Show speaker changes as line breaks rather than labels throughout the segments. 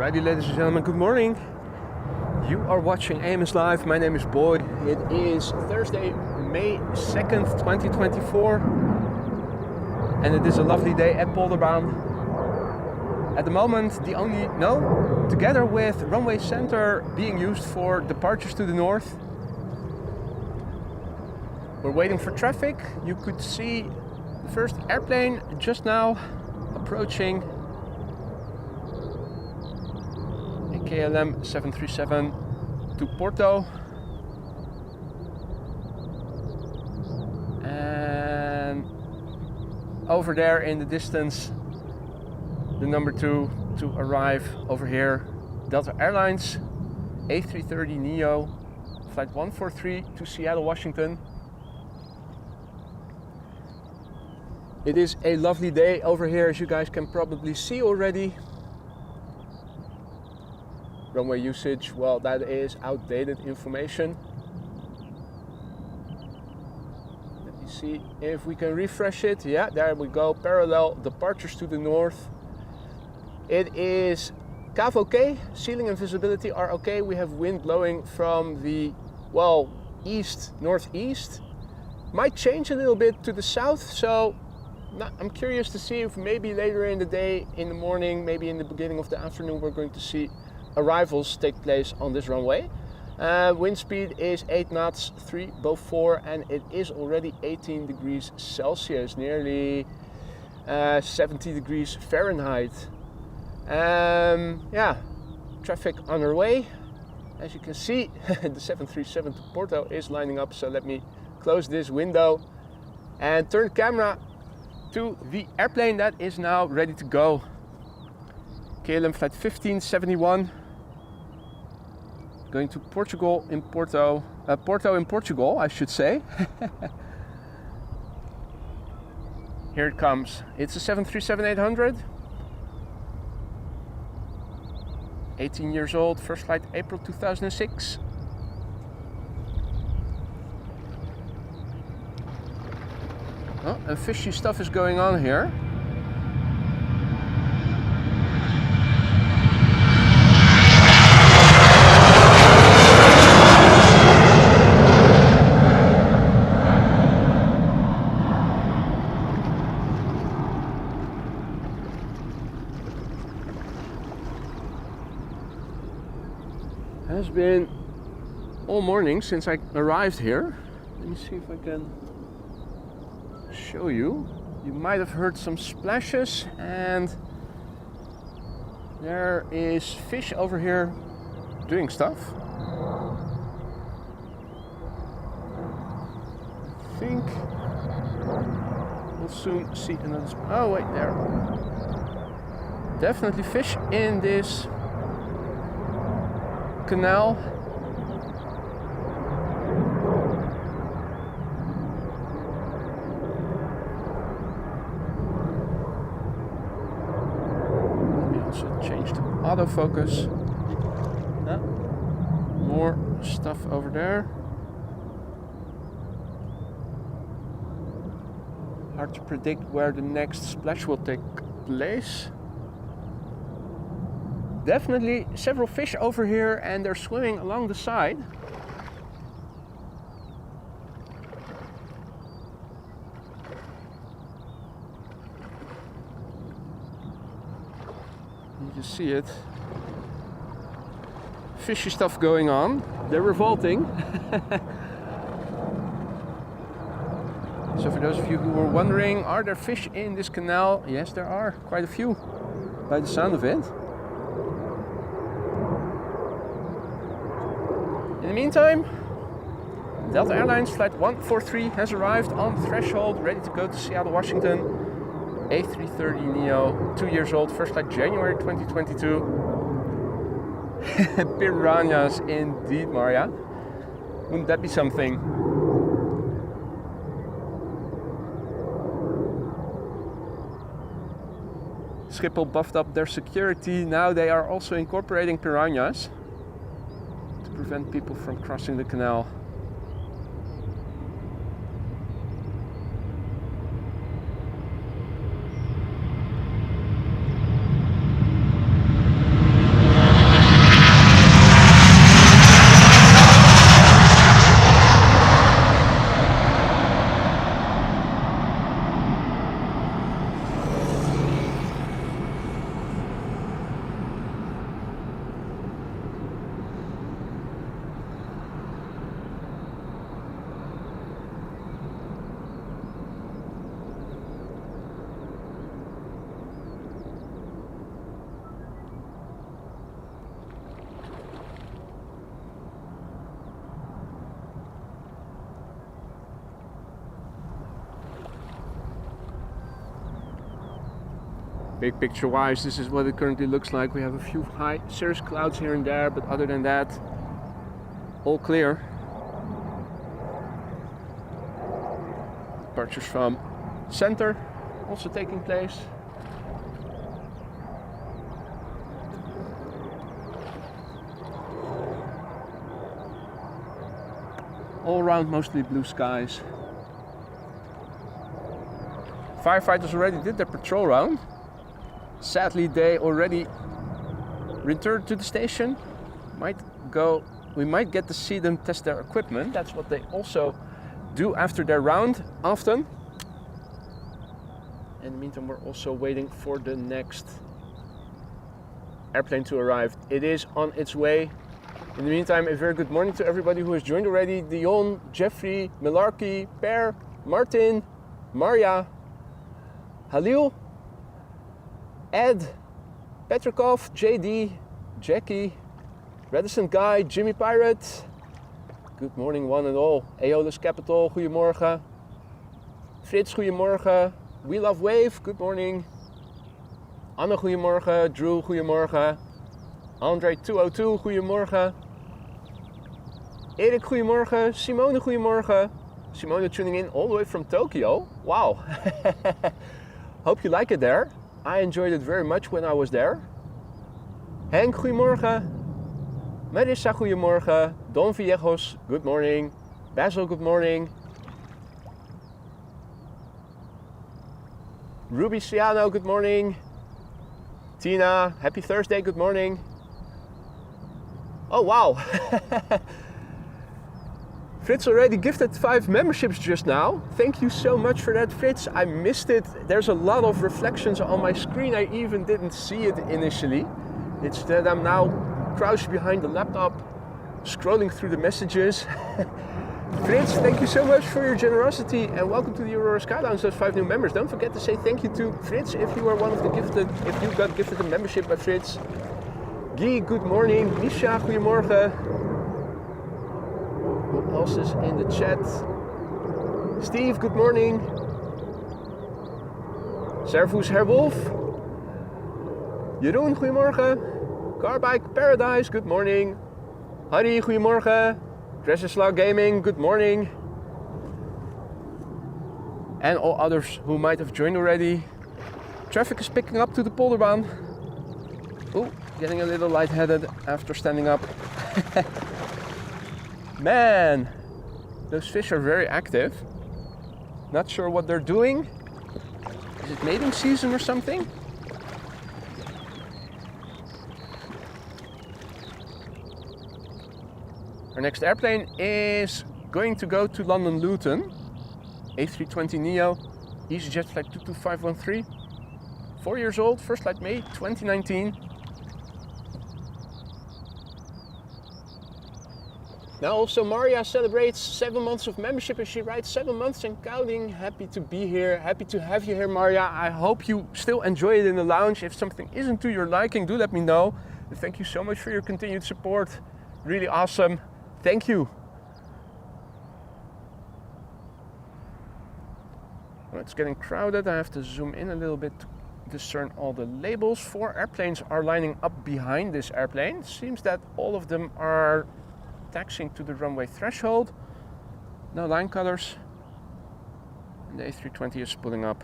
Alrighty, ladies and gentlemen, good morning. You are watching AMS Live. My name is Boy. It is Thursday, May 2nd, 2024. And it is a lovely day at Polderbaan. At the moment, together with runway center being used for departures to the north. We're waiting for traffic. You could see the first airplane just now approaching. A KLM 737 to Porto. And over there in the distance, the number 2 to arrive over here, Delta Airlines A330 Neo, flight 143 to Seattle, Washington. It is a lovely day over here, as you guys can probably see already. Runway usage, well, that is outdated information. Let me see if we can refresh it. Yeah, there we go. Parallel departures to the north. It is CAV okay. Ceiling and visibility are okay. We have wind blowing from the, well, east, northeast. Might change a little bit to the south, so I'm curious to see if maybe later in the day, in the morning, maybe in the beginning of the afternoon, we're going to see arrivals take place on this runway. Wind speed is 8 knots, 3 above 4, and it is already 18 degrees Celsius, nearly 70 degrees Fahrenheit. Yeah, traffic on our way. As you can see, the 737 to Porto is lining up, so let me close this window and turn the camera to the airplane that is now ready to go. KLM flight 1571, going to Portugal in Porto in Portugal, I should say. Here it comes. It's a 737-800. 18 years old, first flight April 2006. Oh, and fishy stuff is going on here. Has been all morning since I arrived here. Let me see if I can show you. You might have heard some splashes, and there is fish over here doing stuff. I think we'll soon see another. Oh wait, there. Definitely fish in this canal. Let me also change to autofocus. More stuff over there. Hard to predict where the next splash will take place. Definitely several fish over here, and they're swimming along the side. You just see it. Fishy stuff going on. They're revolting. So for those of you who were wondering, are there fish in this canal? Yes, there are. Quite a few, by the sound of it. In the meantime, Delta Airlines flight 143 has arrived on the threshold, ready to go to Seattle, Washington. A330 Neo, 2 years old, first flight January 2022. Piranhas indeed, Maria. Wouldn't that be something? Schiphol buffed up their security. Now they are also incorporating piranhas to prevent people from crossing the canal. Big picture wise, this is what it currently looks like. We have a few high cirrus clouds here and there, but other than that, all clear. Departures from center also taking place. All around mostly blue skies. Firefighters already did their patrol round. Sadly, they already returned to the station. We might get to see them test their equipment. That's what they also do after their round often. In the meantime, we're also waiting for the next airplane to arrive. It is on its way. In the meantime, a very good morning to everybody who has joined already. Dion, Jeffrey, Malarkey, Per, Martin, Maria, Halil, Ed, Petrikov, JD, Jackie, Reticent Guy, Jimmy Pirate. Good morning one and all. Aeolus Capital, goedemorgen. Frits, goedemorgen. We Love Wave, good morning. Anne, goedemorgen. Drew, goedemorgen. Andre 202, goedemorgen. Erik, goedemorgen. Simone, goedemorgen. Simone tuning in all the way from Tokyo. Wow. Hope you like it there. I enjoyed it very much when I was there. Henk, goedemorgen. Marissa, goedemorgen. Don Viejos, good morning. Basil, good morning. Ruby Ciano, good morning. Tina, happy Thursday, good morning. Oh wow. Fritz already gifted 5 memberships just now. Thank you so much for that, Fritz. I missed it. There's a lot of reflections on my screen. I even didn't see it initially. It's that I'm now crouched behind the laptop, scrolling through the messages. Fritz, thank you so much for your generosity and welcome to the Aurora Sky Lounge, those 5 new members. Don't forget to say thank you to Fritz if you are one of the gifted, if you got gifted a membership by Fritz. Guy, good morning. Misha, goedemorgen. Who else is in the chat? Steve, good morning. Servus Herwolf. Jeroen, goedemorgen. Carbike Paradise, good morning. Harry, goedemorgen. Dreseslaw Gaming, good morning. And all others who might have joined already. Traffic is picking up to the Polderbaan. Oh, getting a little lightheaded after standing up. Man, those fish are very active. Not sure what they're doing. Is it mating season or something? Our next airplane is going to go to London Luton. A320neo, EasyJet flight 22513. 4 years old, first flight May 2019. Now also Maria celebrates 7 months of membership and she writes 7 months and counting. Happy to be here, happy to have you here, Maria. I hope you still enjoy it in the lounge. If something isn't to your liking, do let me know. And thank you so much for your continued support. Really awesome. Thank you. Well, it's getting crowded. I have to zoom in a little bit to discern all the labels. 4 airplanes are lining up behind this airplane. Seems that all of them are taxiing to the runway threshold. No line colors. And the A320 is pulling up.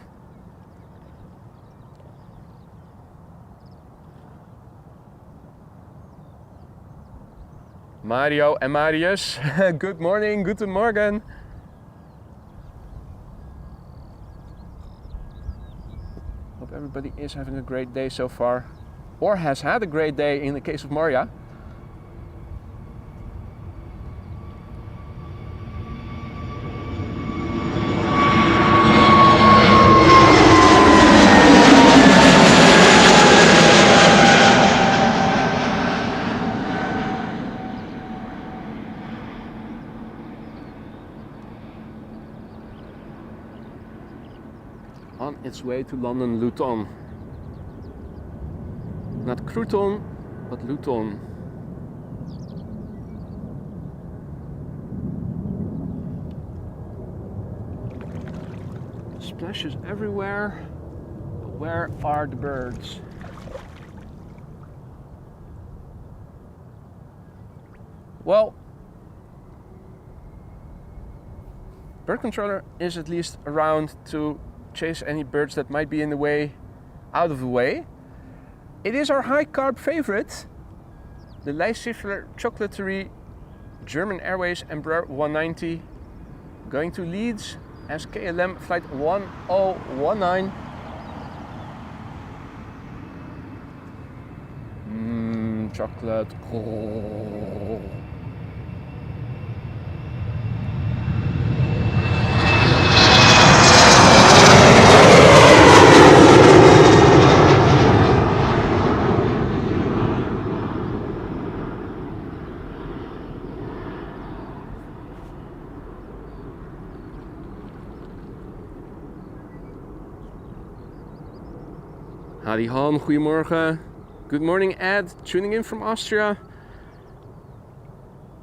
Mario and Marius, good morning, guten Morgen. Hope everybody is having a great day so far, or has had a great day in the case of Maria. On its way to London Luton. Not Crouton, but Luton. Splashes everywhere. Where are the birds? Well, bird controller is at least around to chase any birds that might be in the way out of the way. It is our high carb favorite, the Leicester Chocolaterie German Airways Embraer 190, going to Leeds as KLM flight 1019. Chocolate. Oh. Hadi Han, goedemorgen. Good morning, Ed, tuning in from Austria.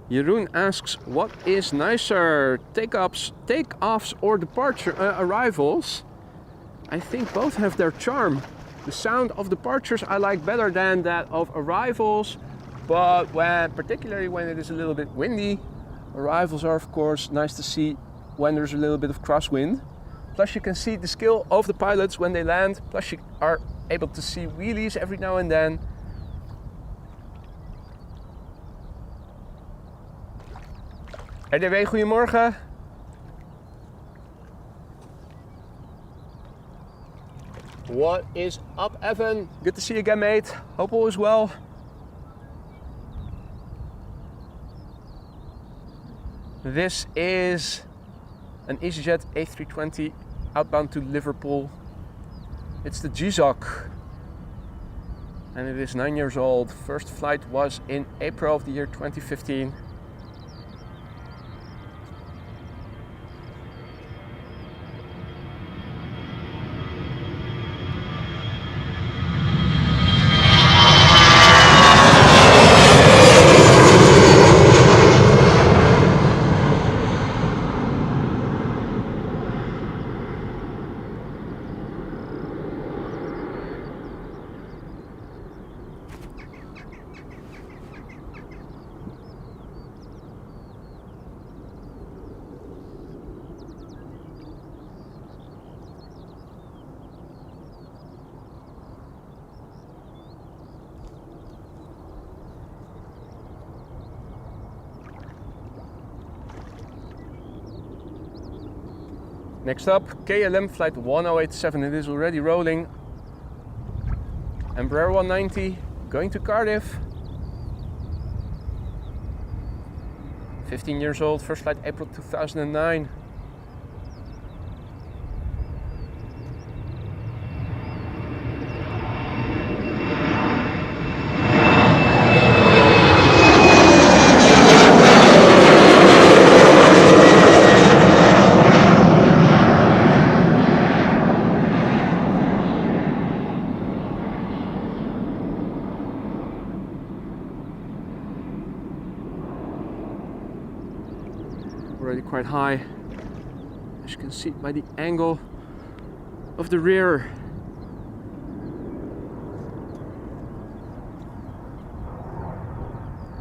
Jeroen asks, what is nicer, takeoffs or arrivals? I think both have their charm. The sound of departures I like better than that of arrivals, but particularly when it is a little bit windy, arrivals are of course nice to see when there's a little bit of crosswind. Plus you can see the skill of the pilots when they land, plus you are able to see wheelies every now and then. RDW, goedemorgen. What is up, Evan? Good to see you again, mate. Hope all is well. This is an EasyJet A320 outbound to Liverpool. It's the GZOC and it is 9 years old. First flight was in April of the year 2015. Next up, KLM flight 1087, it is already rolling. Embraer 190, going to Cardiff. 15 years old, first flight April 2009. Already quite high, as you can see by the angle of the rear.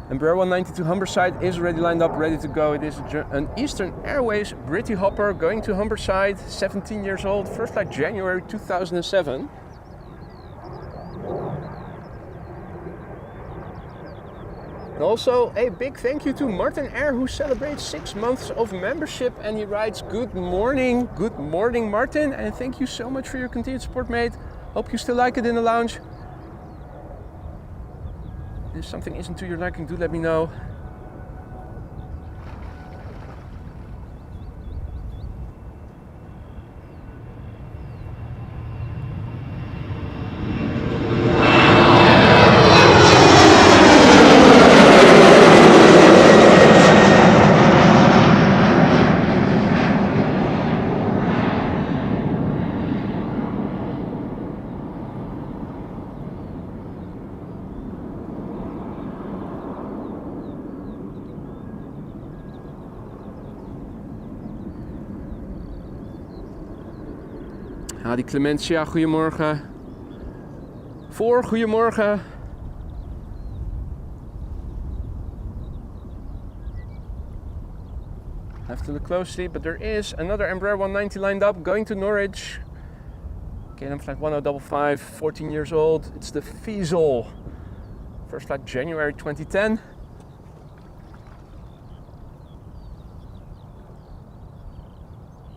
Embraer 190 to Humberside is already lined up, ready to go. It is an Eastern Airways Britty Hopper going to Humberside, 17 years old, first flight January 2007. And also a big thank you to Martin Air, who celebrates 6 months of membership, and he writes, good morning Martin, and thank you so much for your continued support, mate. Hope you still like it in the lounge. If something isn't to your liking, do let me know. Hadi Clementia, goedemorgen. Goedemorgen. Have to look closely, but there is another Embraer 190 lined up going to Norwich. KLM flight 1055, 14 years old. It's the Fiesel. First flight January 2010.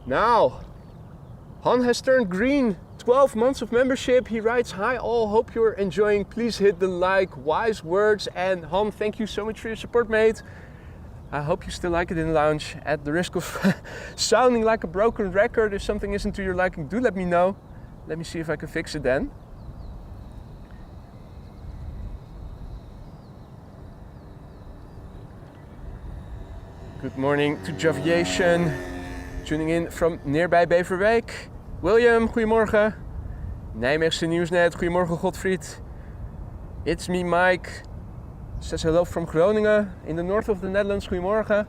Now, Han has turned green. 12 months of membership. He writes, "Hi all, hope you're enjoying. Please hit the like." Wise words. And Han, thank you so much for your support, mate. I hope you still like it in the lounge. At the risk of sounding like a broken record, if something isn't to your liking, do let me know. Let me see if I can fix it then. Good morning to Javiation, tuning in from nearby Beverwijk. William, goedemorgen. Nijmeegse Nieuwsnet, goedemorgen Godfried. It's me, Mike. Says hello from Groningen, in the north of the Netherlands. Goedemorgen.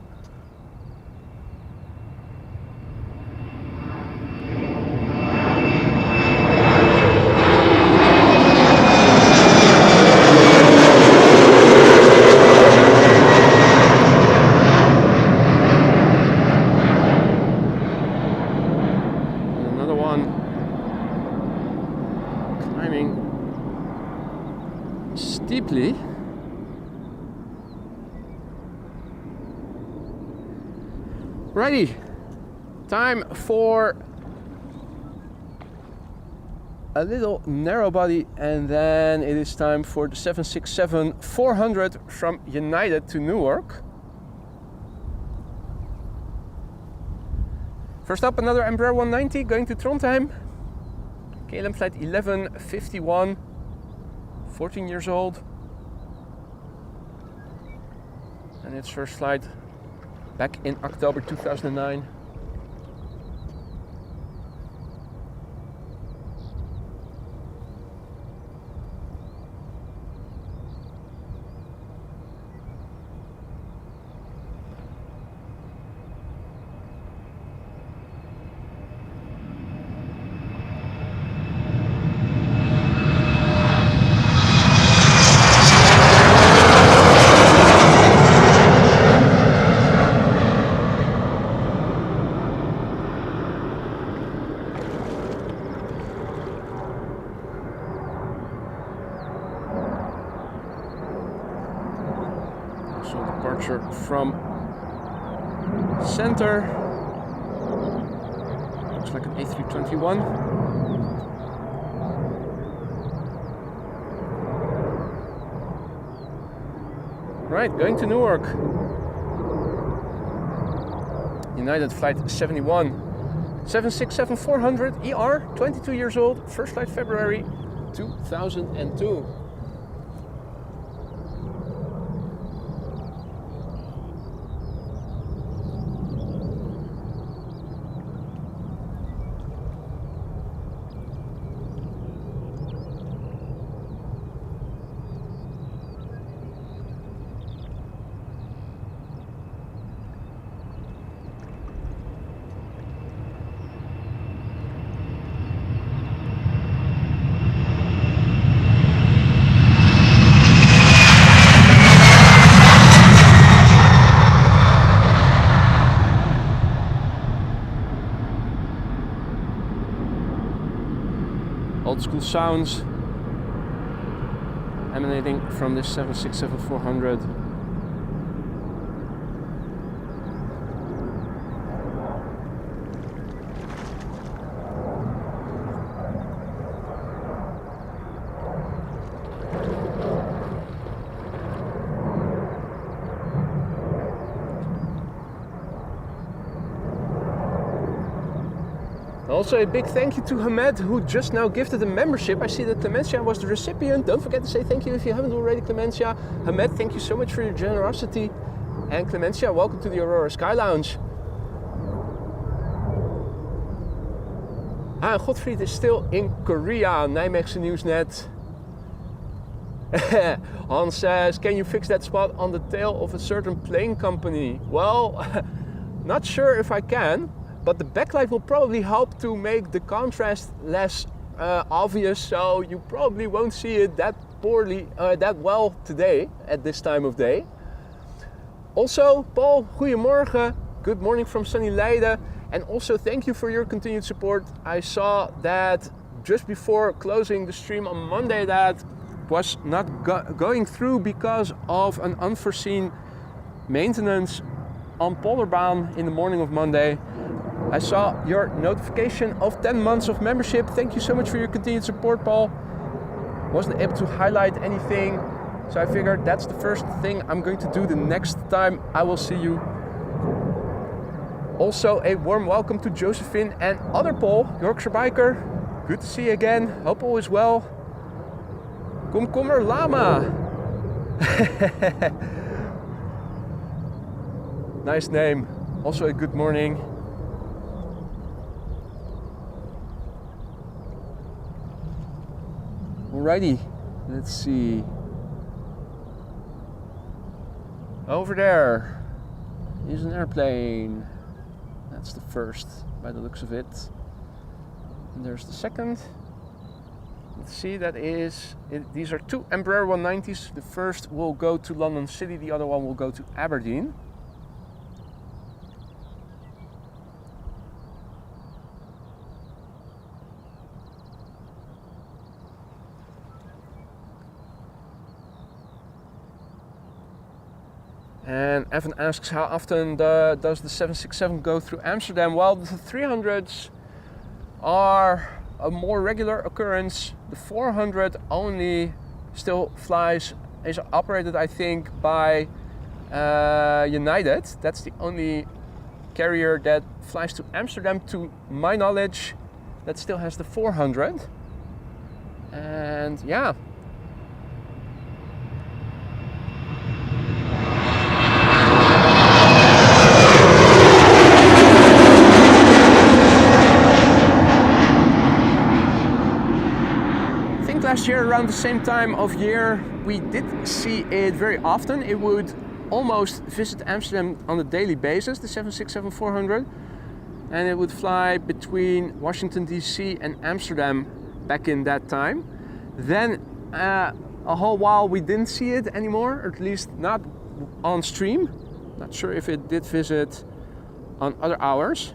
Steeply. Righty, time for a little narrow body, and then it is time for the 767-400 from United to Newark. First up, another Embraer 190 going to Trondheim. KLM flight 1151. 14 years old, and its first flight back in October 2009. From center, looks like an A321. Right, going to Newark. United flight 71, 767-400 ER, 22 years old, first flight February 2002. Old school sounds emanating from this 767-400. Also a big thank you to Hamed, who just now gifted a membership. I see that Clemencia was the recipient. Don't forget to say thank you if you haven't already, Clemencia. Hamed, thank you so much for your generosity. And Clemencia, welcome to the Aurora Sky Lounge. And Godfried is still in Korea, Nijmeegse Nieuwsnet. Hans says, can you fix that spot on the tail of a certain plane company? Well, not sure if I can. but the backlight will probably help to make the contrast less obvious, so you probably won't see it that well today at this time of day. Also, Paul, goedemorgen. Good morning from sunny Leiden, and also thank you for your continued support. I saw that just before closing the stream on Monday that was not going through because of an unforeseen maintenance on Polderbaan in the morning of Monday. I saw your notification of 10 months of membership. Thank you so much for your continued support, Paul. Wasn't able to highlight anything, so I figured that's the first thing I'm going to do the next time I will see you. Also, a warm welcome to Josephine and other Paul, Yorkshire Biker. Good to see you again. Hope all is well. Komkommer Lama. Nice name. Also a good morning. Alrighty, let's see. Over there is an airplane. That's the first by the looks of it. And there's the second. Let's see, these are two Embraer 190s. The first will go to London City, the other one will go to Aberdeen. And Evan asks, how often does the 767 go through Amsterdam? Well, the 300s are a more regular occurrence. The 400 only still is operated, I think, by United. That's the only carrier that flies to Amsterdam, to my knowledge, that still has the 400. And yeah. Last year, around the same time of year, we did see it very often. It would almost visit Amsterdam on a daily basis, the 767-400, and it would fly between Washington DC and Amsterdam back in that time. Then a whole while we didn't see it anymore, or at least not on stream. Not sure if it did visit on other hours.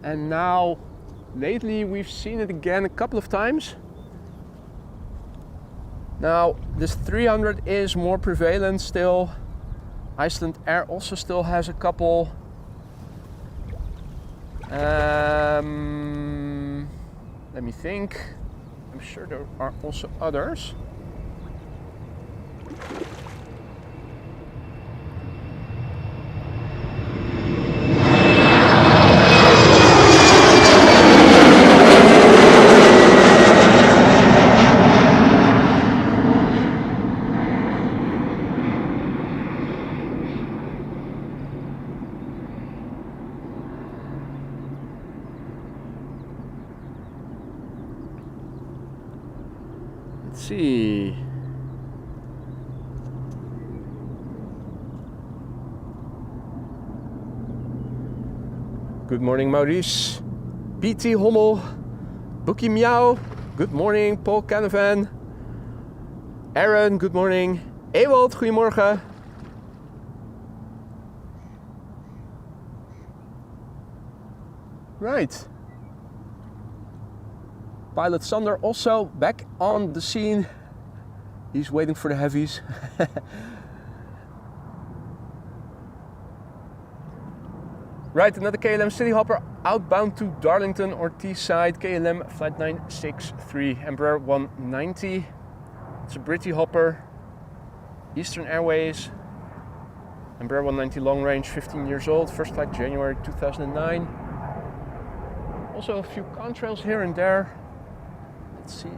And now lately we've seen it again a couple of times. Now this 300 is more prevalent still. Iceland Air also still has a couple. Let me think. I'm sure there are also others. See. Good morning, Maurice. PT Hommel. Bookie Meow. Good morning, Paul Canavan. Aaron, good morning. Ewald, goedemorgen. Right. Pilot Sander also back on the scene. He's waiting for the heavies. Right, another KLM City Hopper outbound to Darlington or Teesside. KLM Flight 963, Embraer 190. It's a Britty Hopper. Eastern Airways. Embraer 190 long range, 15 years old. First flight January 2009. Also a few contrails here and there. Let's see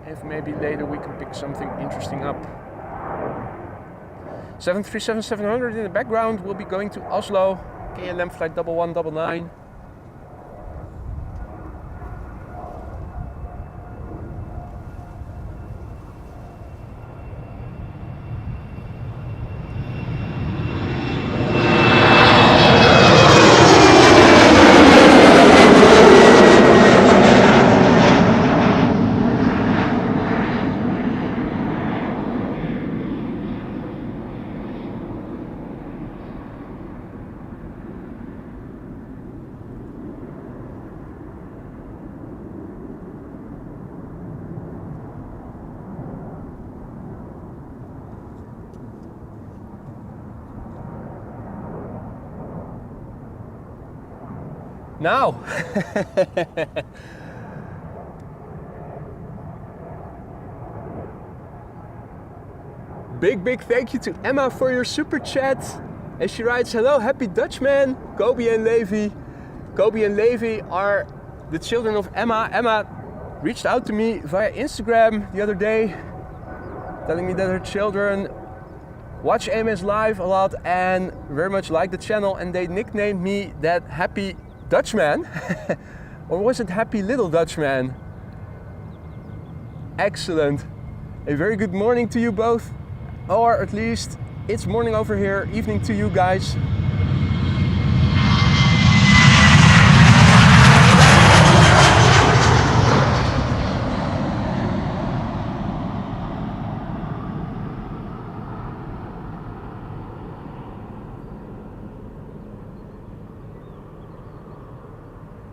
if maybe later we can pick something interesting up. 737-700 in the background will be going to Oslo. KLM flight 1199. Now. Big thank you to Emma for your super chat. And she writes, hello, happy Dutchman, Kobe and Levi. Kobe and Levi are the children of Emma. Emma reached out to me via Instagram the other day, telling me that her children watch AMS Live a lot and very much like the channel, and they nicknamed me that Happy Dutchman. Or was it Happy Little Dutchman? Excellent. A very good morning to you both, or at least it's morning over here, evening to you guys.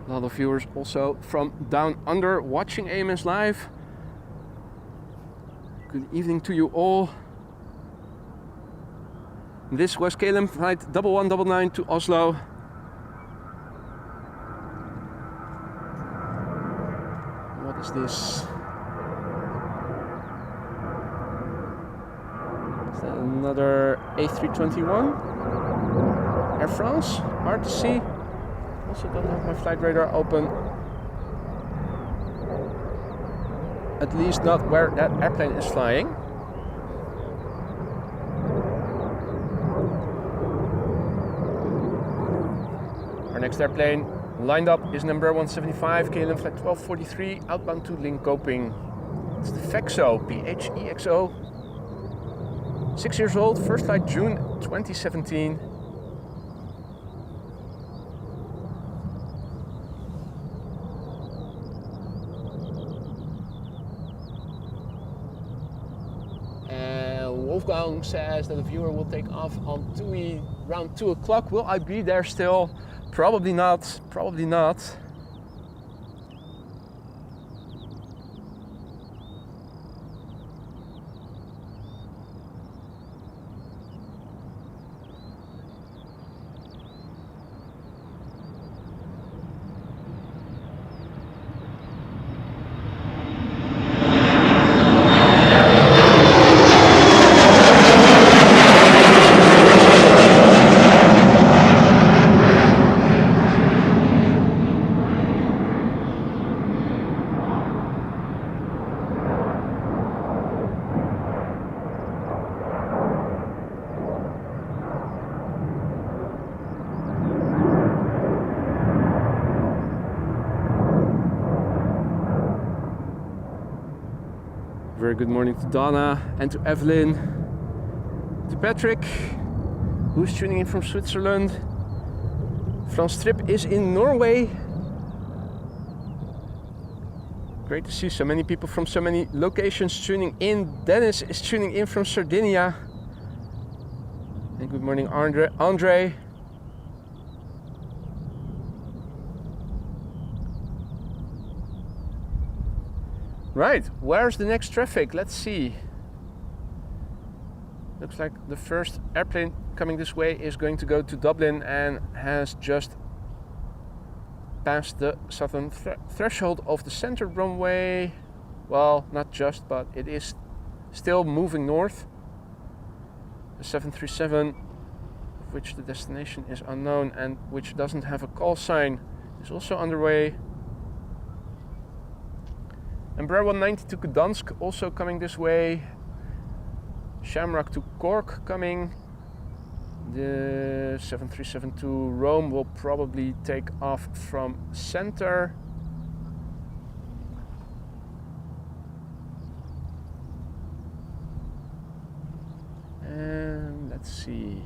A lot of viewers also from down under watching AMS Live. Good evening to you all. This was KLM flight 1199 to Oslo. What is this? Is that another A321? Air France? Hard to see. Also don't have my flight radar open. At least not where that airplane is flying. Our next airplane lined up is number 175, KLM flight 1243, outbound to Linköping. It's the Vexo, PHEXO. 6 years old, first flight June 2017. Wolfgang says that the viewer will take off on TUI around 2 o'clock. Will I be there still? Probably not. Probably not. Very good morning to Donna and to Evelyn, to Patrick, who's tuning in from Switzerland. France Trip is in Norway. Great to see so many people from so many locations tuning in. Dennis is tuning in from Sardinia. And good morning, Andre. Right, where's the next traffic? Let's see. Looks like the first airplane coming this way is going to go to Dublin and has just passed the southern threshold of the center runway. Well, not just, but it is still moving north. The 737, of which the destination is unknown and which doesn't have a call sign, is also underway. Embraer 190 to Gdansk, also coming this way. Shamrock to Cork coming. The 737 to Rome will probably take off from center. And let's see.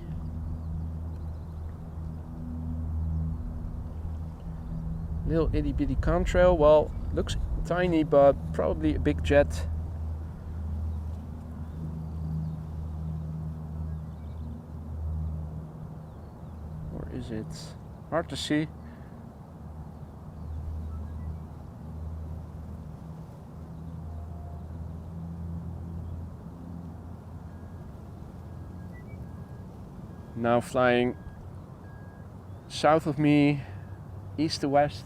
Little itty bitty contrail. Well, looks tiny, but probably a big jet. Or is it? Hard to see. Now flying south of me, east to west.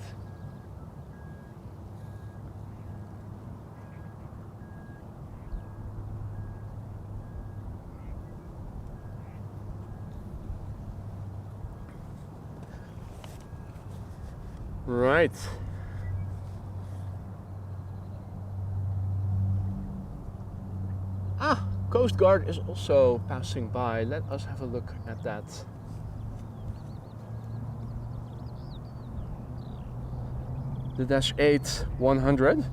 Right. Ah, Coast Guard is also passing by. Let us have a look at that. The Dash 8-100.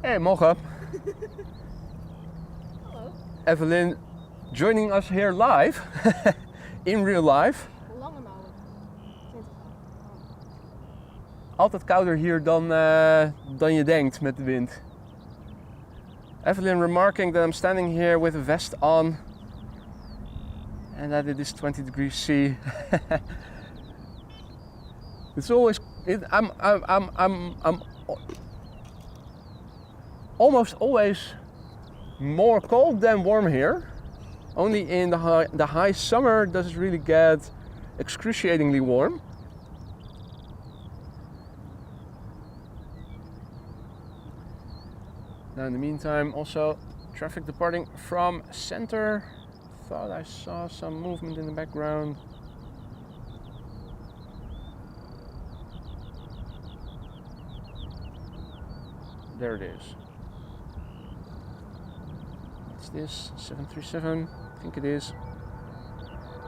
Hey, morgen.
Hello.
Evelyn joining us here live, in real life.
Lange mouwen. 20.
Altijd kouder hier dan je denkt met de wind. Evelyn remarking that I'm standing here with a vest on and that it is 20 degrees C. It's always, I'm almost always more cold than warm here. Only in the high summer does it really get excruciatingly warm. Now in the meantime, also traffic departing from center. Thought I saw some movement in the background. There it is. What's this? 737? I think it is.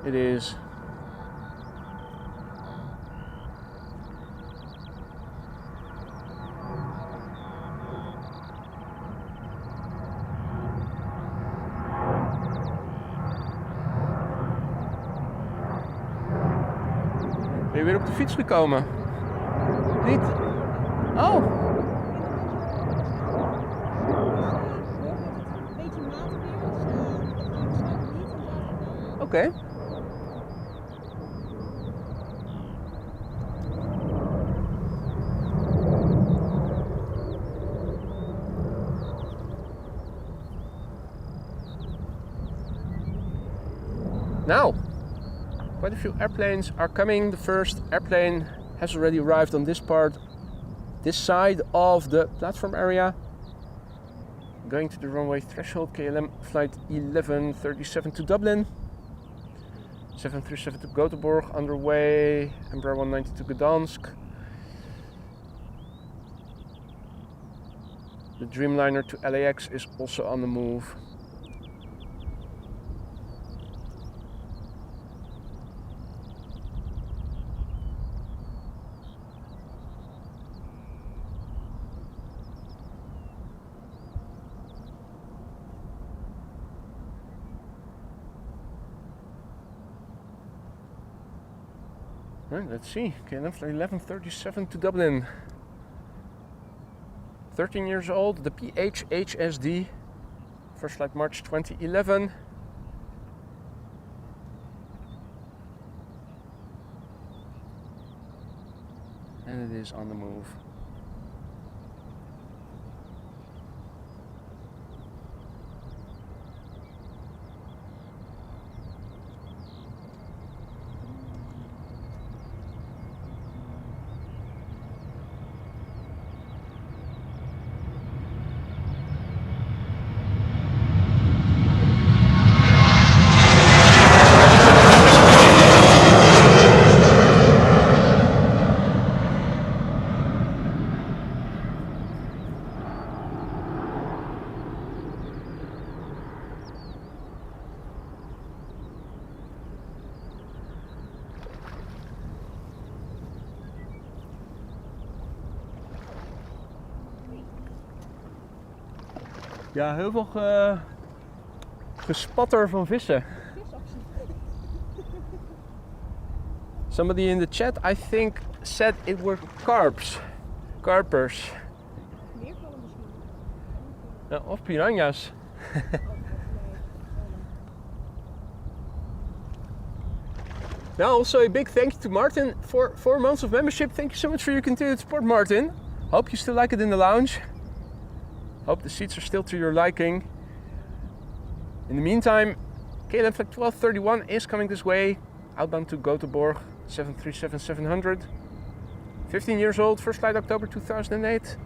It is. Ben je weer op de fiets gekomen? Niet? Oh! Oké. Now, quite a few airplanes are coming. The first airplane has already arrived on this side of the platform area. Going to the runway threshold, KLM flight 1137 to Dublin. 737 to Göteborg underway, Embraer 190 to Gdansk. The Dreamliner to LAX is also on the move. Right, let's see. KLM flight 1137 to Dublin. 13 years old, the PHHSD. First flight March 2011. And it is on the move. Ja, heel veel gespatter van vissen. Somebody in the chat, I think, said it were carps. Carpers.
Meervallen misschien.
Ja, of piranha's. Now, also a big thank you to Martin for 4 months of membership. Thank you so much for your continued support, Martin. Hope you still like it in the lounge. Hope the seats are still to your liking. In the meantime, KLM flight 1231 is coming this way, outbound to Göteborg, 737-700. 15 years old, first flight October 2008.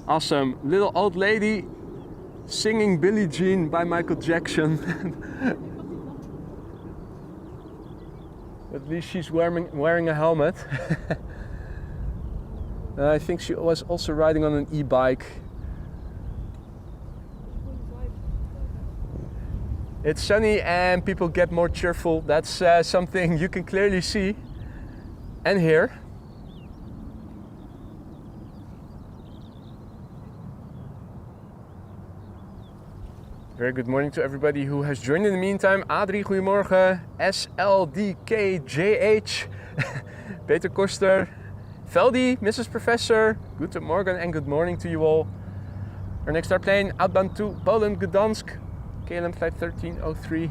Awesome, little old lady singing Billie Jean by Michael Jackson. At least she's wearing a helmet. I think she was also riding on an e-bike. It's sunny and people get more cheerful. That's something you can clearly see and hear. Very good morning to everybody who has joined in the meantime. Adrie, goedemorgen. SLDKJH. Peter Koster. Veldi, Mrs. Professor. Guten Morgen and good morning to you all. Our next airplane outbound to Poland, Gdansk. KLM flight 1303.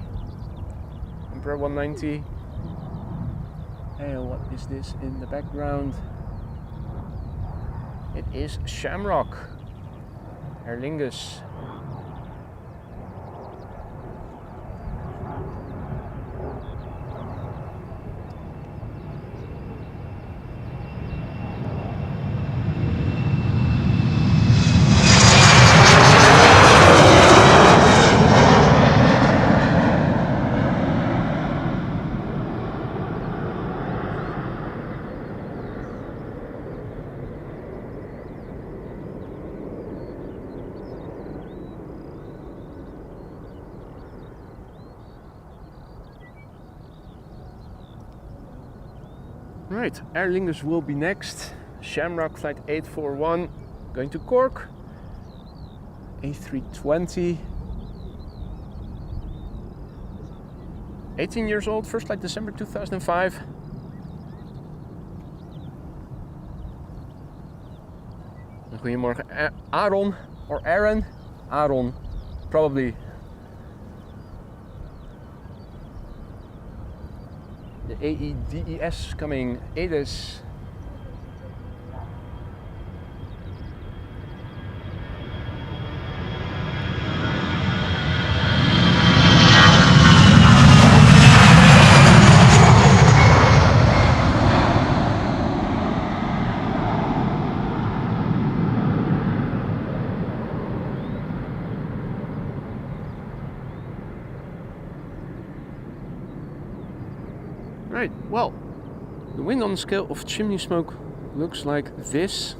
Emperor 190. Hey, what is this in the background? It is Shamrock. Aer Lingus. Right, Aer Lingus will be next. Shamrock flight 841 going to Cork. A320. 18 years old, first flight December 2005. Goedemorgen Aaron or Aaron. Aaron, probably. The EI-DEG coming, ADIS. Right, well, the wind on the scale of chimney smoke looks like this.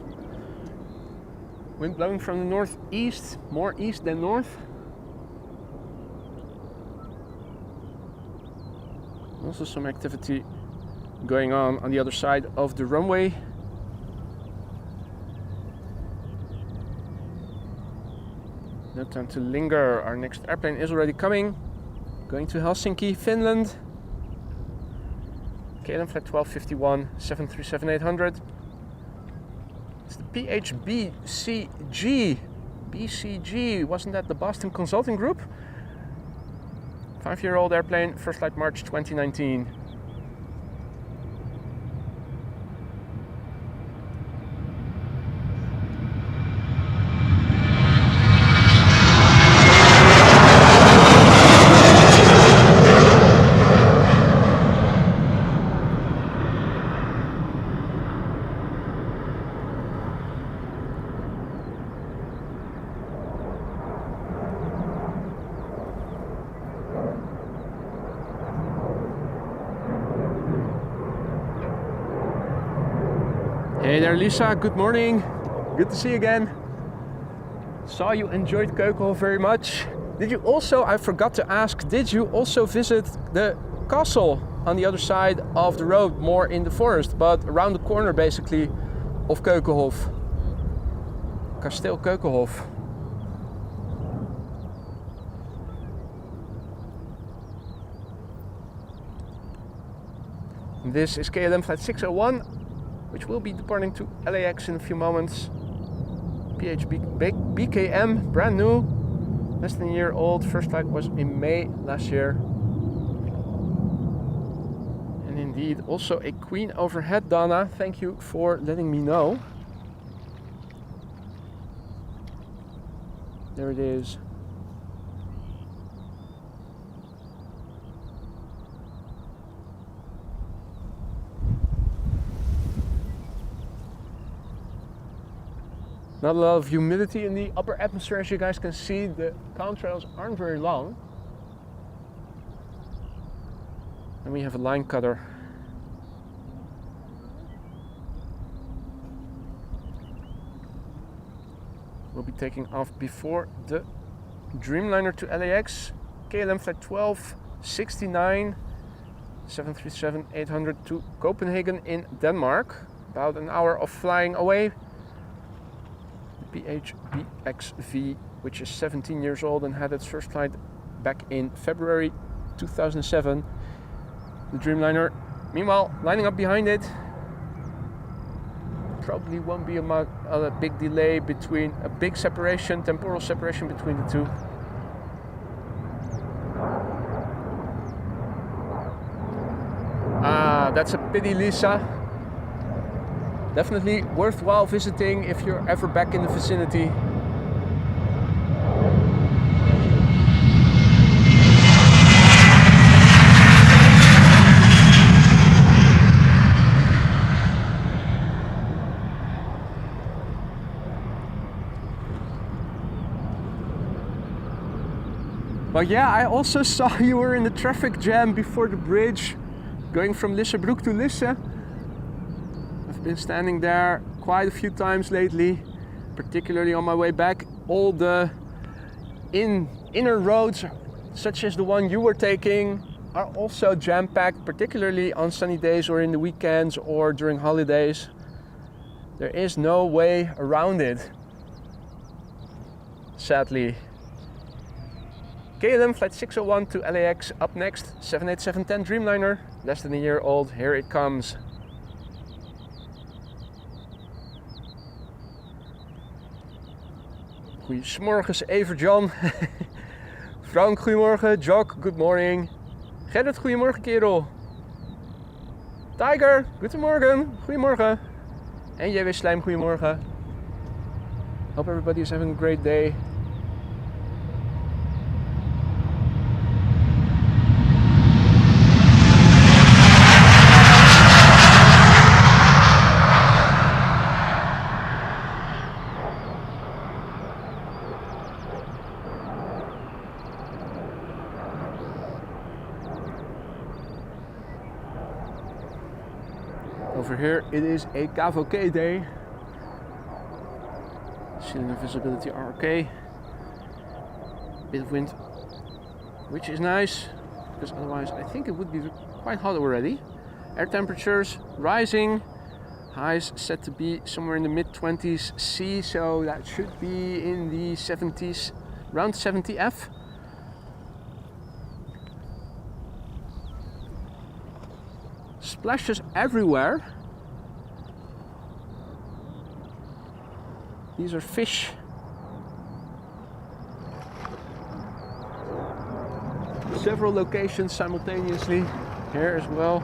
Wind blowing from the northeast, more east than north. Also some activity going on the other side of the runway. No time to linger, our next airplane is already coming. Going to Helsinki, Finland. KLM flight 1251, 737-800. It's the PHBCG. BCG, wasn't that the Boston Consulting Group? 5-year-old airplane, first flight March 2019. Hey there Lisa, good morning. Good to see you again. Saw you enjoyed Keukenhof very much. Did you also, I forgot to ask, did you also visit the castle on the other side of the road, more in the forest, but around the corner basically of Keukenhof? Kasteel Keukenhof. This is KLM flight 601, which will be departing to LAX in a few moments. BKM, brand new, less than a year old. First flight was in May last year. And indeed, also a queen overhead, Dana. Thank you for letting me know. There it is. Not a lot of humidity in the upper atmosphere, as you guys can see. The contrails aren't very long. And we have a line cutter. We'll be taking off before the Dreamliner to LAX. KLM flight 1269, 737-800 to Copenhagen in Denmark. About an hour of flying away. PHBXV, which is 17 years old and had its first flight back in February 2007. The Dreamliner, meanwhile, lining up behind it. Probably won't be a big delay between a big separation, temporal separation between the two. Ah, that's a pity, Lisa. Definitely worthwhile visiting if you're ever back in the vicinity. But yeah, I also saw you were in the traffic jam before the bridge, going from Lissabroek to Lisse. I've been standing there quite a few times lately, particularly on my way back. All the inner roads, such as the one you were taking, are also jam-packed, particularly on sunny days or in the weekends or during holidays. There is no way around it, sadly. KLM flight 601 to LAX up next, 787-10 Dreamliner, less than a year old. Here it comes. Goedemorgen, Evert-Jan. Frank, goedemorgen. Jock, good morning. Gerrit, goedemorgen, kerel. Tiger, goedemorgen. Goedemorgen. En JW Slijm, goedemorgen. Hope everybody is having a great day. Over here it is a KVK day. Ceiling and visibility are okay. Bit of wind, which is nice, because otherwise I think it would be quite hot already. Air temperatures rising. Highs set to be somewhere in the mid-20s C, so that should be in the 70s, around 70 F. Splashes everywhere. These are fish. Several locations simultaneously here as well.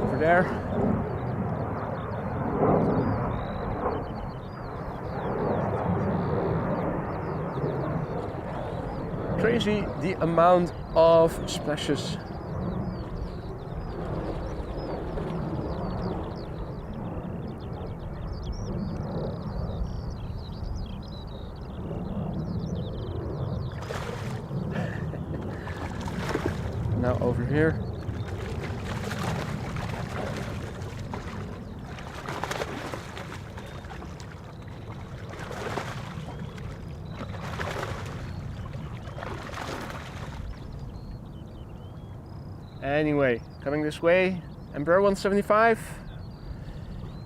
Over there. Crazy the amount of splashes. Now over here. Anyway, coming this way, Embraer 175,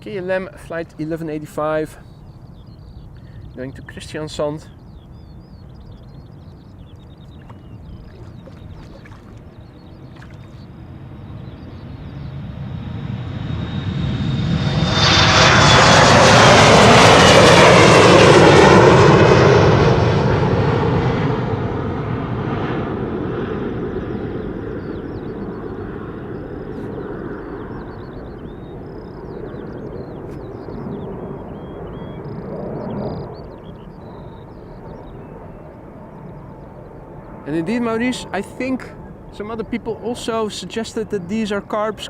KLM flight 1185, going to Christiansand. And indeed, Maurice, I think some other people also suggested that these are carpers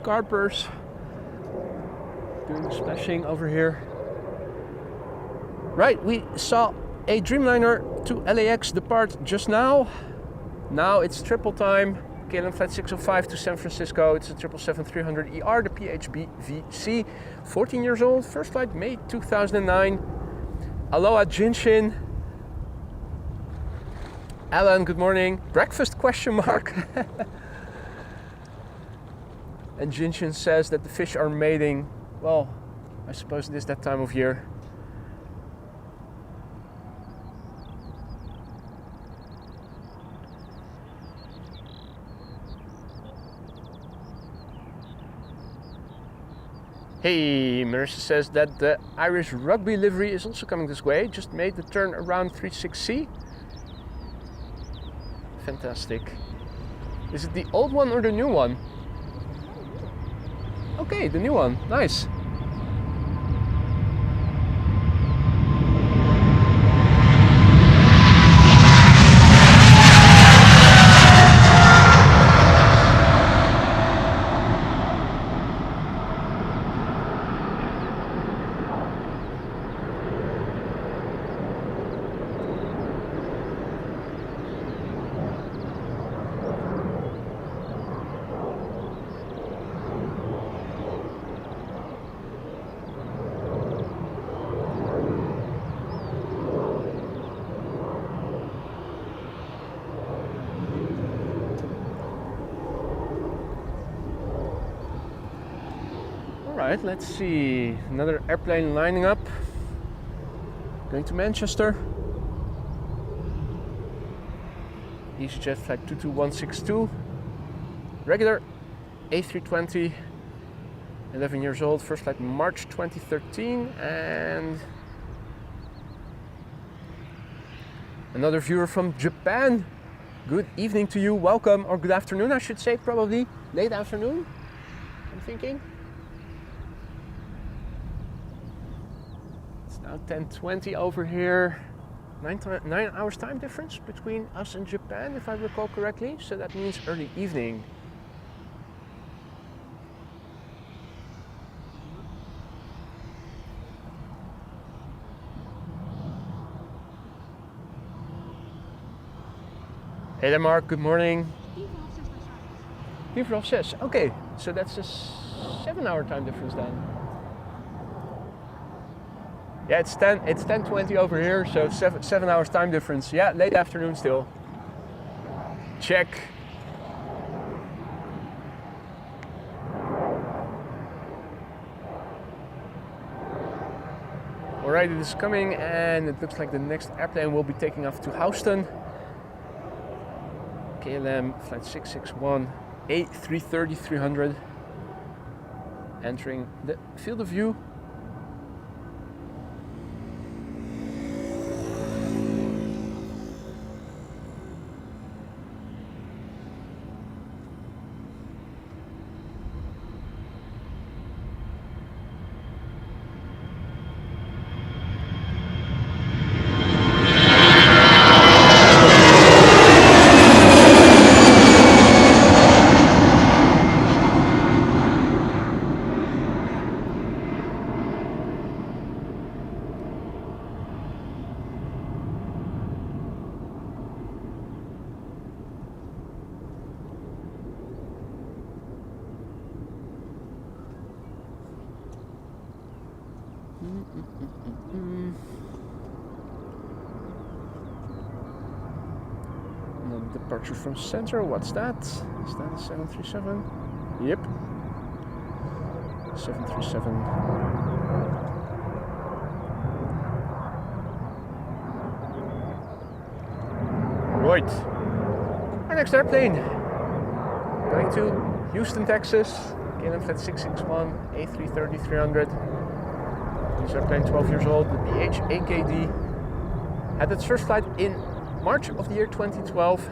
doing the splashing over here. Right, we saw a Dreamliner to LAX depart just now. Now it's triple time. KLM Flight 605 to San Francisco. It's a 777-300ER, the PHB VC. 14 years old, first flight May 2009. Aloha Jinshin. Alan, good morning. Breakfast question mark. And Jinshin says that the fish are mating. Well, I suppose it is that time of year. Hey, Marissa says that the Irish Rugby livery is also coming this way. Just made the turn around 36C. Fantastic. Is it the old one or the new one? Okay, the new one. Nice. Alright, let's see. Another airplane lining up. Going to Manchester. EasyJet flight 22162. Regular A320. 11 years old. First flight March 2013. And another viewer from Japan. Good evening to you. Welcome. Or good afternoon, I should say. Probably late afternoon, I'm thinking. Now 10:20 over here. 9 hours time difference between us and Japan, if I recall correctly. So that means early evening. Hey there, Mark. Good morning. 4:06. Okay, so that's a 7-hour time difference then. Yeah, it's 10:20 over here, so 7 hours time difference. Yeah, late afternoon still. Check. Alright, it is coming, and it looks like the next airplane will be taking off to Houston. KLM flight 661 A330-300 entering the field of view. Another departure from center. What's that? Is that a 737? Yep. 737. Right. Our next airplane. Going to Houston, Texas. KLM flight 661 A330-300. This airplane, 12 years old, the BH-AKD, had its first flight in March of the year 2012.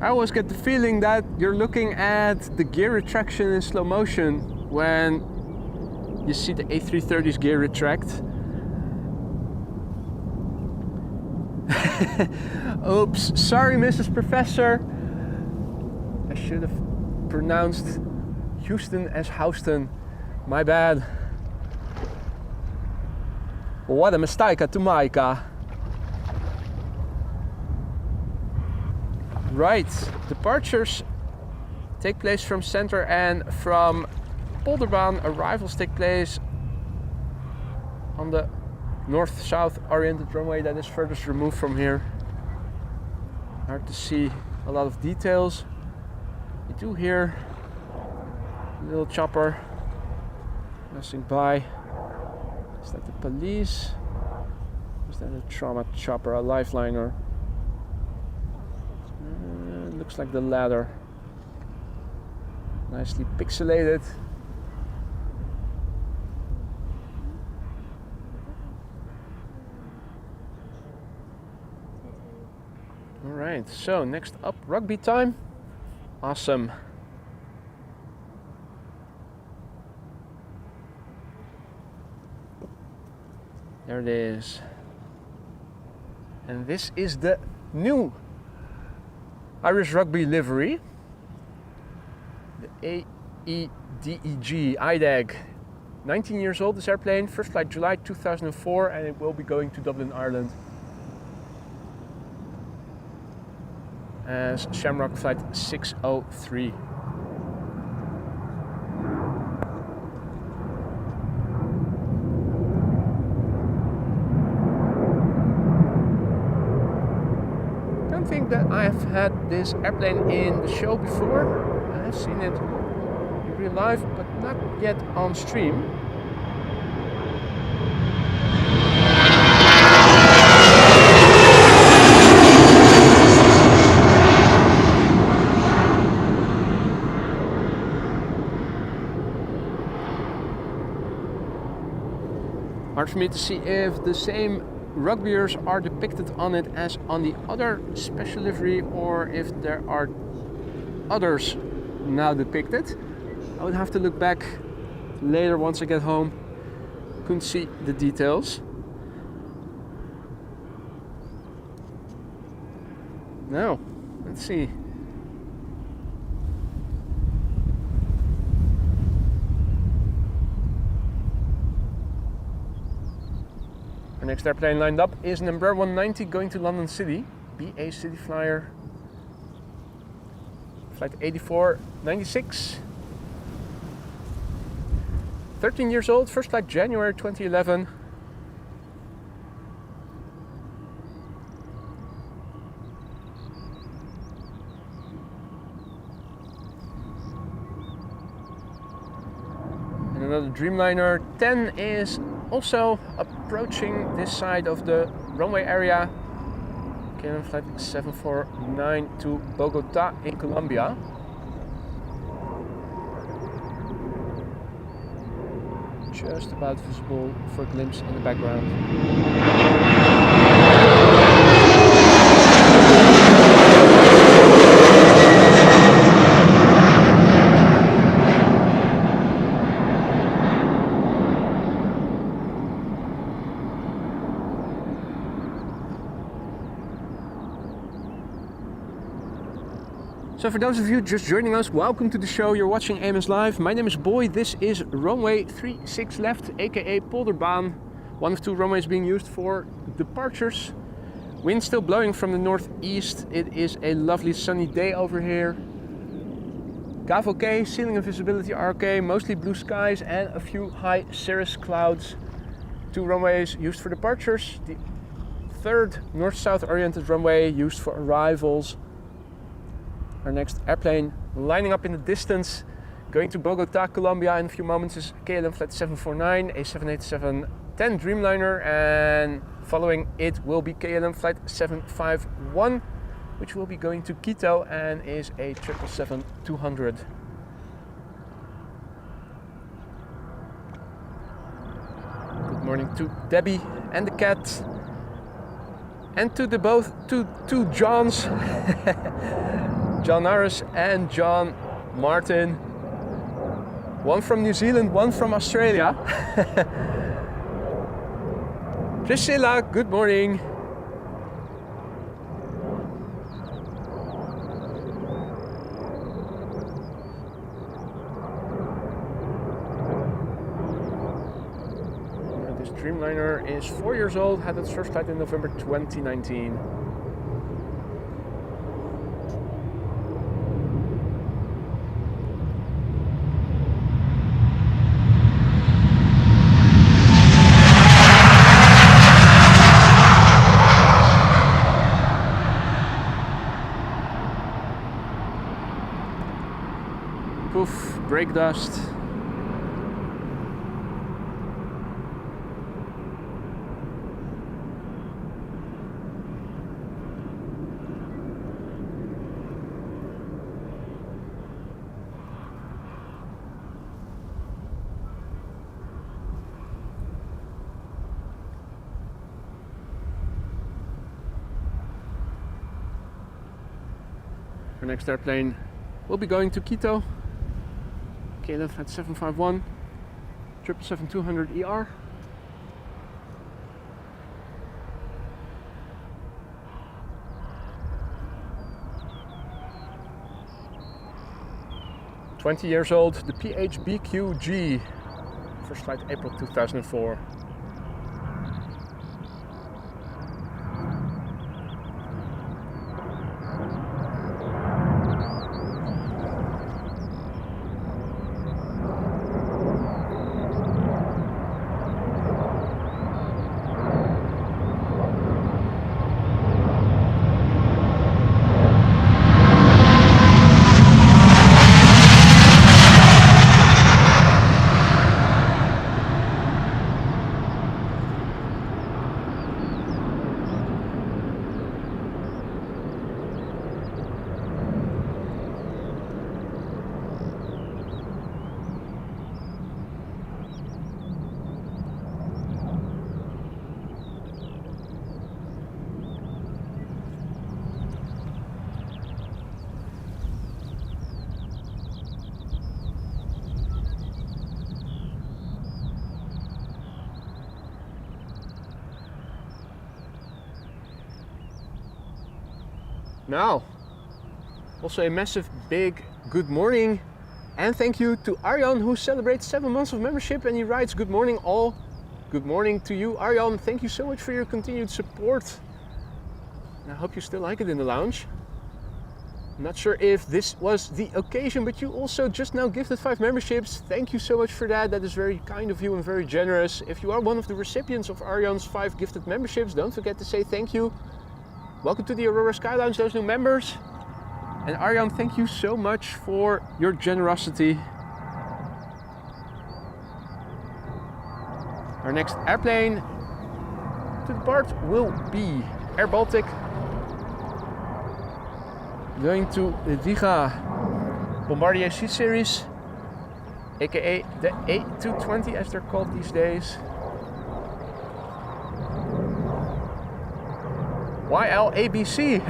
I always get the feeling that you're looking at the gear retraction in slow motion when you see the A330's gear retract. Oops, sorry Mrs. Professor. I should have pronounced Houston as Houston. My bad. What a mistake to make. Right, departures take place from center and from Polderbaan. Arrivals take place on the north-south oriented runway that is furthest removed from here. Hard to see a lot of details. You do hear a little chopper passing by. Is that the police? Is that a trauma chopper, a lifeliner? Looks like the latter. Nicely pixelated. Alright, so next up, rugby time. Awesome. There it is. And this is the new Irish Rugby livery. The EI-DEG, EI-DEG. 19 years old, this airplane. First flight July 2004, and it will be going to Dublin, Ireland as Shamrock Flight 603. I don't think that I have had this airplane in the show before. I have seen it in real life, but not yet on stream. Hard for me to see if the same rugbyers are depicted on it as on the other special livery, or if there are others now depicted. I would have to look back later once I get home. Couldn't see the details. Now, let's see. Our next airplane lined up is an Embraer 190 going to London City, BA City Flyer, flight 8496. 13 years old, first flight January 2011. And another Dreamliner 10 is also approaching this side of the runway area. KLM flight 749 to Bogota in Colombia. Just about visible for a glimpse in the background. So for those of you just joining us, welcome to the show. You're watching AMS Live. My name is Boy. This is runway 36 left, aka Polderbaan. One of two runways being used for departures. Wind still blowing from the northeast. It is a lovely sunny day over here. Gav okay, ceiling and visibility are okay, mostly blue skies and a few high cirrus clouds. Two runways used for departures. The third north-south oriented runway used for arrivals. Our next airplane lining up in the distance, going to Bogota, Colombia in a few moments, is KLM flight 749, a 787-10 Dreamliner, and following it will be KLM flight 751, which will be going to Quito and is a 777-200. Good morning to Debbie and the cat, and to the two Johns. John Naris and John Martin. One from New Zealand, one from Australia. Priscilla, good morning. This Dreamliner is 4 years old, had its first flight in November 2019. Poof, brake dust. Our next airplane will be going to Quito. KLM at 751, 777-200 ER. "20 years old, the PHBQG. First flight April 2004. Now, also a massive big good morning and thank you to Arjan, who celebrates 7 months of membership, and he writes, "Good morning all." Good morning to you, Arjan. Thank you so much for your continued support. And I hope you still like it in the lounge. I'm not sure if this was the occasion, but you also just now gifted 5 memberships. Thank you so much for that. That is very kind of you and very generous. If you are one of the recipients of Arjan's 5 gifted memberships, don't forget to say thank you. Welcome to the Aurora Sky Lounge, those new members. And Arjan, thank you so much for your generosity. Our next airplane to depart will be Air Baltic. Going to the Riga Bombardier C-Series, aka the A220 as they're called these days. YLABC.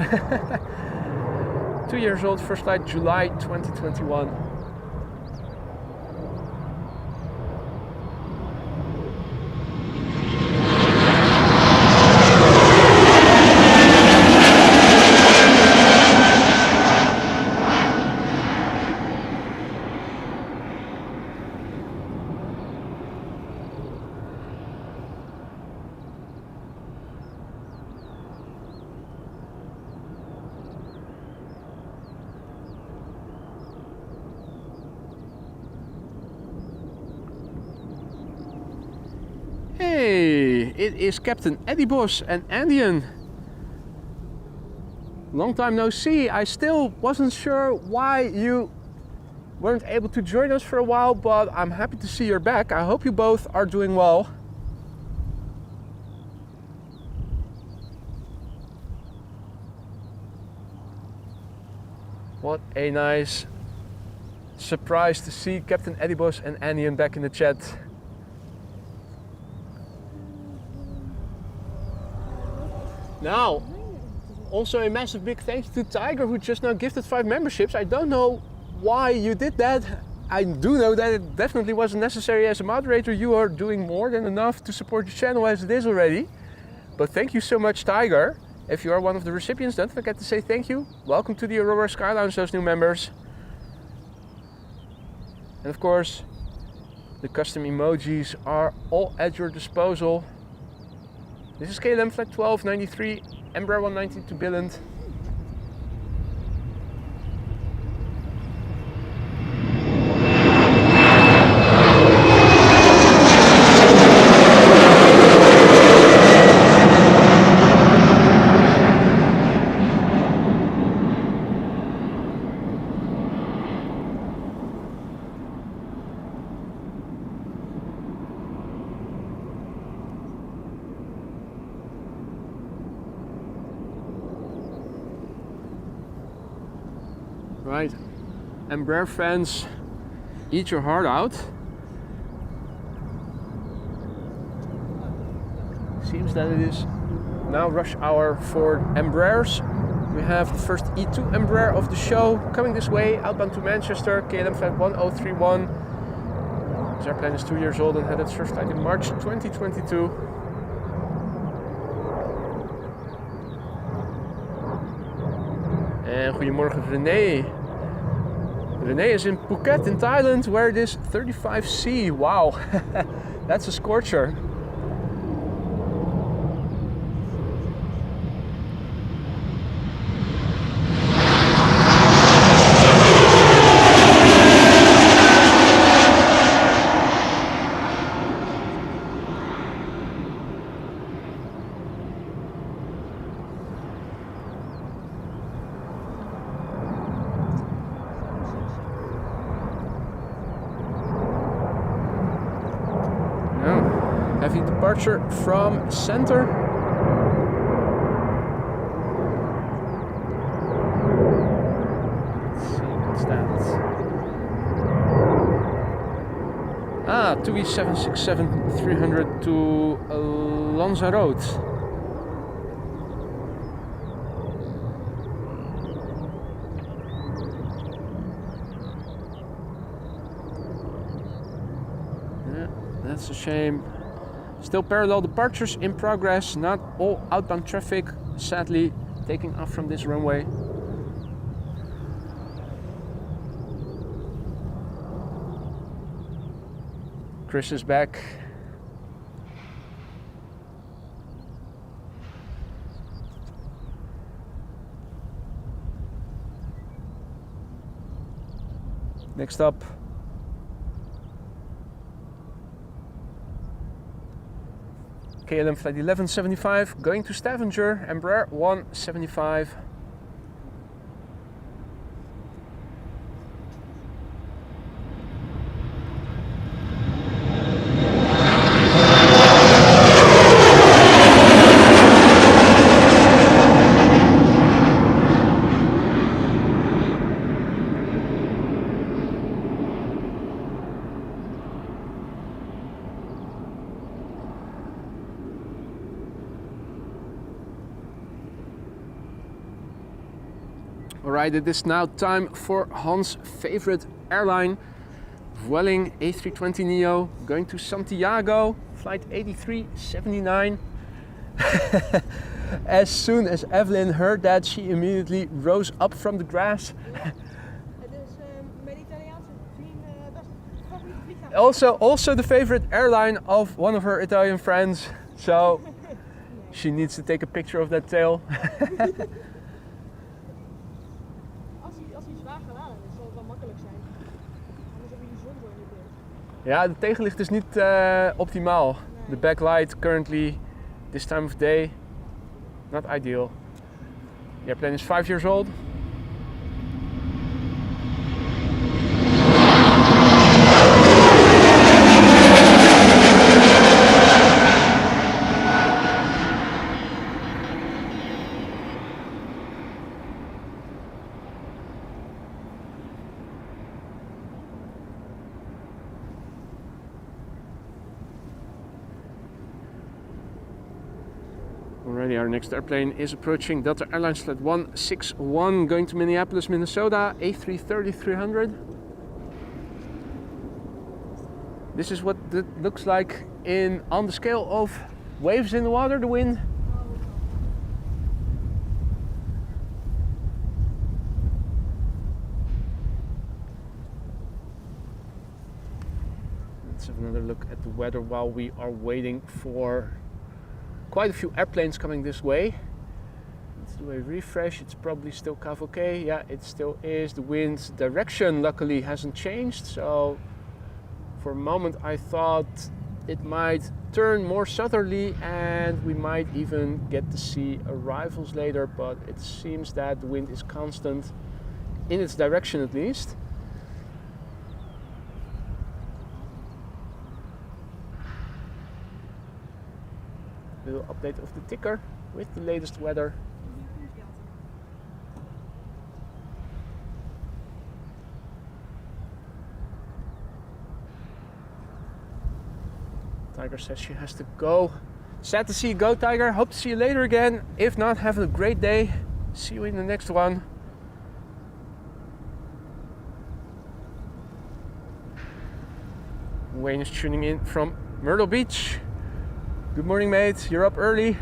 2 years old, first flight July 2021. Hey, it is Captain Eddie Bos and Andean. Long time no see. I still wasn't sure why you weren't able to join us for a while, but I'm happy to see you're back. I hope you both are doing well. What a nice surprise to see Captain Eddie Bos and Andean back in the chat. Now, Also a massive big thank you to Tiger, who just now gifted 5 memberships. I don't know why you did that. I do know that it definitely wasn't necessary as a moderator. You are doing more than enough to support the channel as it is already. But thank you so much, Tiger. If you are one of the recipients, don't forget to say thank you. Welcome to the Aurora Sky Lounge, those new members. And of course, the custom emojis are all at your disposal. This is KLM Flight 1293, Embraer 190 to Billund. Right, Embraer fans, eat your heart out. Seems that it is now rush hour for Embraers. We have the first E2 Embraer of the show coming this way, outbound to Manchester, KLM Flight 1031. This airplane is 2 years old and had its first flight in March 2022. En goedemorgen René. René is in Phuket in Thailand where it is 35C. Wow, that's a scorcher. Heavy departure from center. Let's see, what's that? Ah, 2E767-300 to Lanzarote. Yeah, that's a shame. Still parallel departures in progress, not all outbound traffic, sadly, taking off from this runway. Chris is back. Next up, KLM Flight 1175 going to Stavanger, Embraer 175. Alright, it is now time for Hans' favorite airline, Vueling A320neo, going to Santiago, flight 8379. As soon as Evelyn heard that, she immediately rose up from the grass.
Het is mijn Italiaanse vriend best favoriete vliegtuig.
Also the favorite airline of one of her Italian friends, so she needs to take a picture of that tail.
Als hij zwaar geladen is, zal het wel makkelijk zijn. Anders heb je die zon zo in de beeld.
Ja, de tegenlicht is niet optimaal.
Nee.
The backlight currently, this time of day, not ideal. The airplane is 5 years old. Alrighty, our next airplane is approaching Delta Airlines Flight 161 going to Minneapolis, Minnesota, A330-300. This is what it looks like on the scale of waves in the water, the wind. Let's have another look at the weather while we are waiting for quite a few airplanes coming this way. Let's do a refresh. It's probably still okay. Yeah, it still is. The wind's direction luckily hasn't changed, so for a moment I thought it might turn more southerly and we might even get to see arrivals later, but it seems that the wind is constant in its direction at least. Little update of the ticker with the latest weather. Tiger says she has to go. Sad to see you go, Tiger. Hope to see you later again. If not, have a great day. See you in the next one. Wayne is tuning in from Myrtle Beach. Good morning, mate. You're up early.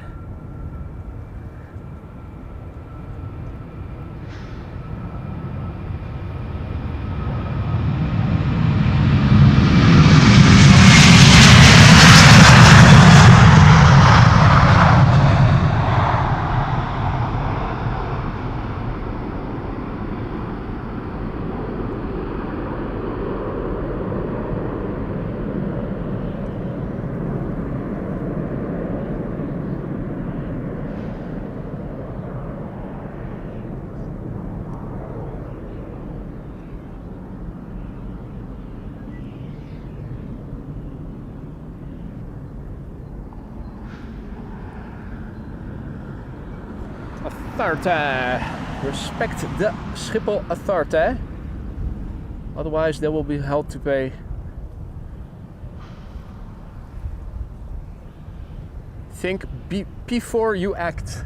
Authority. Respect the Schiphol authority. Otherwise they will be held to pay. Think before you act.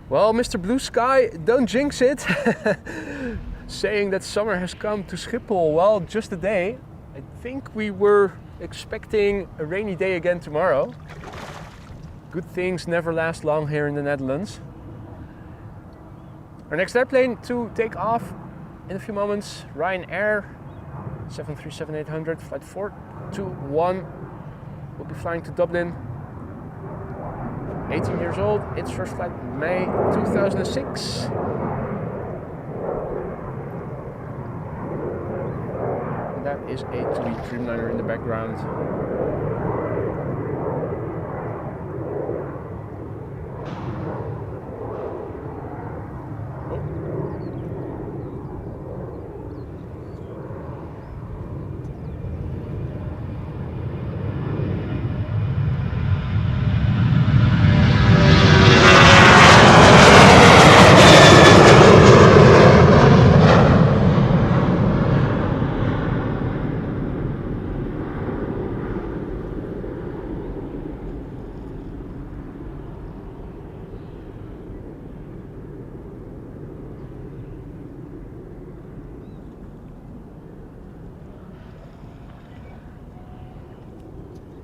Well, Mr. Blue Sky, don't jinx it. Saying that summer has come to Schiphol. Well, just a day. I think we were expecting a rainy day again tomorrow. Good things never last long here in the Netherlands. Our next airplane to take off in a few moments, Ryanair 737-800 flight 421 will be flying to Dublin. 18 years old, its first flight May 2006. That is a TUI Dreamliner in the background.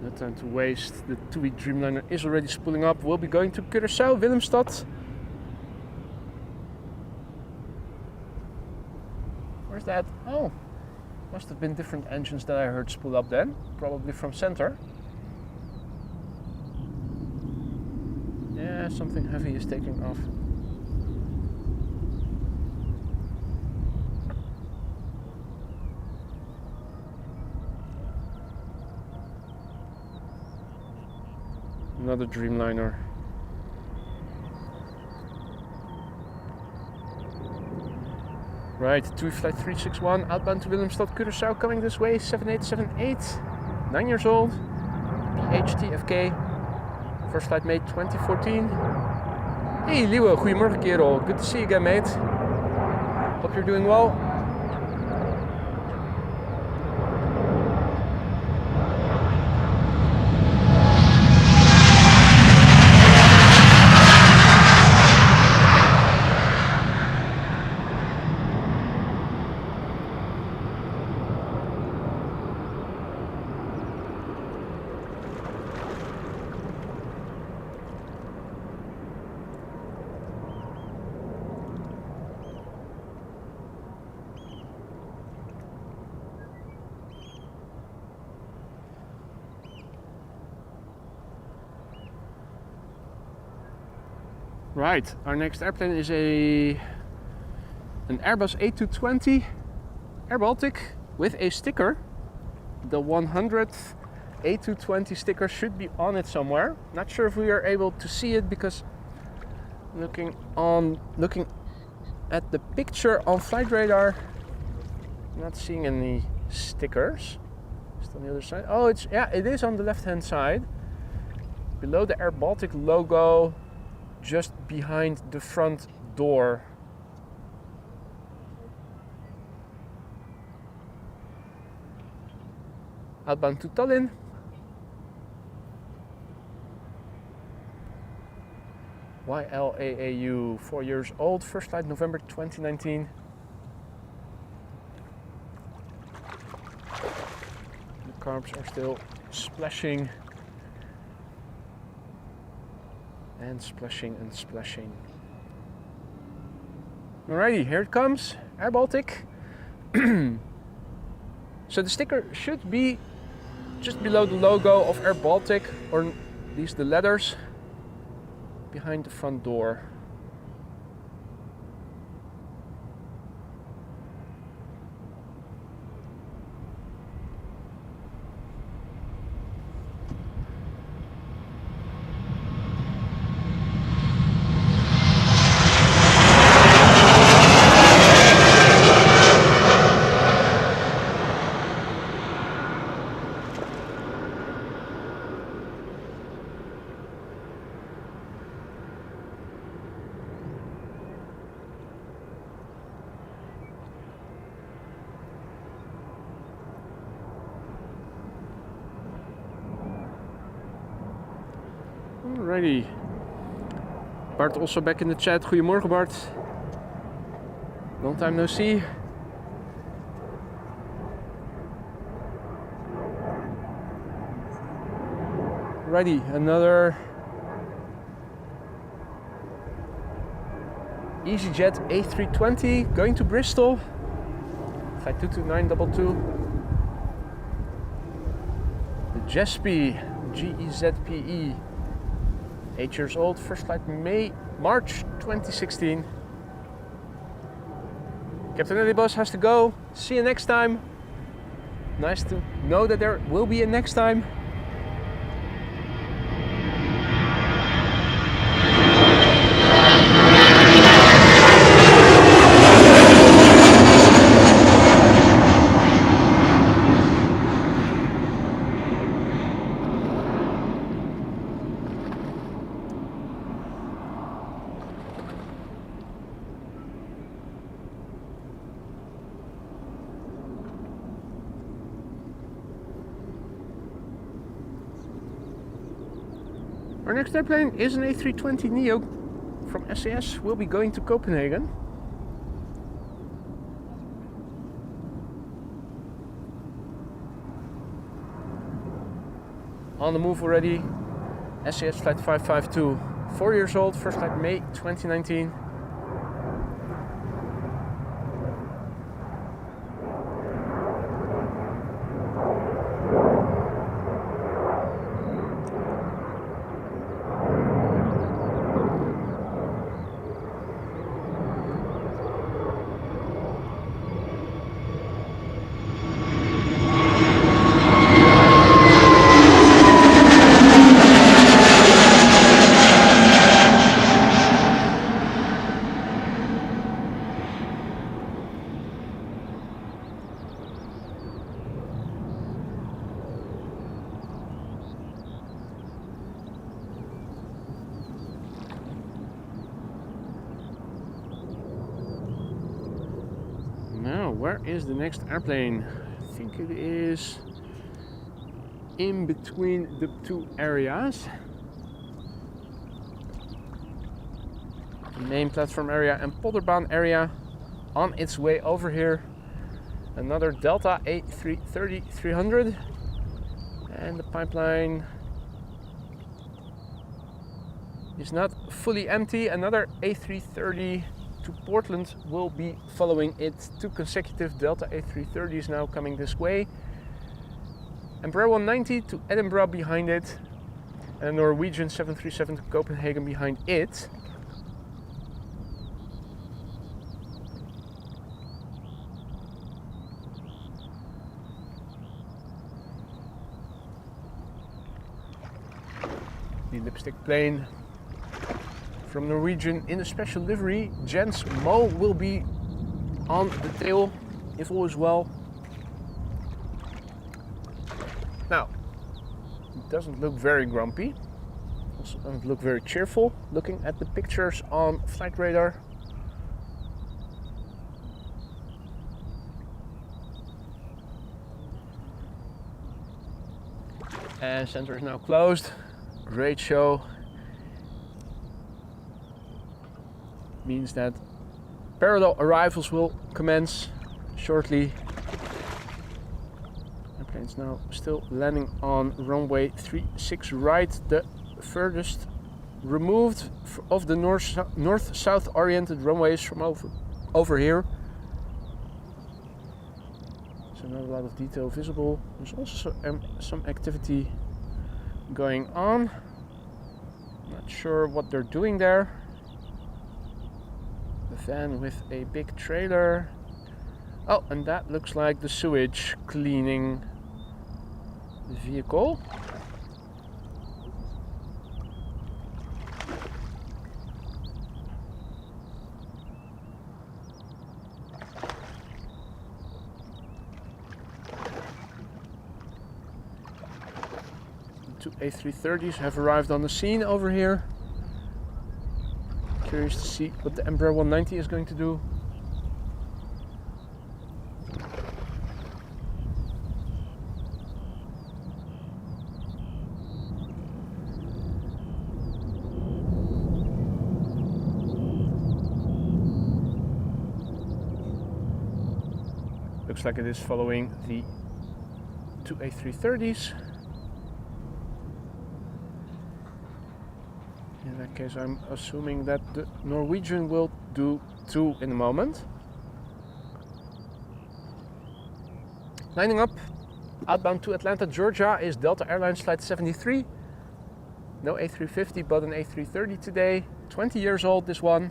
No time to waste. The TUI Dreamliner is already spooling up. We'll be going to Curaçao, Willemstad. Where's that? Oh, must have been different engines that I heard spool up then. Probably from center. Yeah, something heavy is taking off. Another Dreamliner. Right, TUI flight 361 outbound to Willemstad, Curaçao coming this way, 7878, 9 years old, PHTFK, first flight May 2014. Hey Liewe, goedemorgen kerel, good to see you again mate. Hope you're doing well. Right, our next airplane is an Airbus A220 Air Baltic with a sticker. The 100th A220 sticker should be on it somewhere. Not sure if we are able to see it because looking at the picture on flight radar, not seeing any stickers. Just on the other side. Oh, it is on the left hand side. Below the Air Baltic logo, just behind the front door. Outbound to Tallinn. YLAAU, 4 years old, first flight November 2019. The carbs are still splashing. And splashing and splashing. Alrighty, here it comes, Air Baltic. So the sticker should be just below the logo of Air Baltic, or at least the letters, behind the front door. Alrighty. Bart also back in the chat. Goedemorgen Bart. Long time no see. Alrighty, another EasyJet A320 going to Bristol. Flight 22922. The Jespe GEZPE. 8 years old, first flight March 2016. Captain Eddie Boss has to go. See you next time. Nice to know that there will be a next time. Our next airplane is an A320neo from SAS. We'll be going to Copenhagen. On the move already. SAS flight 552. 4 years old, first flight May 2019. Now, where is the next airplane? I think it is in between the two areas. The main platform area and Polderbaan area on its way over here. Another Delta A330-300 and the pipeline is not fully empty. Another A330 to Portland will be following it. 2 consecutive Delta A330s now coming this way. Embraer 190 to Edinburgh behind it, and a Norwegian 737 to Copenhagen behind it. lipstick plane. From Norwegian in a special livery, Jens Mo will be on the tail if all is well. Now, it doesn't look very grumpy, also doesn't look very cheerful looking at the pictures on flight radar. And center is now closed. Great show. Means that parallel arrivals will commence shortly. Airplane's now still landing on runway 36 right, the furthest removed of the north-south oriented runways from over here. So not a lot of detail visible. There's also some activity going on. Not sure what they're doing there. A van with a big trailer. Oh, and that looks like the sewage cleaning vehicle. Two A330s have arrived on the scene over here. Curious to see what the Embraer 190 is going to do. Looks like it is following the two A330s. In that case, I'm assuming that the Norwegian will do too in a moment. Lining up, outbound to Atlanta, Georgia is Delta Airlines Flight 73. No A350, but an A330 today. 20 years old, this one.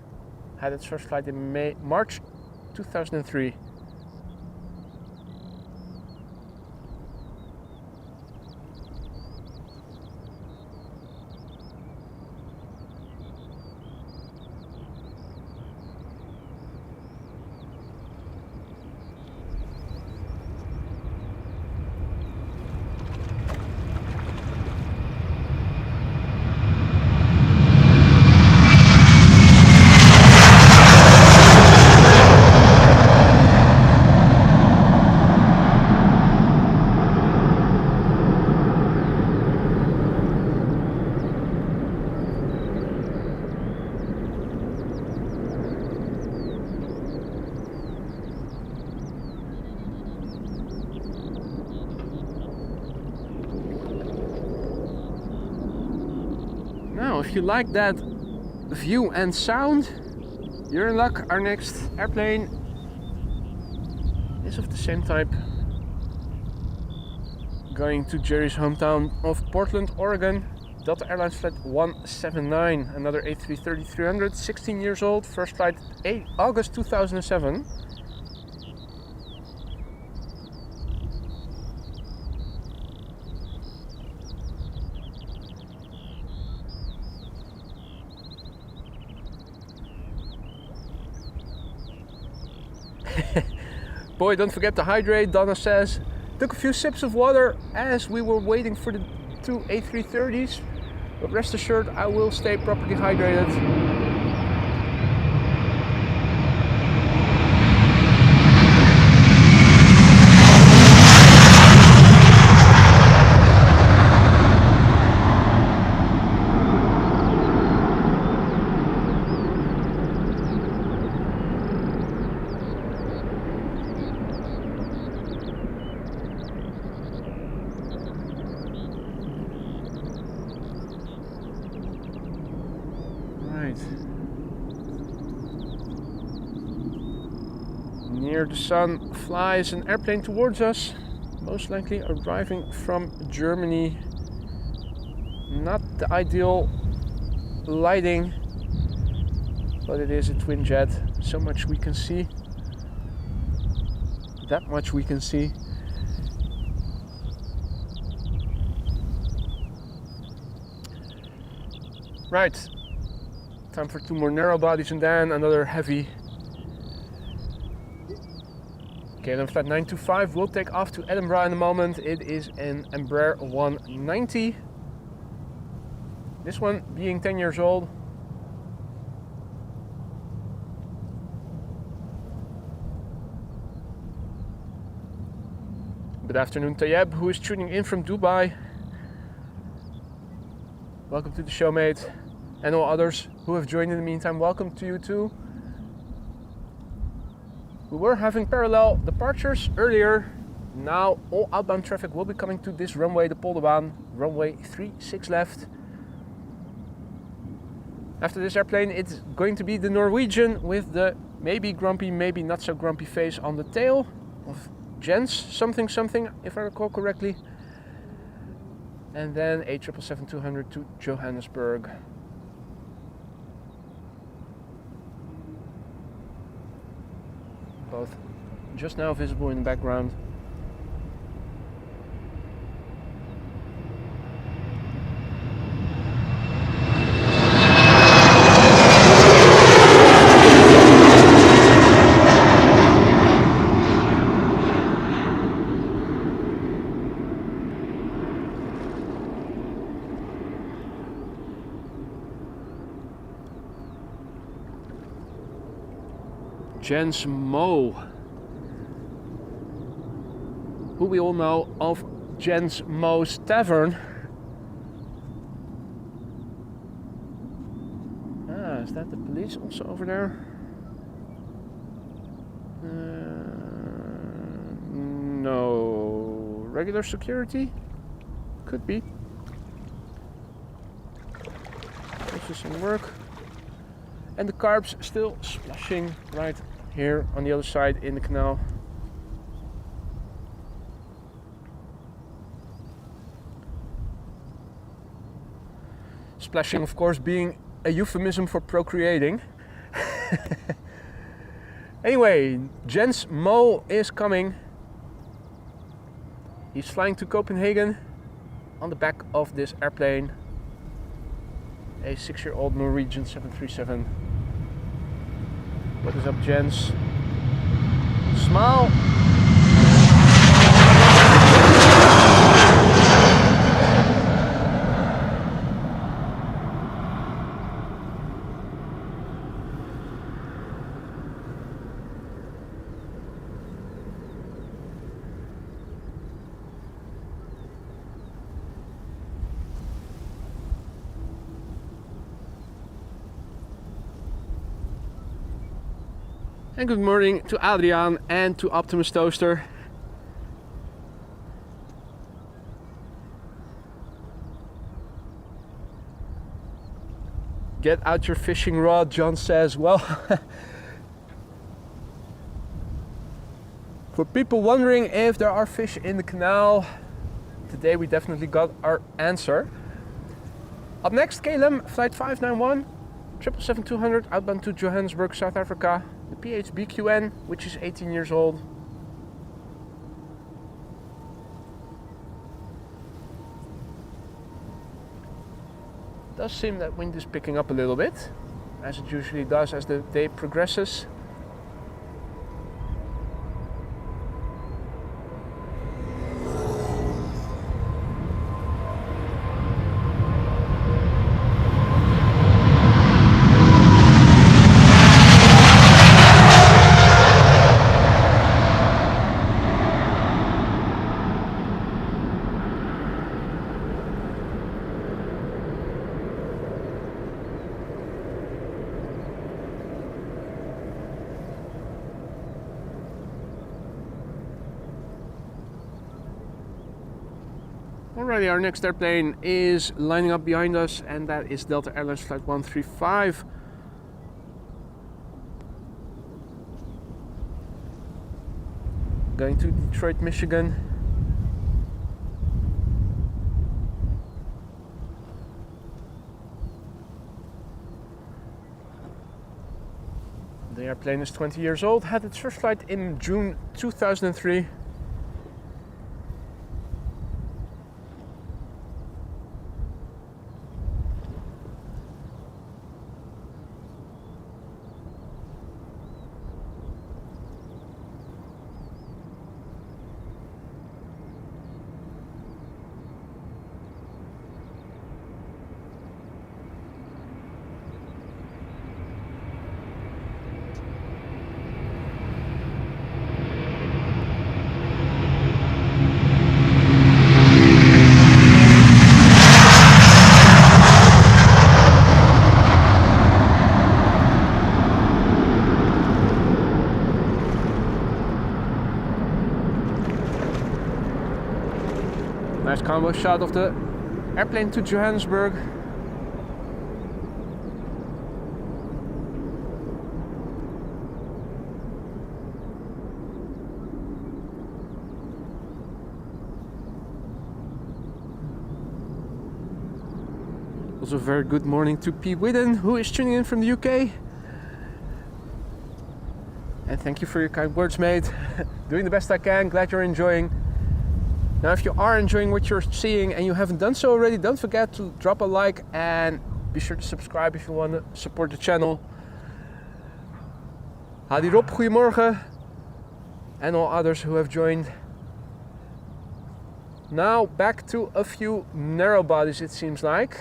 Had its first flight in March 2003. Now, if you like that view and sound, you're in luck. Our next airplane is of the same type. Going to Jerry's hometown of Portland, Oregon. Delta Airlines Flight 179, another A330-300, 16 years old, first flight August 2007. Boy, don't forget to hydrate, Donna says. Took a few sips of water as we were waiting for the two A330s, but rest assured I will stay properly hydrated. Near the sun flies an airplane towards us, most likely arriving from Germany. Not the ideal lighting, but it is a twin jet. So much we can see. That much we can see. Right, time for 2 more narrow bodies and then another heavy. KLM flight 925 will take off to Edinburgh in a moment. It is an Embraer 190. This one being 10 years old. Good afternoon, Tayeb, who is tuning in from Dubai. Welcome to the show, mate. And all others who have joined in the meantime, welcome to you too. We were having parallel departures earlier. Now all outbound traffic will be coming to this runway, the Polderbaan, runway 36 left. After this airplane, it's going to be the Norwegian with the maybe grumpy, maybe not so grumpy face on the tail of Jens something something, if I recall correctly. And then a 777-200 to Johannesburg. Both just now visible in the background. Jens Mo, who we all know of Jens Mo's Tavern. Ah, is that the police also over there? No, regular security? Could be. Processing work. And the carbs still splashing right here on the other side in the canal. Splashing, of course, being a euphemism for procreating. Anyway, Jens Mo is coming. He's flying to Copenhagen on the back of this airplane. A 6-year-old Norwegian 737. What is up, Jens? Smile! And good morning to Adriaan and to Optimus Toaster. Get out your fishing rod, John says. Well, for people wondering if there are fish in the canal, today we definitely got our answer. Up next, KLM flight 591, 777-200 outbound to Johannesburg, South Africa. The PHBQN, which is 18 years old. It does seem that wind is picking up a little bit, as it usually does as the day progresses. Alrighty, our next airplane is lining up behind us, and that is Delta Airlines flight 135. Going to Detroit, Michigan. The airplane is 20 years old, had its first flight in June 2003. Nice combo shot of the airplane to Johannesburg. Also, very good morning to P. Whitten, who is tuning in from the UK. And thank you for your kind words, mate. Doing the best I can, glad you're enjoying. Now, if you are enjoying what you're seeing and you haven't done so already, don't forget to drop a like and be sure to subscribe if you want to support the channel. Hadi Rob, goedemorgen. And all others who have joined. Now, back to a few narrow bodies, it seems like.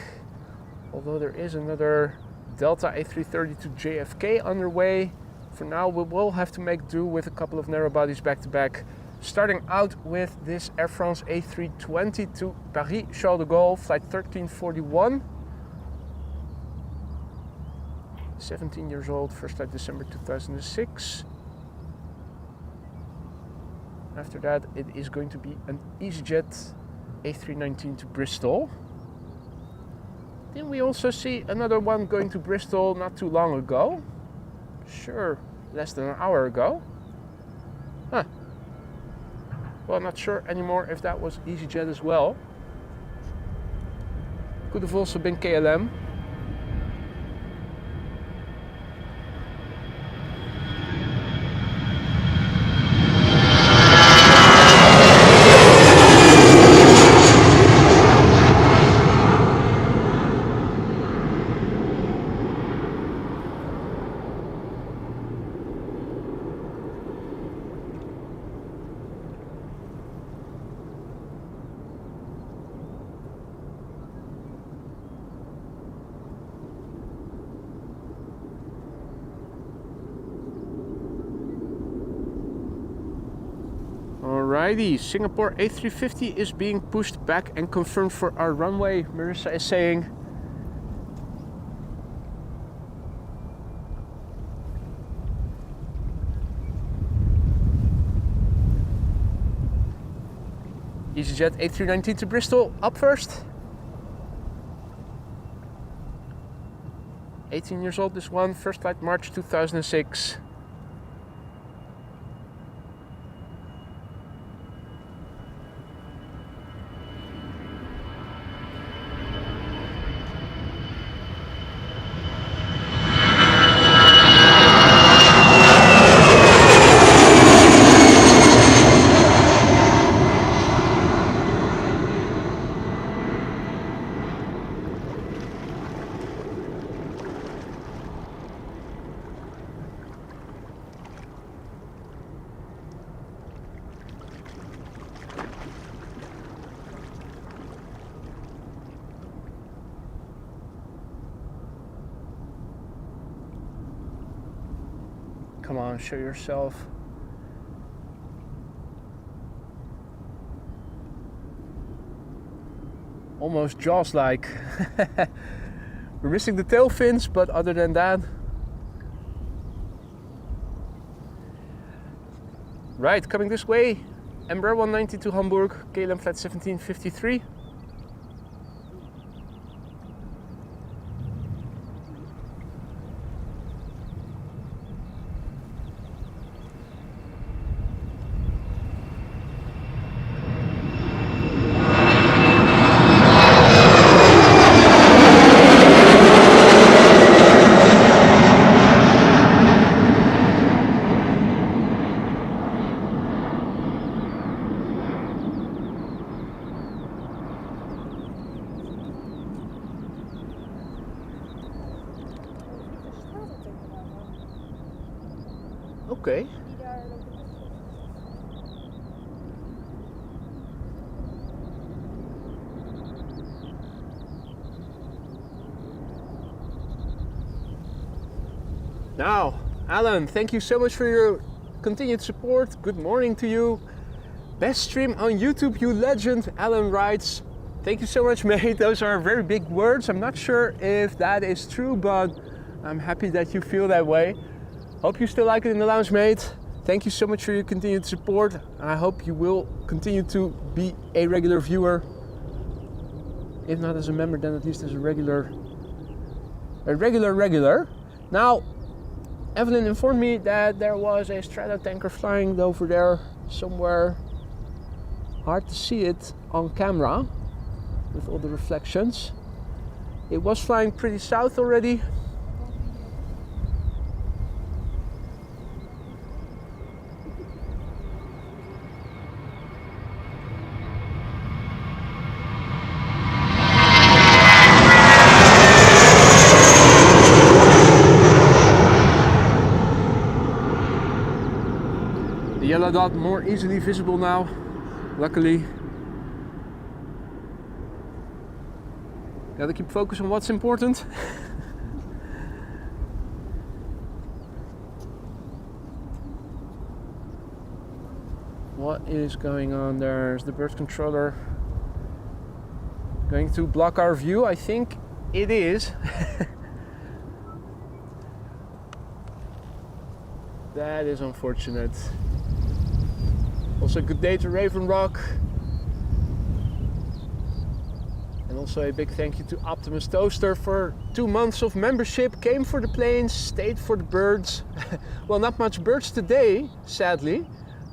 Although there is another Delta A330 to JFK underway. For now, we will have to make do with a couple of narrow bodies back to back. Starting out with this Air France A320 to Paris Charles de Gaulle, flight 1341. 17 years old, first flight December 2006. After that, it is going to be an EasyJet A319 to Bristol. Then we also see another one going to Bristol not too long ago. Sure, less than an hour ago. Huh. Well, I'm not sure anymore if that was EasyJet as well. Could have also been KLM. Alrighty, Singapore A350 is being pushed back and confirmed for our runway, Marissa is saying. EasyJet A319 to Bristol, up first. 18 years old this one, first flight March 2006. Come on, show yourself. Almost Jaws-like. We're missing the tail fins, but other than that. Right, coming this way. Embraer 190 to Hamburg, KLM flight 1753. Okay. Now, Alan, thank you so much for your continued support. Good morning to you. Best stream on YouTube, you legend, Alan writes. Thank you so much, mate. Those are very big words. I'm not sure if that is true, but I'm happy that you feel that way. Hope you still like it in the lounge, mate. Thank you so much for your continued support. I hope you will continue to be a regular viewer. If not as a member, then at least as a regular. Regular. Now, Evelyn informed me that there was a stratotanker flying over there somewhere. Hard to see it on camera with all the reflections. It was flying pretty south already. The yellow dot more easily visible now, luckily. Gotta keep focus on what's important. What is going on there? Is the bird controller going to block our view? I think it is. That is unfortunate. Also, good day to Raven Rock. And also a big thank you to Optimus Toaster for 2 months of membership. Came for the planes, stayed for the birds. Well, not much birds today, sadly.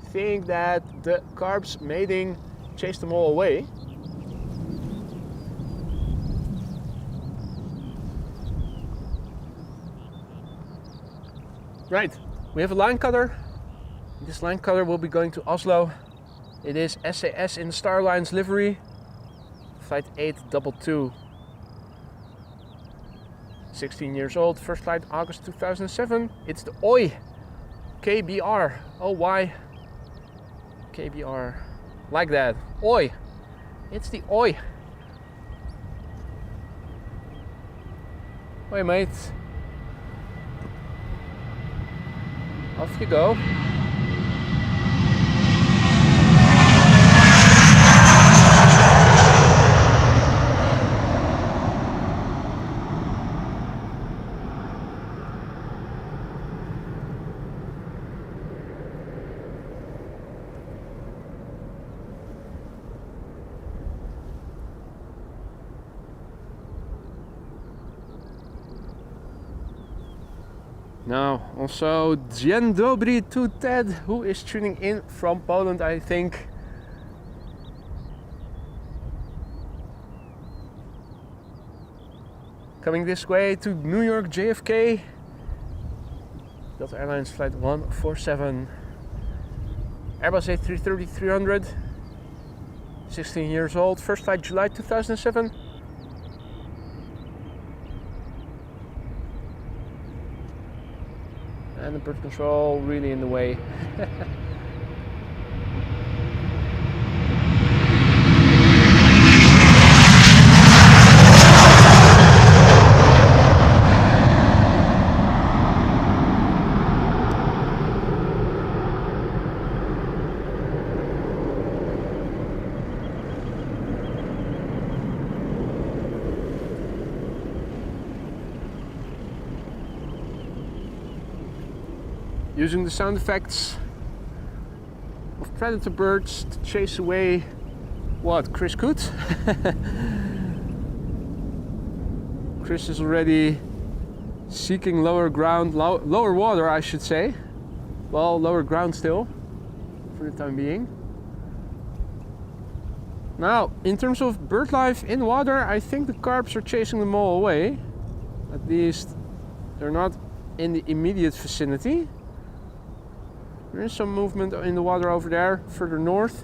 I think that the carbs mating chased them all away. Right, we have a line cutter. This line cutter will be going to Oslo. It is SAS in Star Alliance livery. Flight 822. 16 years old, first flight August 2007. It's the OI KBR. OY KBR. Like that. OI. It's the OI. Oi, mate. Off you go. Now, also Dzień dobry to Ted, who is tuning in from Poland, I think. Coming this way to New York JFK. Delta Airlines flight 147. Airbus A330-300. 16 years old, first flight July 2007. And the bird control really in the way. Using the sound effects of predator birds to chase away what? Chris Coote? Chris is already seeking lower ground, lower water, I should say. Well, lower ground still, for the time being. Now, in terms of bird life in water, I think the carps are chasing them all away. At least they're not in the immediate vicinity. There is some movement in the water over there, further north.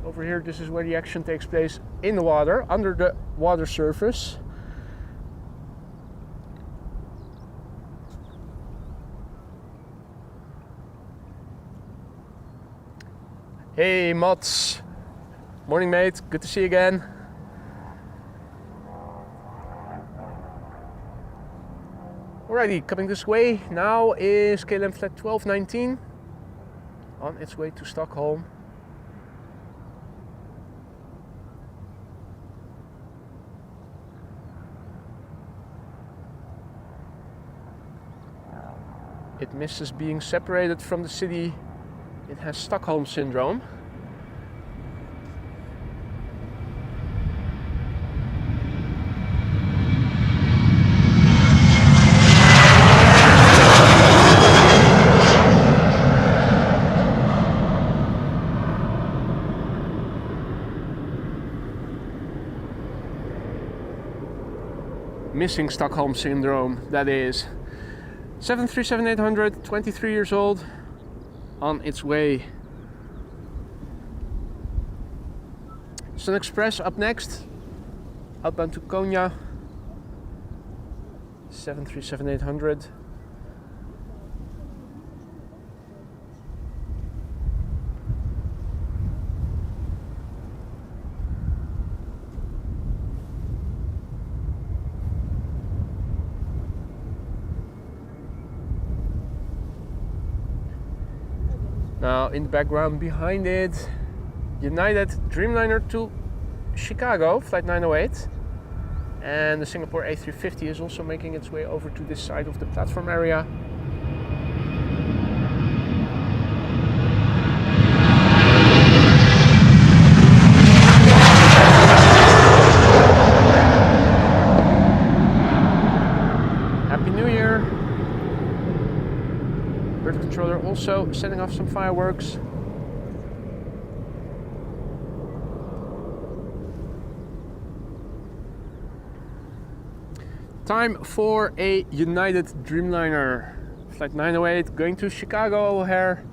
Over here, this is where the action takes place in the water, under the water surface. Hey Mats, morning mate, good to see you again. Alrighty, coming this way now is KLM flight 1219 on its way to Stockholm. It misses being separated from the city. It has Stockholm syndrome. missing Stockholm syndrome, that is. 737-800, 23 years old, on its way. Sun Express up next, outbound to Konya. 737-800. Now in the background behind it, United Dreamliner to Chicago, flight 908. And the Singapore A350 is also making its way over to this side of the platform area. Happy New Year! Bird controller also setting off some fireworks. Time for a United Dreamliner, flight 908, going to Chicago O'Hare.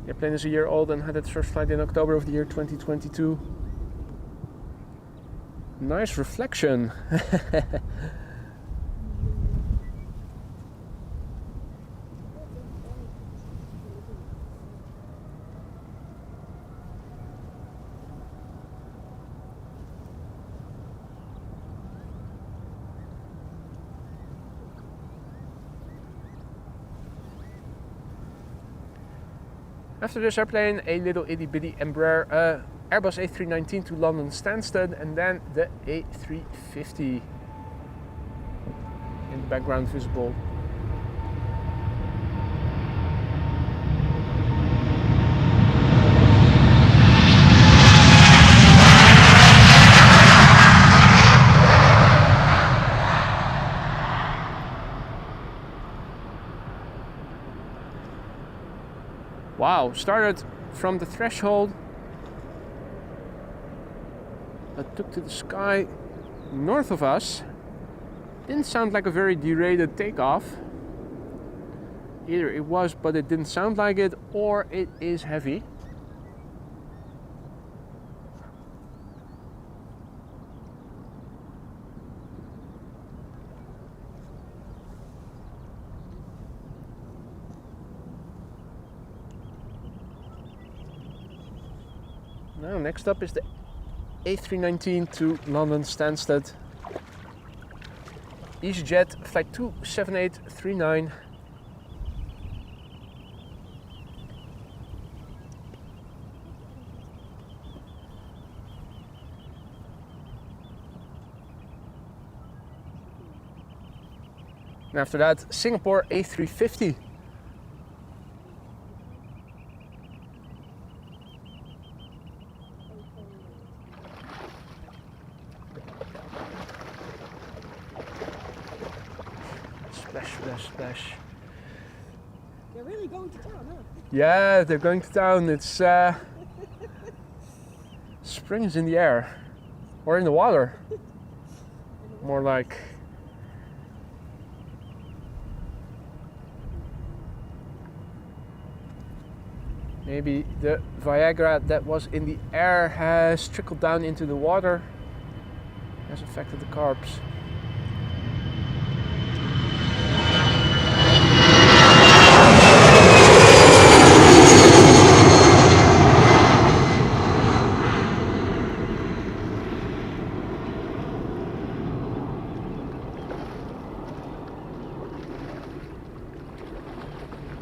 The airplane is a year old and had its first flight in October of the year 2022. Nice reflection. After this airplane, a little itty bitty Embraer Airbus A319 to London Stansted, and then the A350 in the background visible. Wow, started from the threshold that took to the sky north of us. Didn't sound like a very derated takeoff. Either it was, but it didn't sound like it, or it is heavy. Now, next up is the A319 to London Stansted. EasyJet flight 27839. And after that, Singapore A350. Splash.
They're really going to town, huh?
Yeah, they're going to town. It's spring is in the air, or in the water. More like. Maybe the Viagra that was in the air has trickled down into the water, has affected the carbs.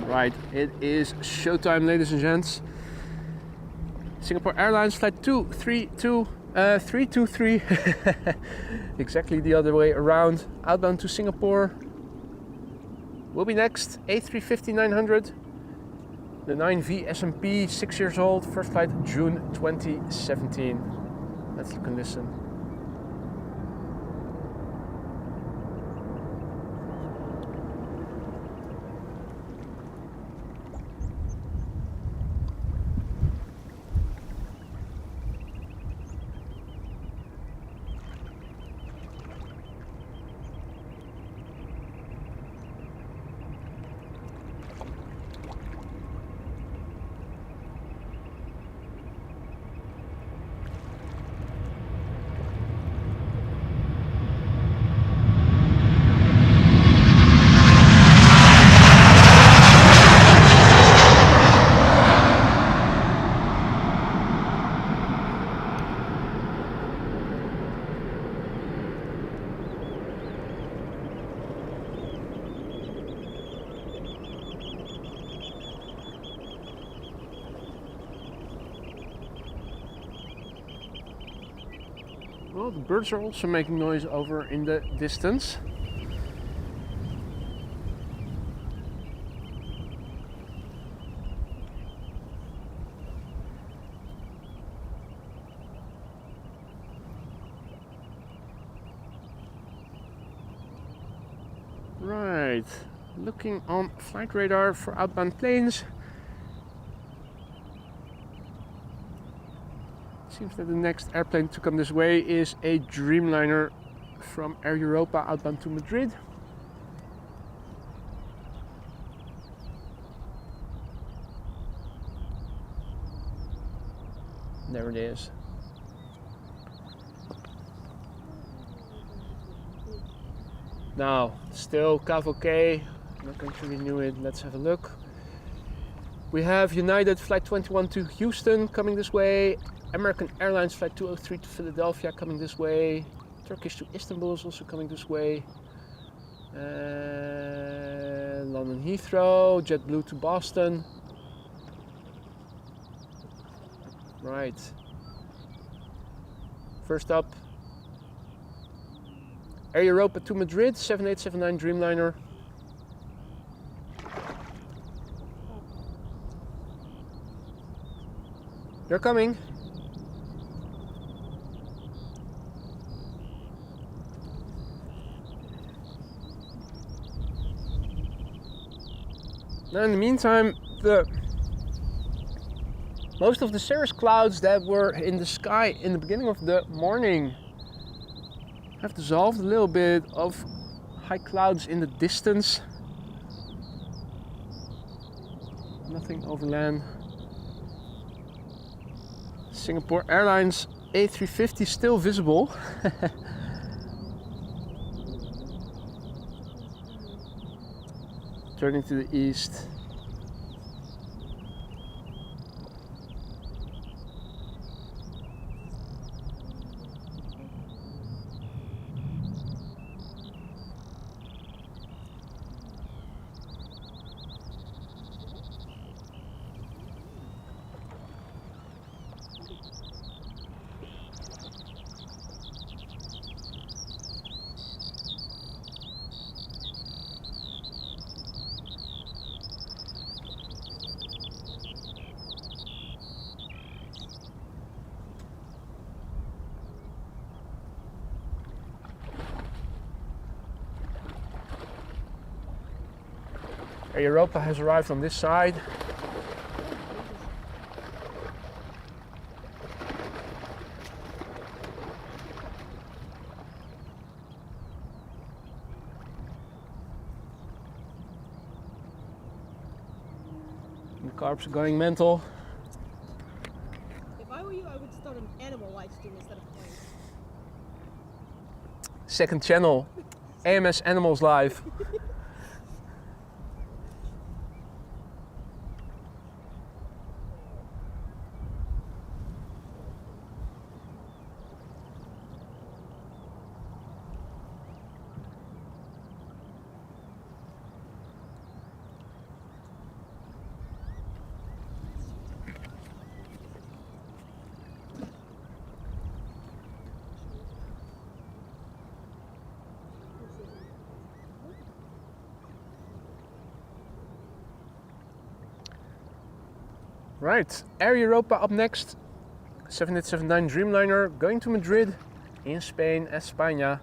Right, it is showtime, ladies and gents. Singapore Airlines flight 323, exactly the other way around, outbound to Singapore. Will be next, A350-900, the 9V S&P, 6 years old, first flight June 2017. Let's look and listen. Oh, the birds are also making noise over in the distance. Right, looking on flight radar for outbound planes. Seems that the next airplane to come this way is a Dreamliner from Air Europa outbound to Madrid. There it is. Now, still Cavalcade, I'm not going to renew it, let's have a look. We have United Flight 21 to Houston coming this way, American Airlines Flight 203 to Philadelphia coming this way, Turkish to Istanbul is also coming this way, London Heathrow, JetBlue to Boston. Right. First up, Air Europa to Madrid, 7879 Dreamliner. They're coming. Now in the meantime, most of the cirrus clouds that were in the sky in the beginning of the morning have dissolved. A little bit of high clouds in the distance. Nothing over land. Singapore Airlines A350 still visible. Turning to the east. Air Europa has arrived on this side. The carbs are going mental.
If I were you, I would start an animal live stream instead of planes.
Second channel, AMS Animals Live. Right, Air Europa up next, 7879 Dreamliner going to Madrid in Spain, España.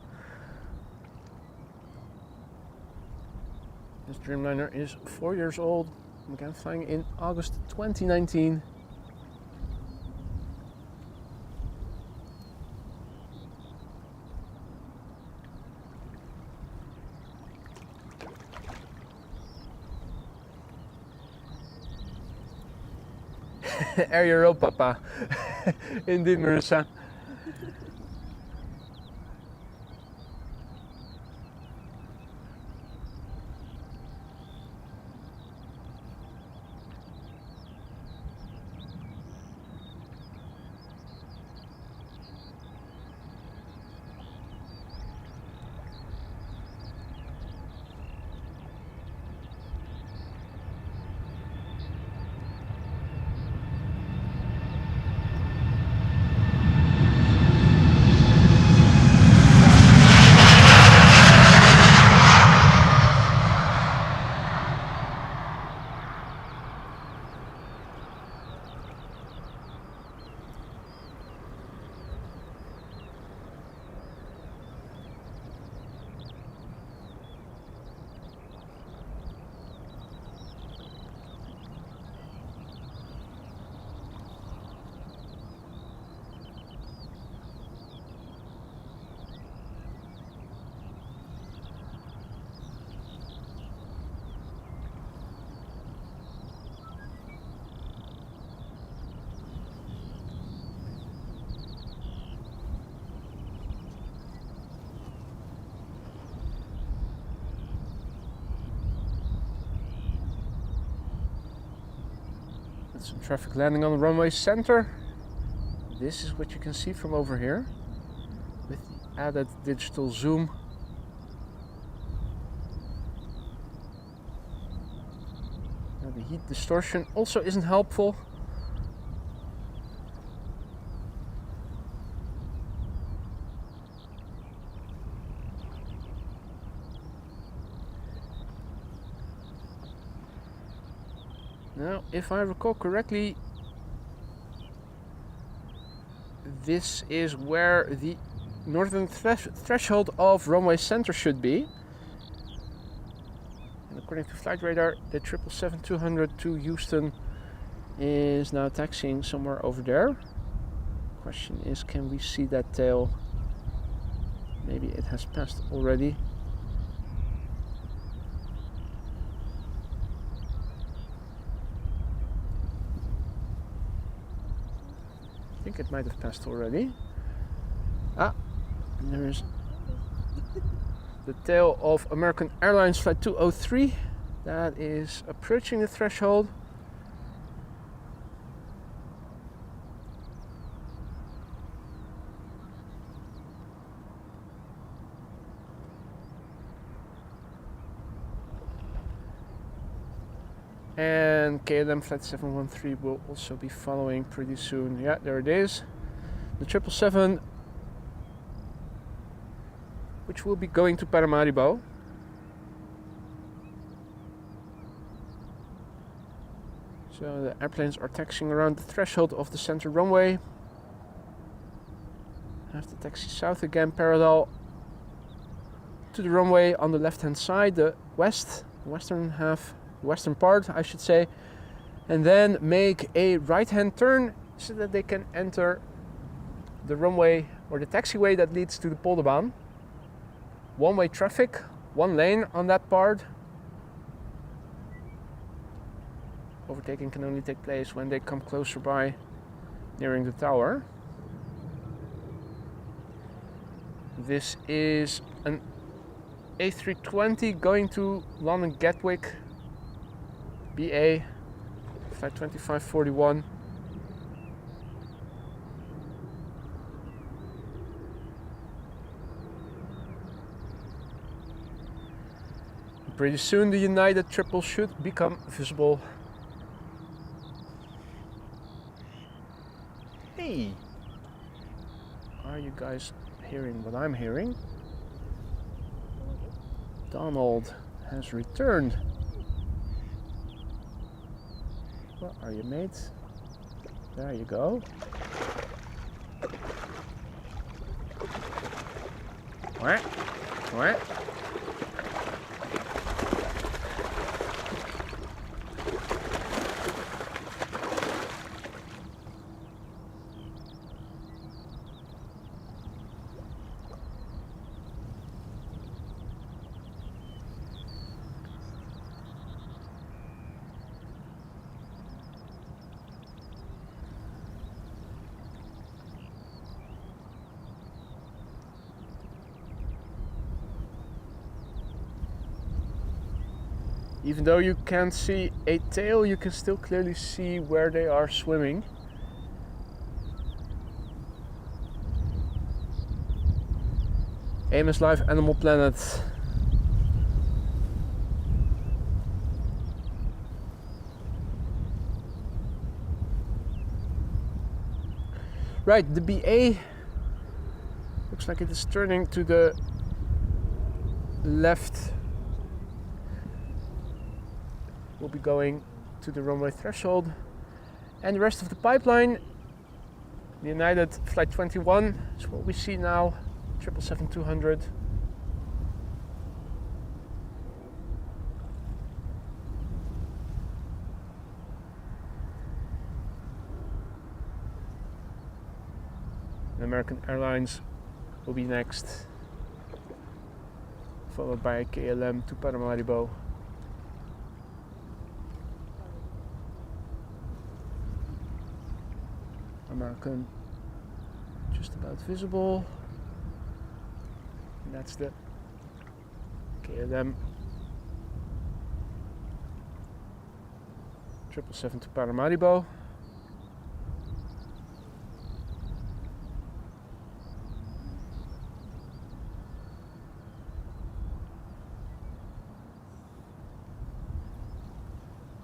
This Dreamliner is 4 years old, began flying in August 2019. Air Europa, papa. Indeed, Marissa. That's some traffic landing on the runway center. This is what you can see from over here with the added digital zoom. Now the heat distortion also isn't helpful. Now, if I recall correctly, this is where the northern threshold of runway center should be. And according to flight radar, the 777-200 to Houston is now taxiing somewhere over there. Question is, can we see that tail? Maybe it has passed already. I think it might have passed already. Ah, there's the tail of American Airlines Flight 203 that is approaching the threshold. And KLM Flight 713 will also be following pretty soon. Yeah, there it is. The 777, which will be going to Paramaribo. So the airplanes are taxiing around the threshold of the center runway. Have to taxi south again, parallel to the runway on the left hand side, the western part I should say, and then make a right hand turn so that they can enter the runway or the taxiway that leads to the Polderbaan. One-way traffic, one lane on that part. Overtaking can only take place when they come closer by, nearing the tower. This is an A320 going to London Gatwick, BA, flight 2541. Pretty soon the United triple should become visible. Hey! Are you guys hearing what I'm hearing? Donald has returned. Where are you, mate? There you go. What? What? Even though you can't see a tail, you can still clearly see where they are swimming. AMS Live Animal Planet. Right, the BA looks like it is turning to the left. We'll be going to the runway threshold, and the rest of the pipeline, the United Flight 21 is what we see now, 777-200. American Airlines will be next, followed by KLM to Paramaribo. American just about visible, and that's the KLM 777 to Paramaribo.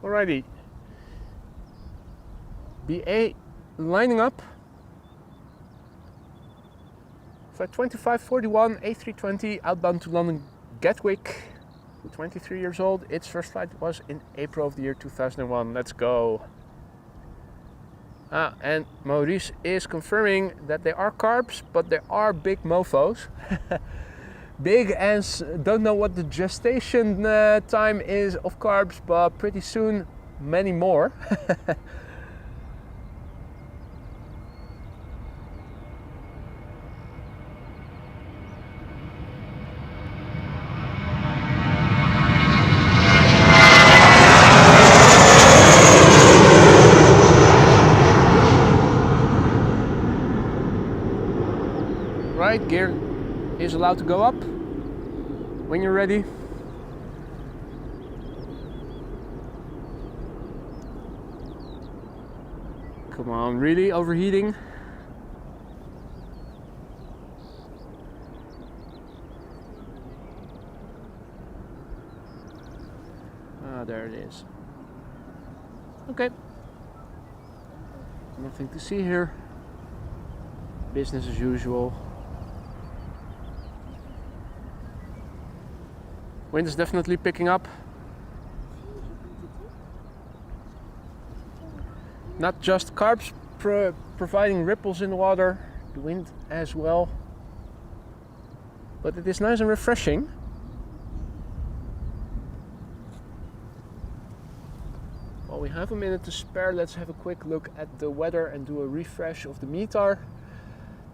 Alrighty. BA lining up. Flight 2541 A320 outbound to London Gatwick. 23 years old. Its first flight was in April of the year 2001. Let's go. And Maurice is confirming that they are carbs, but they are big mofos. Big, and don't know what the gestation time is of carbs, but pretty soon many more. Right, gear is allowed to go up when you're ready. Come on, really overheating? There it is. Okay. Nothing to see here. Business as usual. Wind is definitely picking up. Not just carbs providing ripples in the water, the wind as well. But it is nice and refreshing. While we have a minute to spare, let's have a quick look at the weather and do a refresh of the METAR.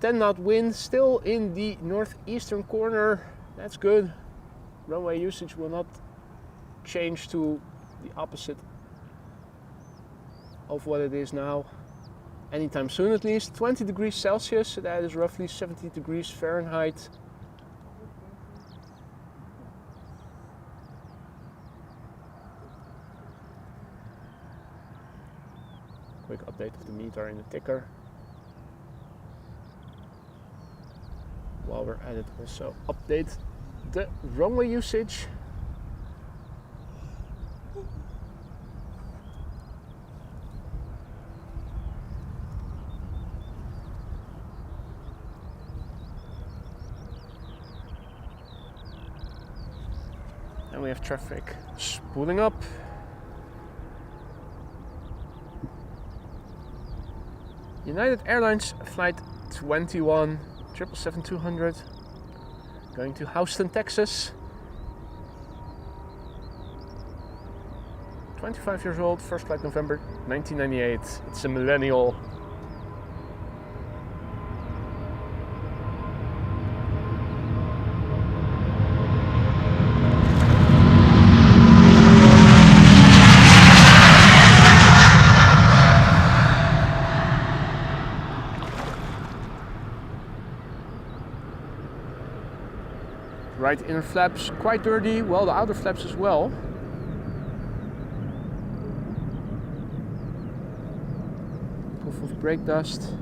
10 knot wind, still in the northeastern corner. That's good. Runway usage will not change to the opposite of what it is now anytime soon, at least. 20 degrees Celsius, so that is roughly 70 degrees Fahrenheit. Quick update of the METAR in the ticker. While we're at it, also update the runway usage. And we have traffic spooling up. United Airlines flight 21 777-200 going to Houston, Texas. 25 years old, first flight November 1998. It's a millennial. Right inner flaps quite dirty, well the outer flaps as well. Puff of brake dust.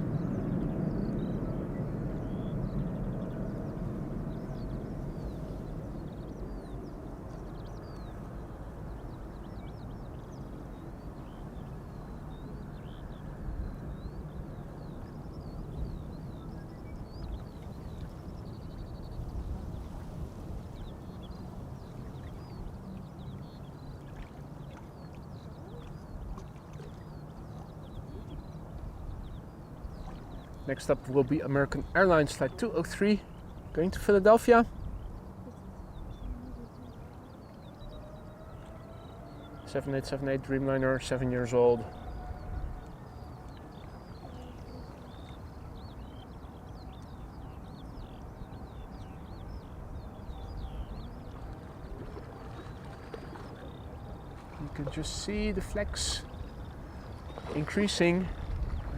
Next up will be American Airlines flight 203 going to Philadelphia. 7878 Dreamliner, 7 years old. You can just see the flex increasing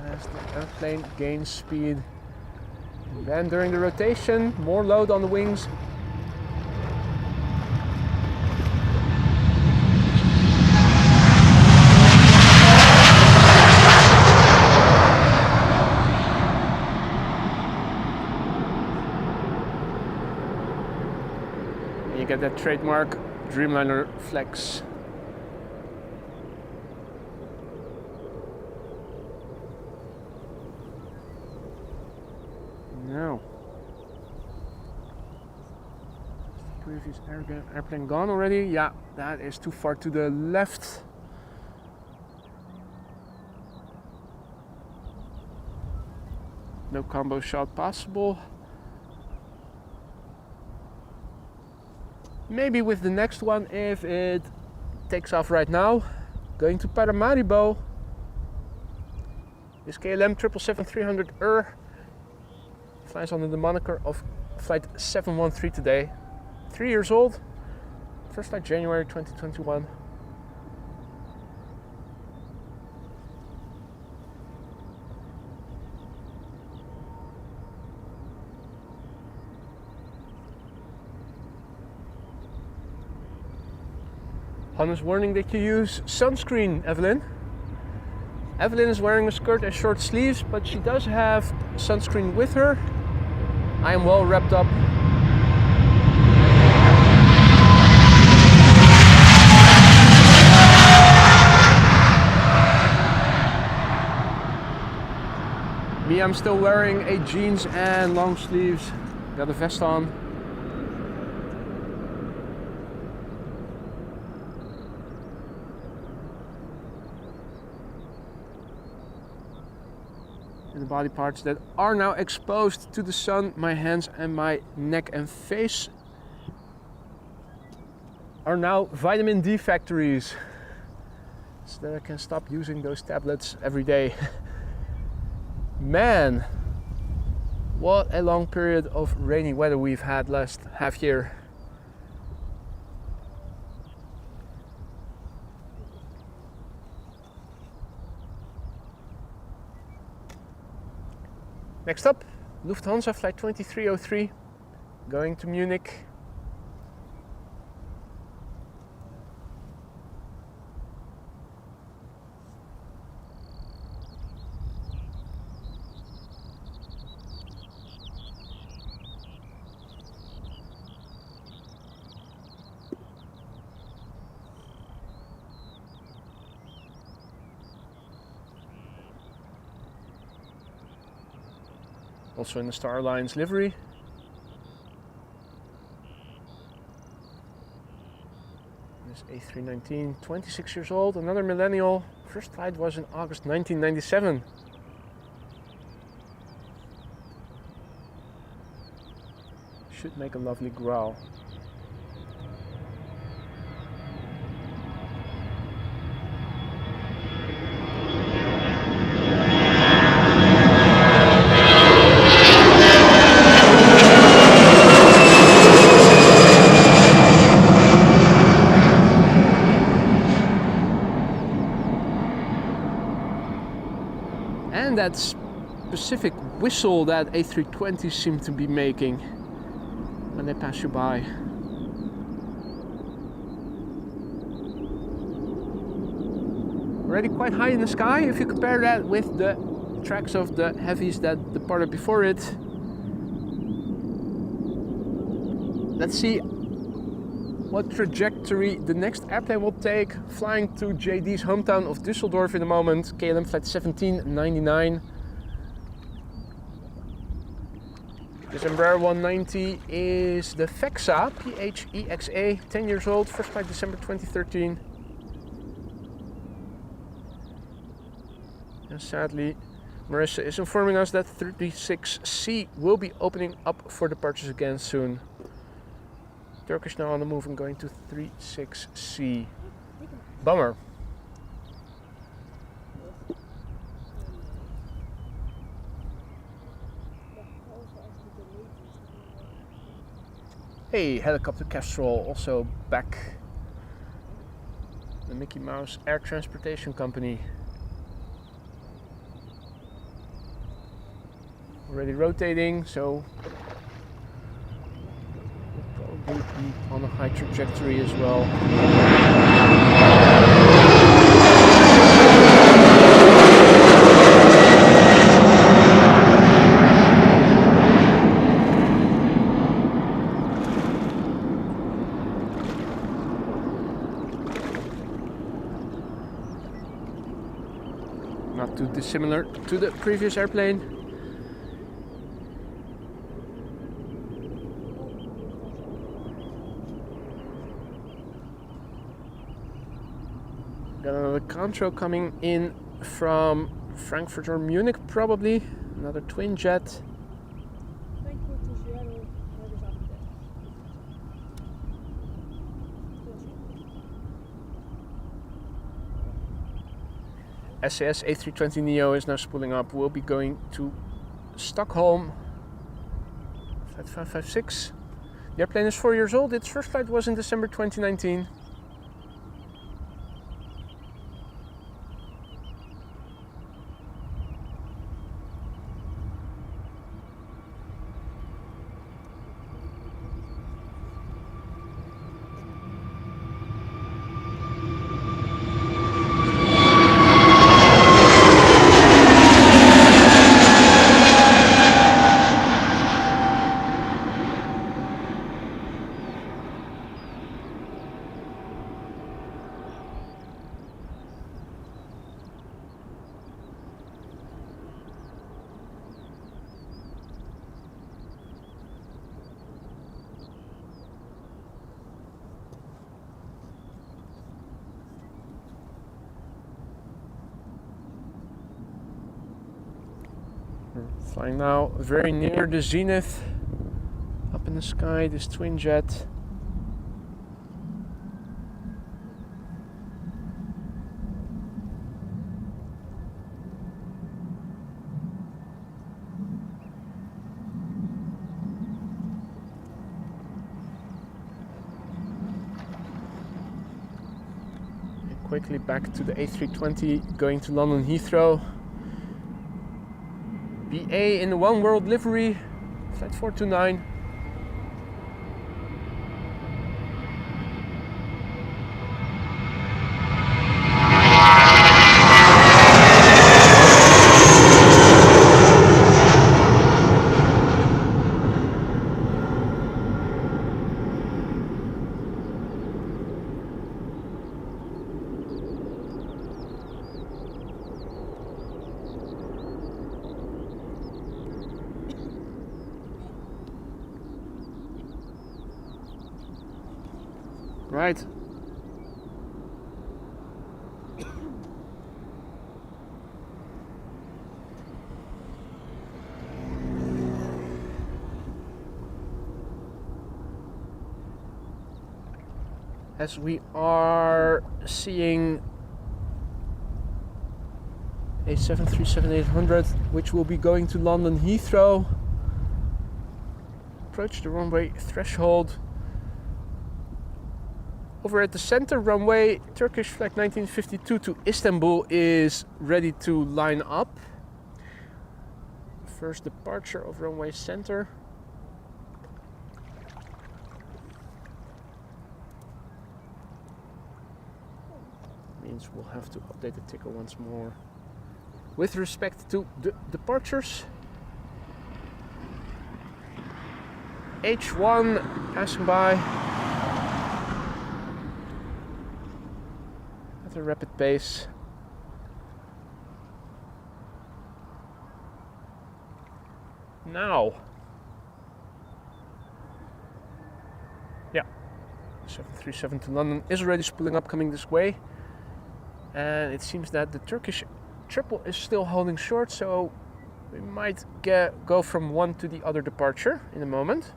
as the airplane gains speed. And then during the rotation, more load on the wings. that trademark Dreamliner flex. Now, previous airplane gone already? Yeah, that is too far to the left. No combo shot possible. Maybe with the next one if it takes off right now. Going to Paramaribo. This KLM 777-300 flies under the moniker of flight 713 today. 3 years old. First flight January 2021. Honest warning that you use sunscreen, Evelyn. Evelyn is wearing a skirt and short sleeves, but she does have sunscreen with her. I am well wrapped up. Me, I'm still wearing a jeans and long sleeves. Got a vest on. And the body parts that are now exposed to the sun, my hands and my neck and face, are now vitamin D factories. So that I can stop using those tablets every day. Man, what a long period of rainy weather we've had last half year. Next up, Lufthansa flight 2303, going to Munich. Also in the Star Alliance livery. This A319, 26 years old, another millennial. First flight was in August 1997. Should make a lovely growl. That specific whistle that A320s seem to be making when they pass you by. Already quite high in the sky if you compare that with the tracks of the heavies that departed before it. Let's see what trajectory the next airplane will take, flying to JD's hometown of Düsseldorf in a moment. KLM flight 1799. This Embraer 190 is the FEXA, PHEXA, 10 years old, first flight December 2013. And sadly, Marissa is informing us that 36C will be opening up for departures again soon. Turkish now on the move and going to 36C. Bummer. Hey, Helicopter Castrol also back. The Mickey Mouse Air Transportation Company. Already rotating, so we'll probably be on a high trajectory as well. not too dissimilar to the previous airplane. Got another contrail coming in from Frankfurt or Munich, probably. Another twin jet.
Frankfurt to Seattle, Airbus A220.
SAS A320neo is now spooling up. We'll be going to Stockholm. Flight 556. The airplane is 4 years old. Its first flight was in December 2019. Flying now very near the zenith, up in the sky, this twin jet. And quickly back to the A320, going to London Heathrow. BA in the One World livery, flight 429. Right. As we are seeing a 737-800, which will be going to London Heathrow. Approach the runway threshold. Over at the center runway, Turkish flight 1952 to Istanbul is ready to line up. First departure of runway center. Means we'll have to update the ticker once more. With respect to the departures, H1 passing by at a rapid pace. Now, yeah, 737 to London is already spooling up, coming this way. And it seems that the Turkish triple is still holding short, so we might go from one to the other departure in a moment.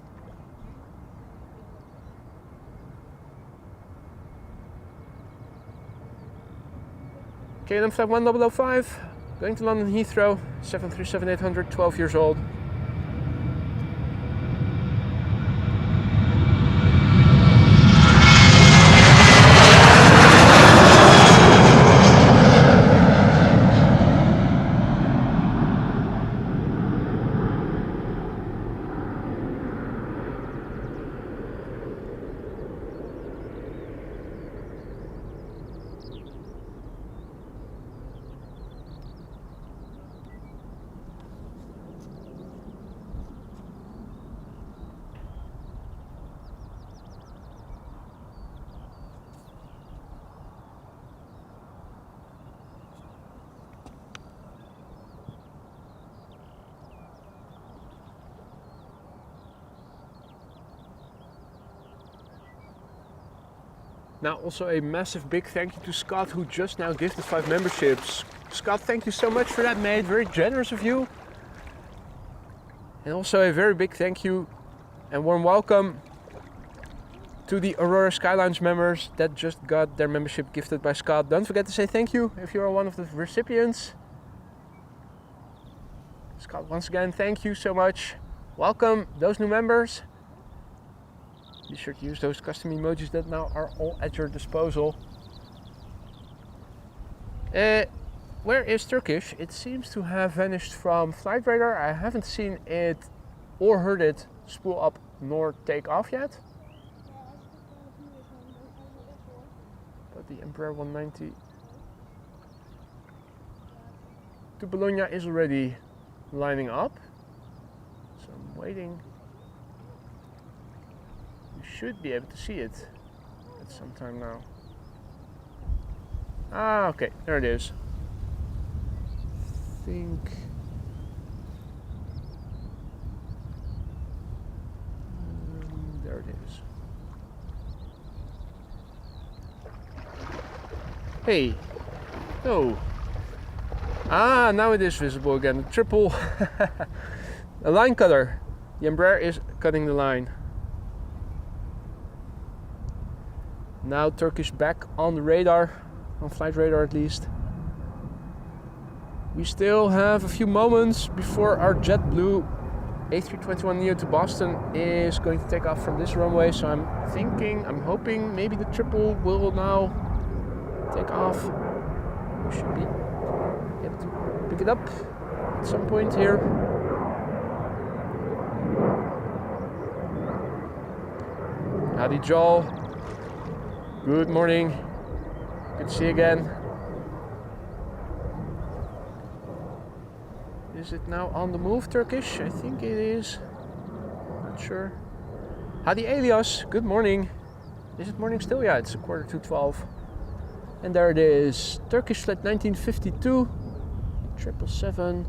KLM flight 1005, going to London Heathrow, 737-800, 12 years old. Now also a massive big thank you to Scott, who just now gifted 5 memberships. Scott, thank you so much for that, mate. Very generous of you. And also a very big thank you and warm welcome to the Aurora Skylines members that just got their membership gifted by Scott. Don't forget to say thank you if you are one of the recipients. Scott, once again, thank you so much. Welcome those new members. Be sure to use those custom emojis that now are all at your disposal. Where is Turkish? It seems to have vanished from flight radar. I haven't seen it or heard it spool up nor take off yet. But the Embraer 190 to Bologna is already lining up. So I'm waiting. You should be able to see it at some time now. Ah, okay, there it is. I think there it is. Hey, oh, ah, now it is visible again. The triple, a line cutter. The Embraer is cutting the line. Now Turkish back on the radar, on flight radar at least. We still have a few moments before our JetBlue A321neo to Boston is going to take off from this runway. So I'm hoping maybe the triple will now take off. We should be able to pick it up at some point here. Howdy, Joel. Good morning. Good to see you again. Is it now on the move, Turkish? I think it is. Not sure. Howdy, Elias. Good morning. Is it morning still? Yeah, it's 11:45. And there it is. Turkish flight 1952. 777.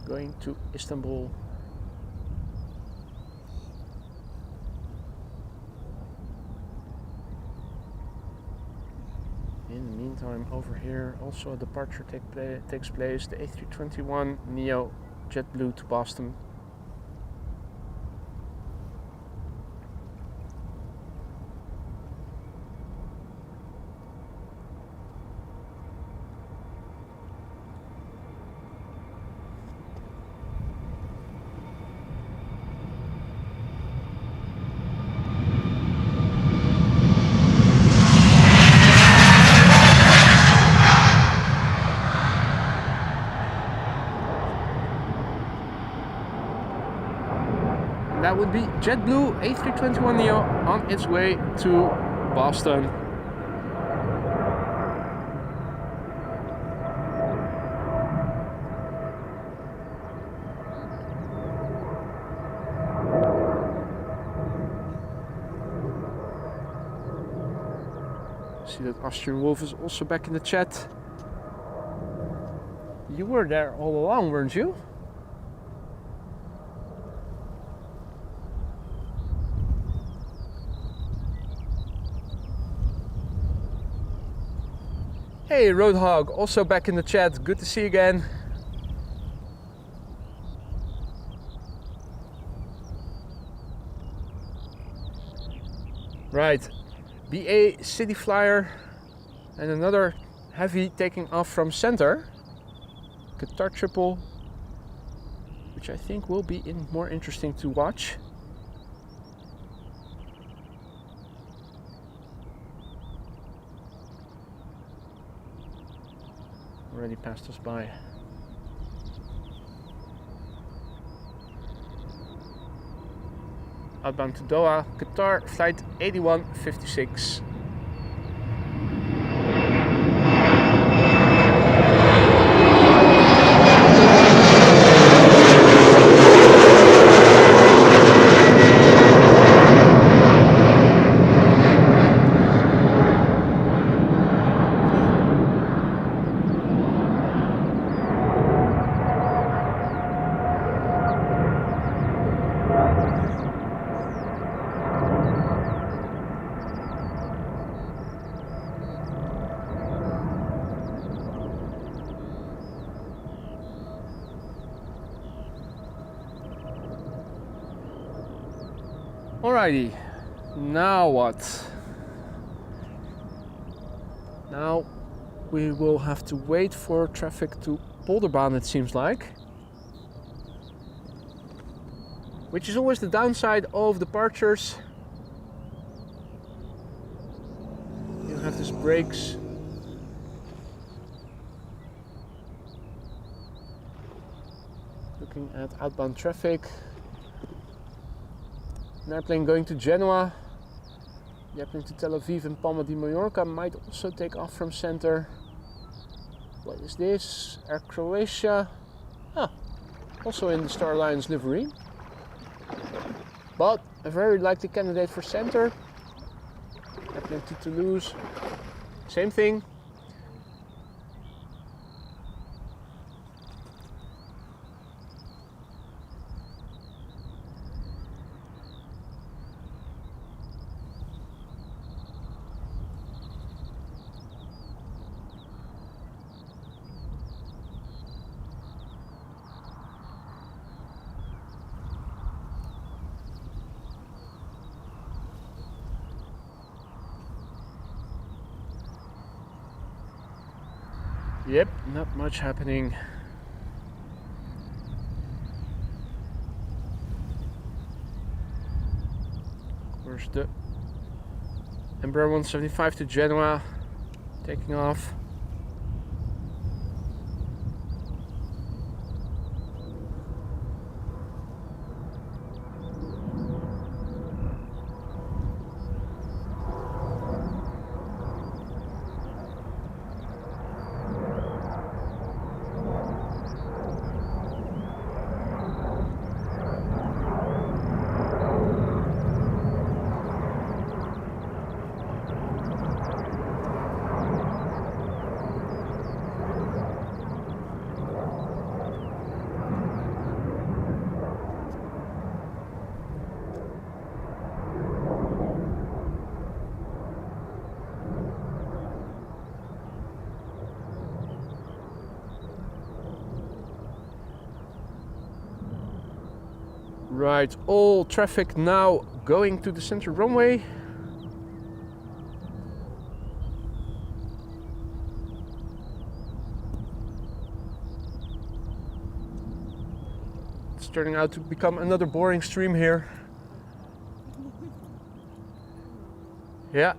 Going to Istanbul. In the meantime, over here also a departure takes place. The A321neo JetBlue to Boston. That would be JetBlue A321neo on its way to Boston. See that Austrian Wolf is also back in the chat. You were there all along, weren't you? Hey, Roadhog, also back in the chat. Good to see you again. Right, BA City Flyer and another heavy taking off from center. Qatar triple, which I think will be more interesting to watch. Already passed us by. Outbound to Doha, Qatar, flight 8156. Alrighty, now what? Now we will have to wait for traffic to Polderbaan, it seems like. Which is always the downside of departures. You have these breaks. Looking at outbound traffic. An airplane going to Genoa. The airplane to Tel Aviv and Palma de Mallorca might also take off from center. What is this? Air Croatia. Ah, also in the Star Alliance livery. But a very likely candidate for center. Airplane to Toulouse. Same thing. Yep, not much happening. Of course, the Embraer 175 to Genoa taking off. Right, all traffic now going to the center runway. It's turning out to become another boring stream here. Yeah.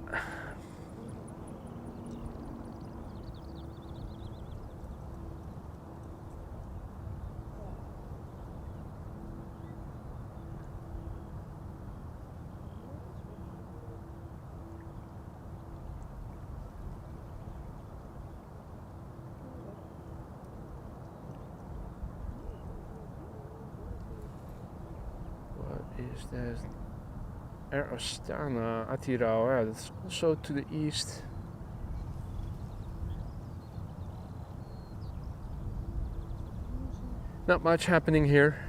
Is that Air Astana Atirao? Yeah, that's also to the east. Not much happening here.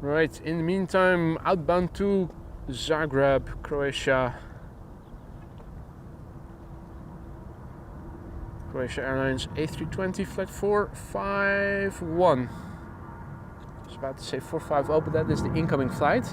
Right, in the meantime, outbound to Zagreb, Croatia. Croatia Airlines A320 flight 451. I was about to say 450, but that is the incoming flight.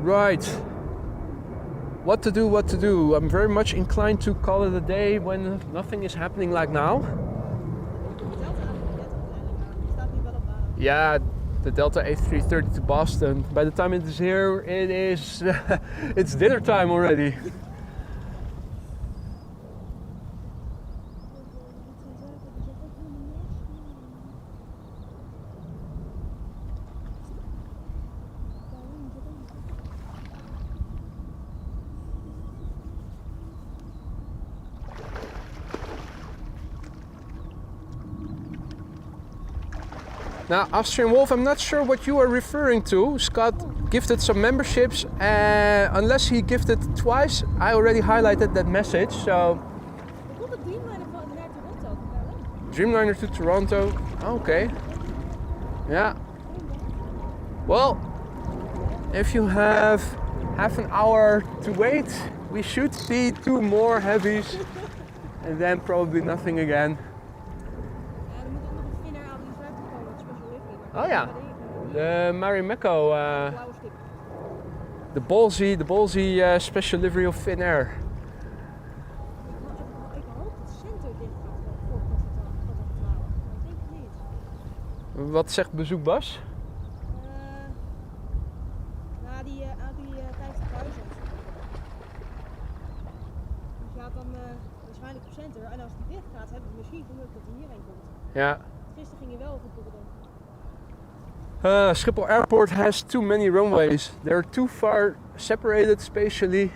Right, what to do, what to do. I'm very much inclined to call it a day when nothing is happening like now. Yeah, the Delta A330 to Boston. By the time it is here, it is it's dinner time already. Now, Austrian Wolf, I'm not sure what you are referring to. Scott gifted some memberships, unless he gifted twice. I already highlighted that message, so...
Ik wil de Dreamliner naar Toronto van KLM.
Dreamliner to Toronto, okay. Yeah. Well, if you have half an hour to wait, we should see 2 more heavies, and then probably nothing again. Oh ja, de Marimekko, the ballsy special livery of Finnair.
Ik hoop dat het center dicht gaat voordat het trouwen, maar ik denk het niet.
Wat zegt bezoek Bas?
Nou, die 50.000. Die gaat dan waarschijnlijk op center en als die dicht gaat, hebben we misschien geluk dat hij hierheen komt.
Ja.
Gisteren ging hij wel over Polderbaan.
Schiphol Airport has too many runways. They're too far separated spatially.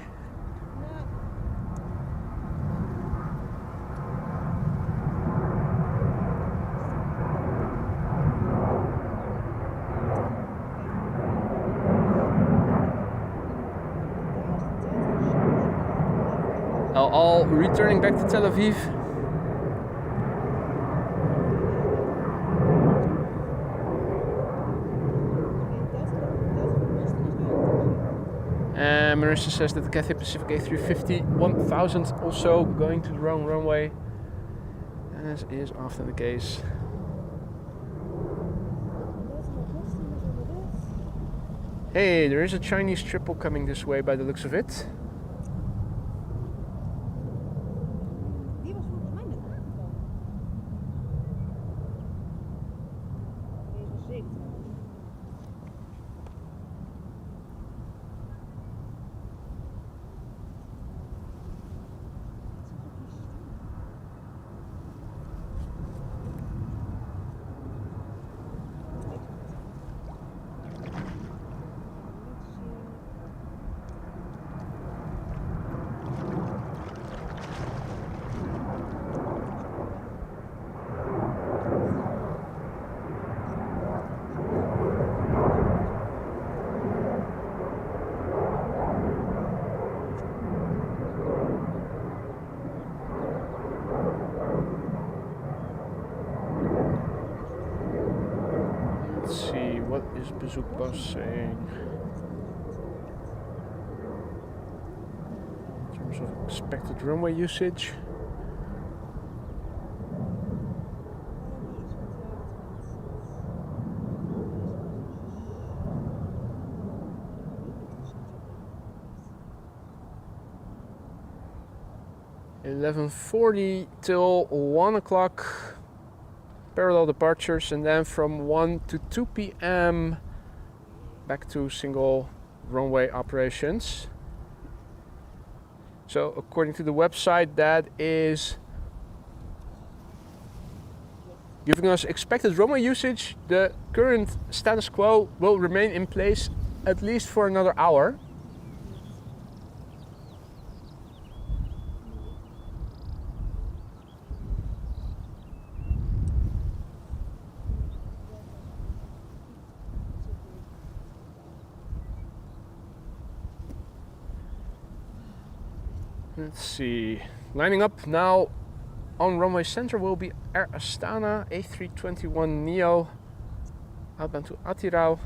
All returning back to Tel Aviv. Marissa says that the Cathay Pacific A350-1000 also going to the wrong runway, as is often the case. Hey, there is a Chinese triple coming this way by the looks of it.
Die was volgens mij net aangekomen. Deze was zeker.
What is Bezoek Bas saying? In terms of expected runway usage. $11:40 till 1 o'clock. Parallel departures, and then from 1 to 2 p.m. back to single runway operations. So according to the website, that is giving us expected runway usage. The current status quo will remain in place at least for another hour. Let's see. Lining up now on runway center will be Air Astana A321 Neo outbound to Atirau.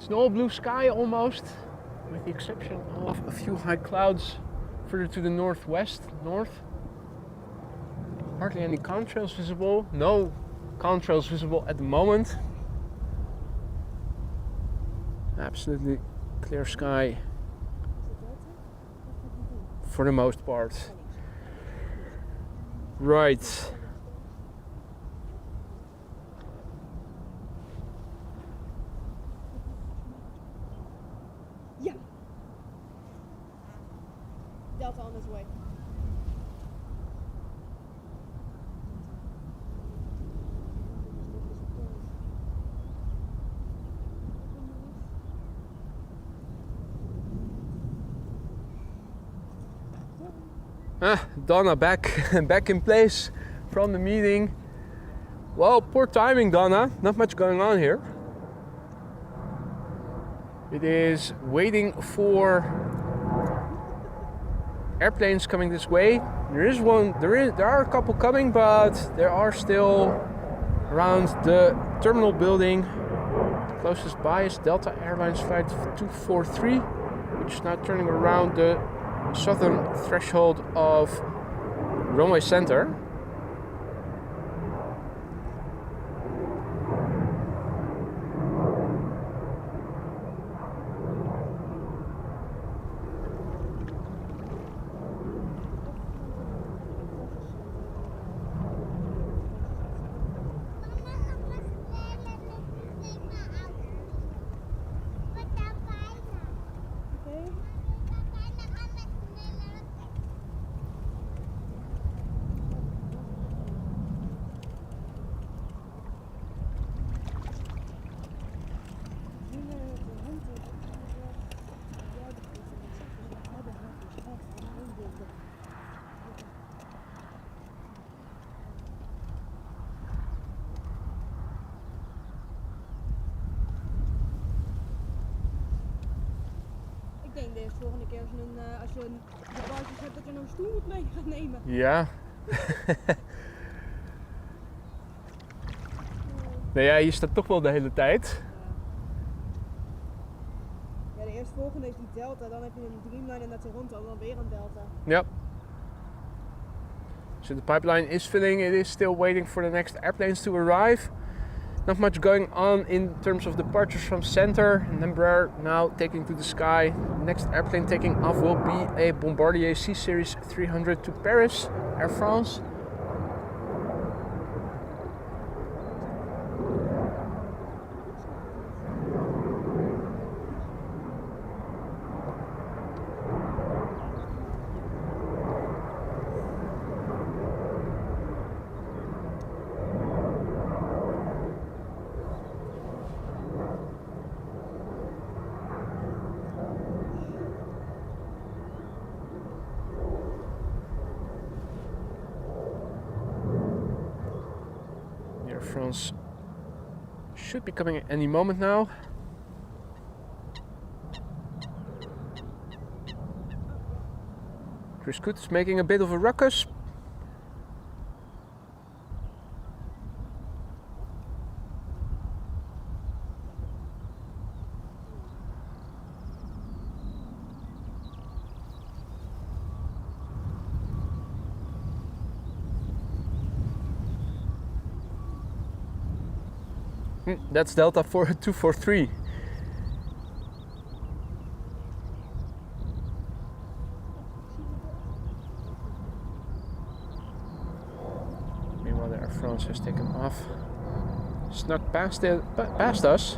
It's an all blue sky almost, with the exception of a few high clouds further to the north. Hardly any contrails visible. No contrails visible at the moment. Absolutely clear sky for the most part. Right.
Yeah. Delta on his way.
Donna back in place from the meeting. Well, poor timing, Donna. Not much going on here. It is waiting for airplanes coming this way. There are a couple coming, but there are still around the terminal building. The closest by is Delta Airlines flight 243, which is now turning around the southern threshold of runway center.
Ik denk de volgende keer als je een bagage hebt dat je een stoel moet mee gaat nemen.
Ja. Nou ja, je staat toch wel de hele tijd.
Ja, de eerstvolgende is die Delta, dan heb je een Dreamliner naar Toronto en dan weer een Delta.
Yep. So the pipeline is filling. It is still waiting for the next airplanes to arrive. Not much going on in terms of departures from center. Embraer now taking to the sky. Next airplane taking off will be a Bombardier C-Series 300 to Paris, Air France. France should be coming at any moment now. Chris Coot is making a bit of a ruckus. That's Delta 243. Meanwhile, the Air France has taken off, snuck past us.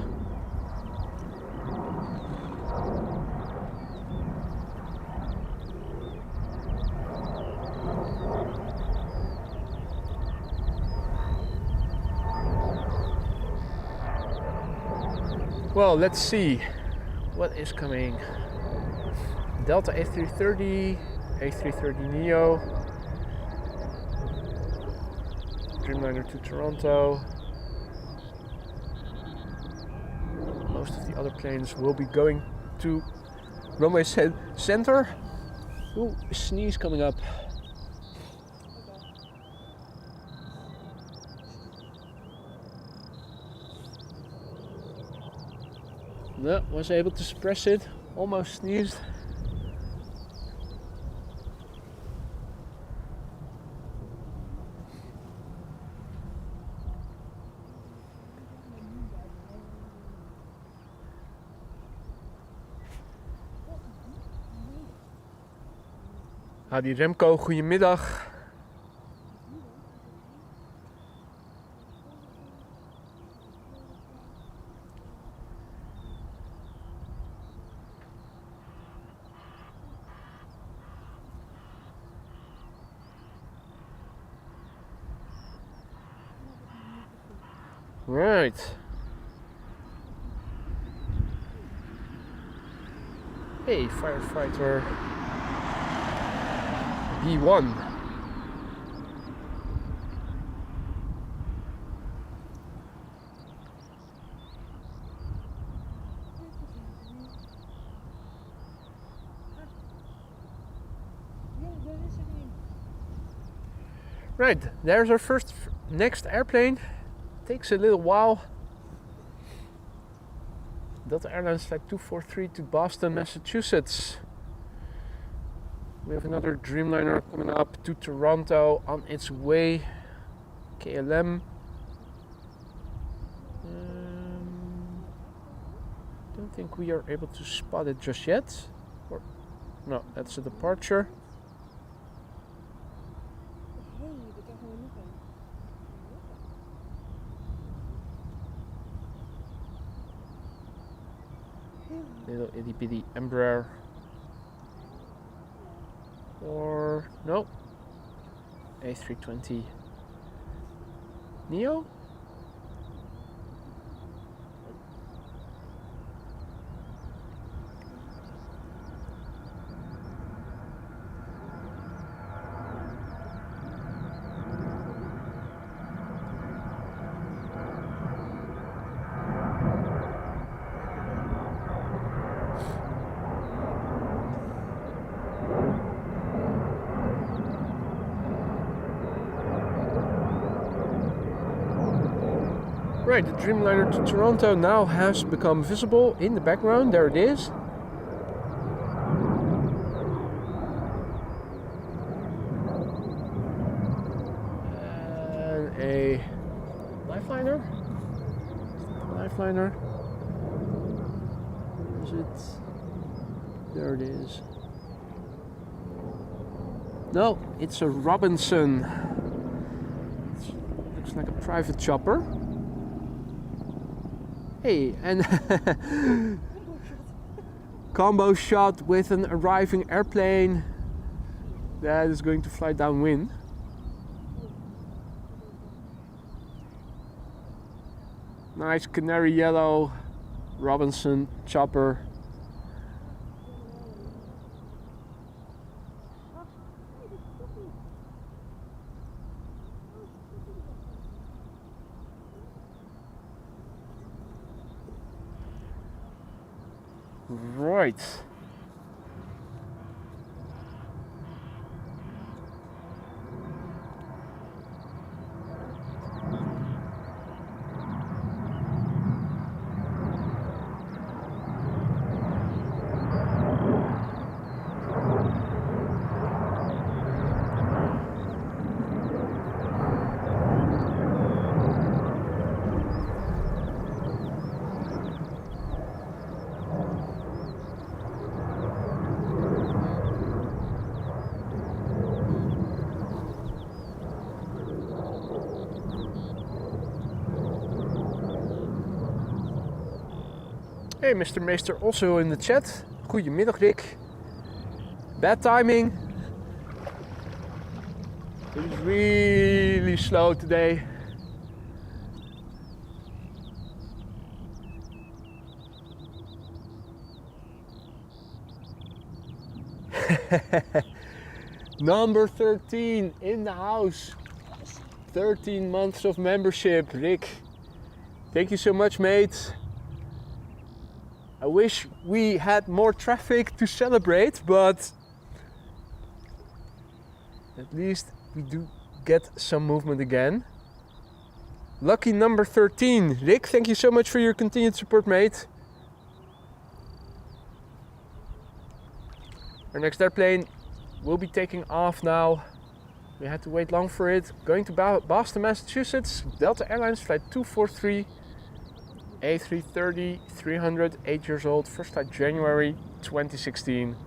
Well, let's see what is coming. Delta A330, A330neo, Dreamliner to Toronto. Most of the other planes will be going to runway center. Ooh, a sneeze coming up. No, was able to suppress it. Almost sneezed. Die Remco, goedemiddag. Right. Hey, firefighter B1. Right, there's our next airplane. Takes a little while. Delta Airlines Flight 243 to Boston, Massachusetts. We have another Dreamliner coming up to Toronto on its way. KLM. Don't think we are able to spot it just yet. Or, no, that's a departure. Little itty bitty Embraer. Or no, A320 Neo. Right, the Dreamliner to Toronto now has become visible in the background. There it is. And a lifeliner. Lifeliner. Where is it? There it is. No, it's a Robinson. It looks like a private chopper. Hey, and combo shot with an arriving airplane that is going to fly downwind. Nice canary yellow Robinson chopper. Right. Hey, Mr. Meester also in the chat. Goedemiddag, Rick. Bad timing. It is really slow today. Number 13 in the house. 13 months of membership, Rick. Thank you so much, mate. I wish we had more traffic to celebrate, but at least we do get some movement again. Lucky number 13. Rick, thank you so much for your continued support, mate. Our next airplane will be taking off now. We had to wait long for it. Going to Boston, Massachusetts, Delta Airlines flight 243, A330, 300, 8 years old, first flight January 2016.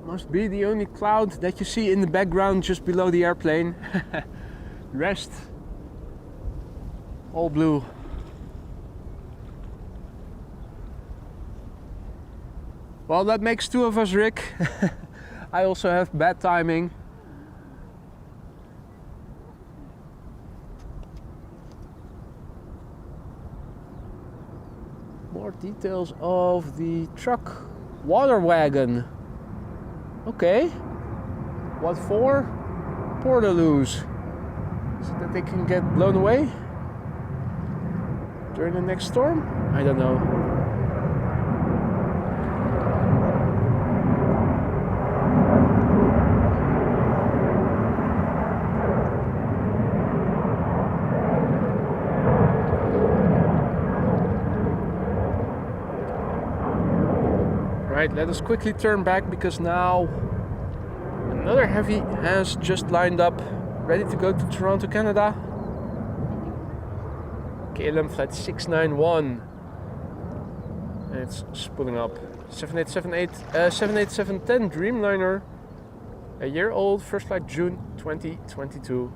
Must be the only cloud that you see in the background just below the airplane. Rest all blue. Well, that makes two of us, Rick. I also have bad timing. More details of the truck water wagon. Okay, what for? Portaloos, so that they can get blown away during the next storm? I don't know. Right, let us quickly turn back because now another heavy has just lined up, ready to go to Toronto, Canada. KLM flight 691. And it's spooling up. 787-10 Dreamliner, a year old, first flight June 2022.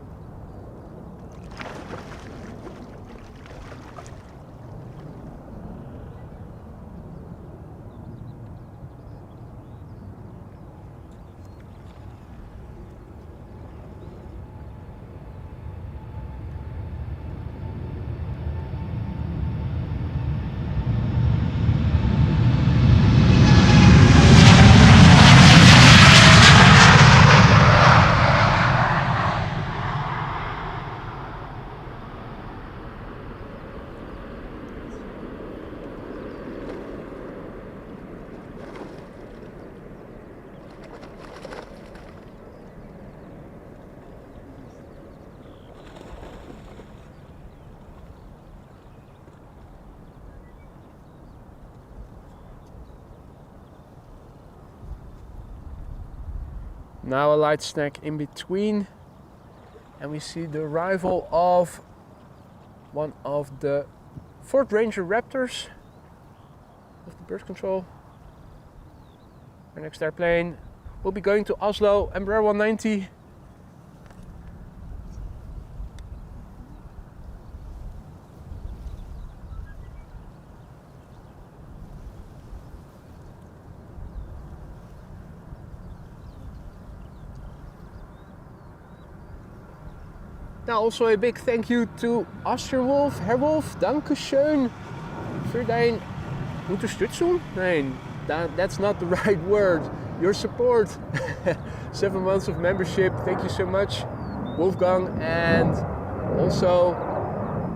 Now a light snack in between, and we see the arrival of one of the Ford Ranger Raptors of the birth control. Our next airplane will be going to Oslo, Embraer 190. Now also a big thank you to Asterwolf, Herr Wolf, Dankeschön für dein Unterstützung. Nein, that's not the right word. Your support. 7 months of membership, thank you so much, Wolfgang, and also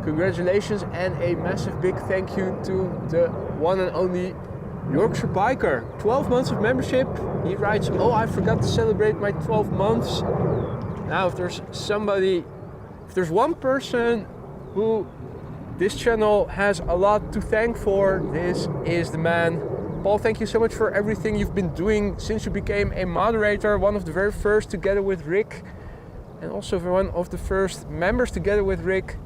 congratulations and a massive big thank you to the one and only Yorkshire Biker. 12 months of membership. He writes, oh, I forgot to celebrate my 12 months. Now if there's somebody, if there's one person who this channel has a lot to thank for, this is the man. Paul, thank you so much for everything you've been doing since you became a moderator, one of the very first together with Rick, and also one of the first members together with Rick,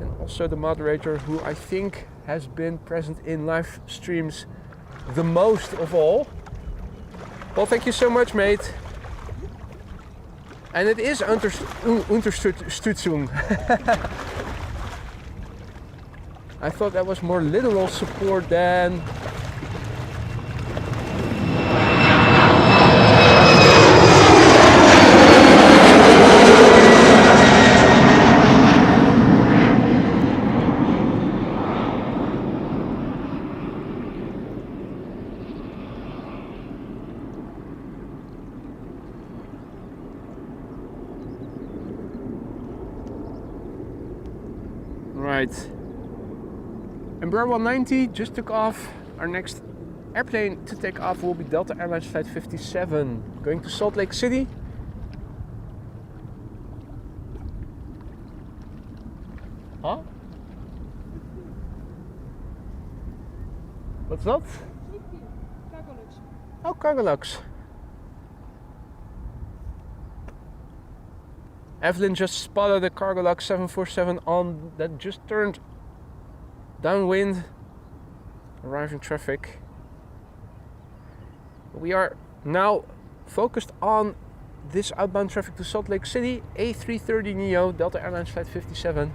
and also the moderator who I think has been present in live streams the most of all. Paul, thank you so much, mate. And it is Unterstützung. I thought that was more literal support than... Right. Embraer 190 just took off. Our next airplane to take off will be Delta Airlines Flight 57, going to Salt Lake City. Huh? What's that? Oh, Cargolux. Evelyn just spotted a Cargolux 747 on that just turned downwind, arriving traffic. We are now focused on this outbound traffic to Salt Lake City, A330neo, Delta Airlines Flight 57.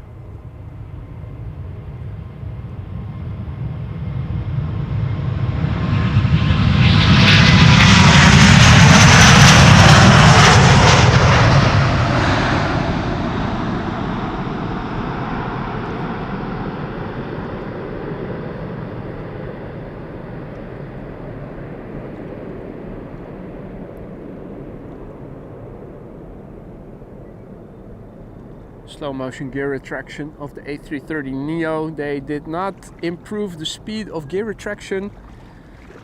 Slow motion gear retraction of the A330neo. They did not improve the speed of gear retraction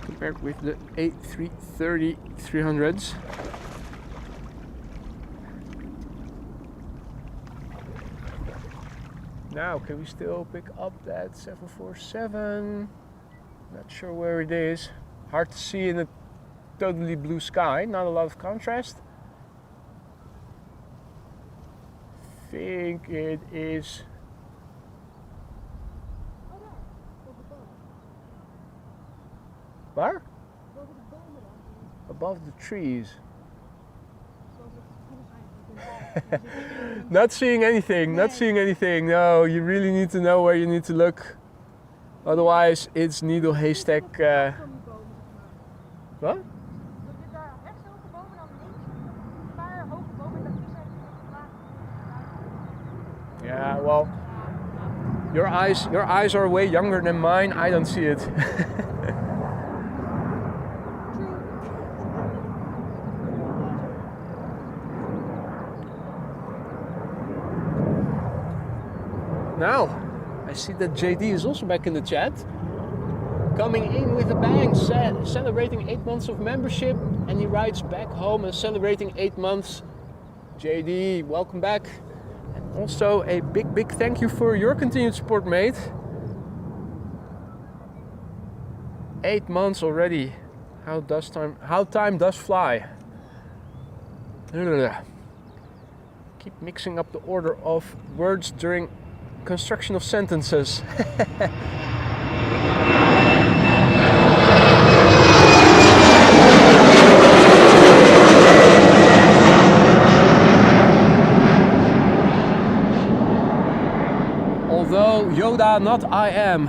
compared with the A330-300s. Now, can we still pick up that 747? Not sure where it is. Hard to see in a totally blue sky, not a lot of contrast. I think it is where? Above the trees. Not seeing anything, not seeing anything. No, you really need to know where you need to look. Otherwise it's needle haystack. What? Yeah, well, your eyes are way younger than mine. I don't see it. Now, I see that JD is also back in the chat. Coming in with a bang, celebrating 8 months of membership, and he writes back home and celebrating 8 months. JD, welcome back. Also, a big thank you for your continued support, mate. 8 months already. How time does fly. Keep mixing up the order of words during construction of sentences. Although Yoda, not I am.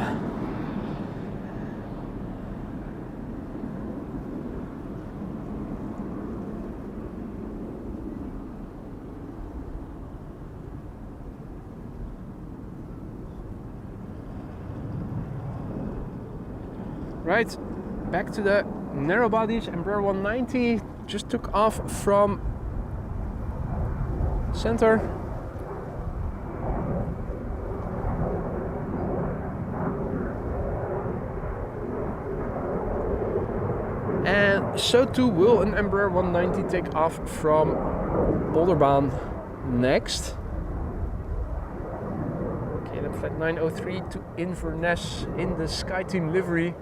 Right, back to the narrow bodies. Embraer 190 just took off from center. And so too will an Embraer 190 take off from Polderbaan next. KLM Flight 903 to Inverness in the SkyTeam livery.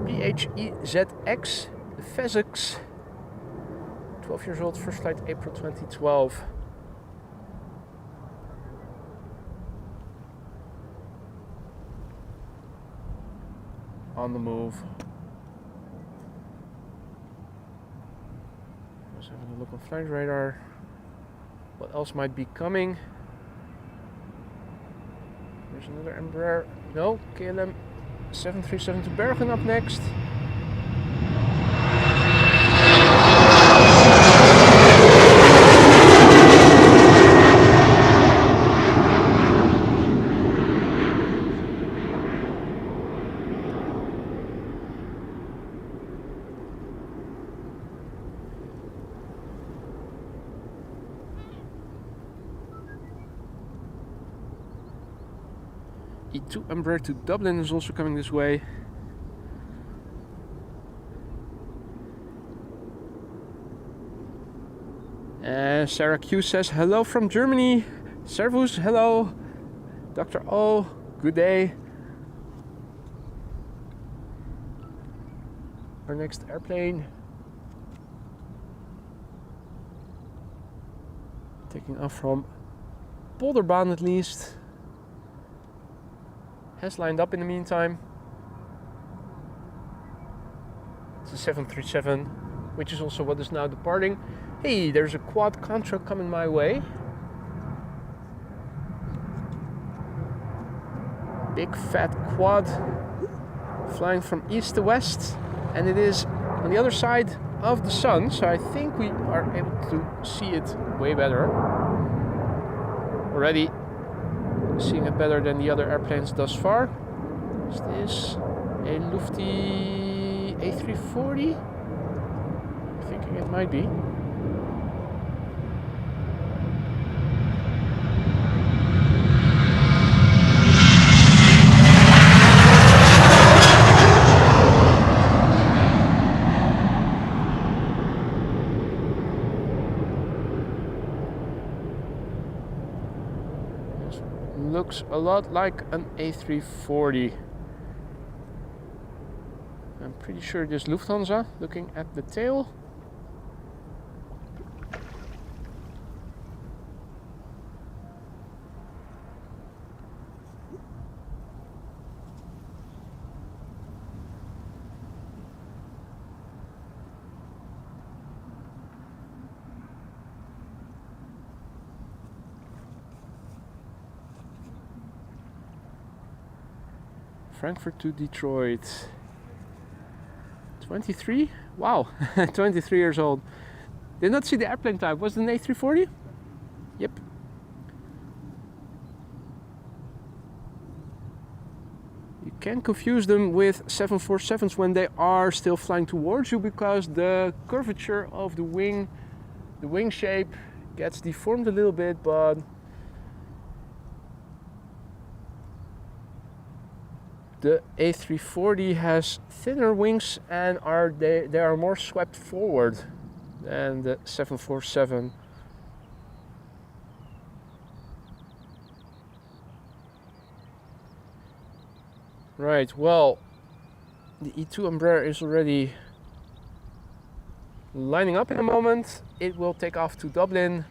EI-DEG, the physics. 12 years old, first flight April 2012. On the move. Just having a look on flight radar. What else might be coming? There's another Embraer. No, KLM 737 to Bergen up next. E2 Embraer to Dublin is also coming this way. And Sarah Q says hello from Germany. Servus, hello. Dr. O, good day. Our next airplane taking off from Polderbaan at least. Has lined up in the meantime. It's a 737, which is also what is now departing. Hey, there's a quad contrail coming my way. Big fat quad flying from east to west, and it is on the other side of the sun, so I think we are able to see it way better. Already seeing it better than the other airplanes thus far. Is this a Lufthansa A340? I'm thinking it might be. Looks a lot like an A340. I'm pretty sure it is Lufthansa, looking at the tail. Frankfurt to Detroit. 23? Wow, 23 years old. Did not see the airplane type. Was it an A340? Yep. You can confuse them with 747s when they are still flying towards you, because the curvature of the wing shape gets deformed a little bit, but the A340 has thinner wings and they are more swept forward than the 747. Right, well, the E2 Embraer is already lining up in a moment. It will take off to Dublin.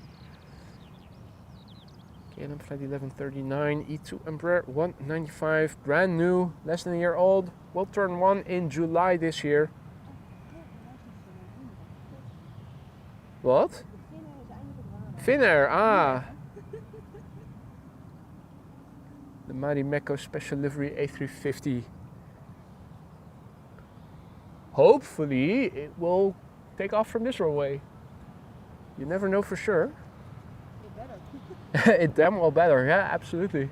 KLM Flight 1139, E2 Embraer 195, brand new, less than a year old. Will turn 1 in July this year. What? Finnair, ah. The Marimekko special livery A350. Hopefully it will take off from this runway. You never know for sure. It damn well better, yeah, absolutely.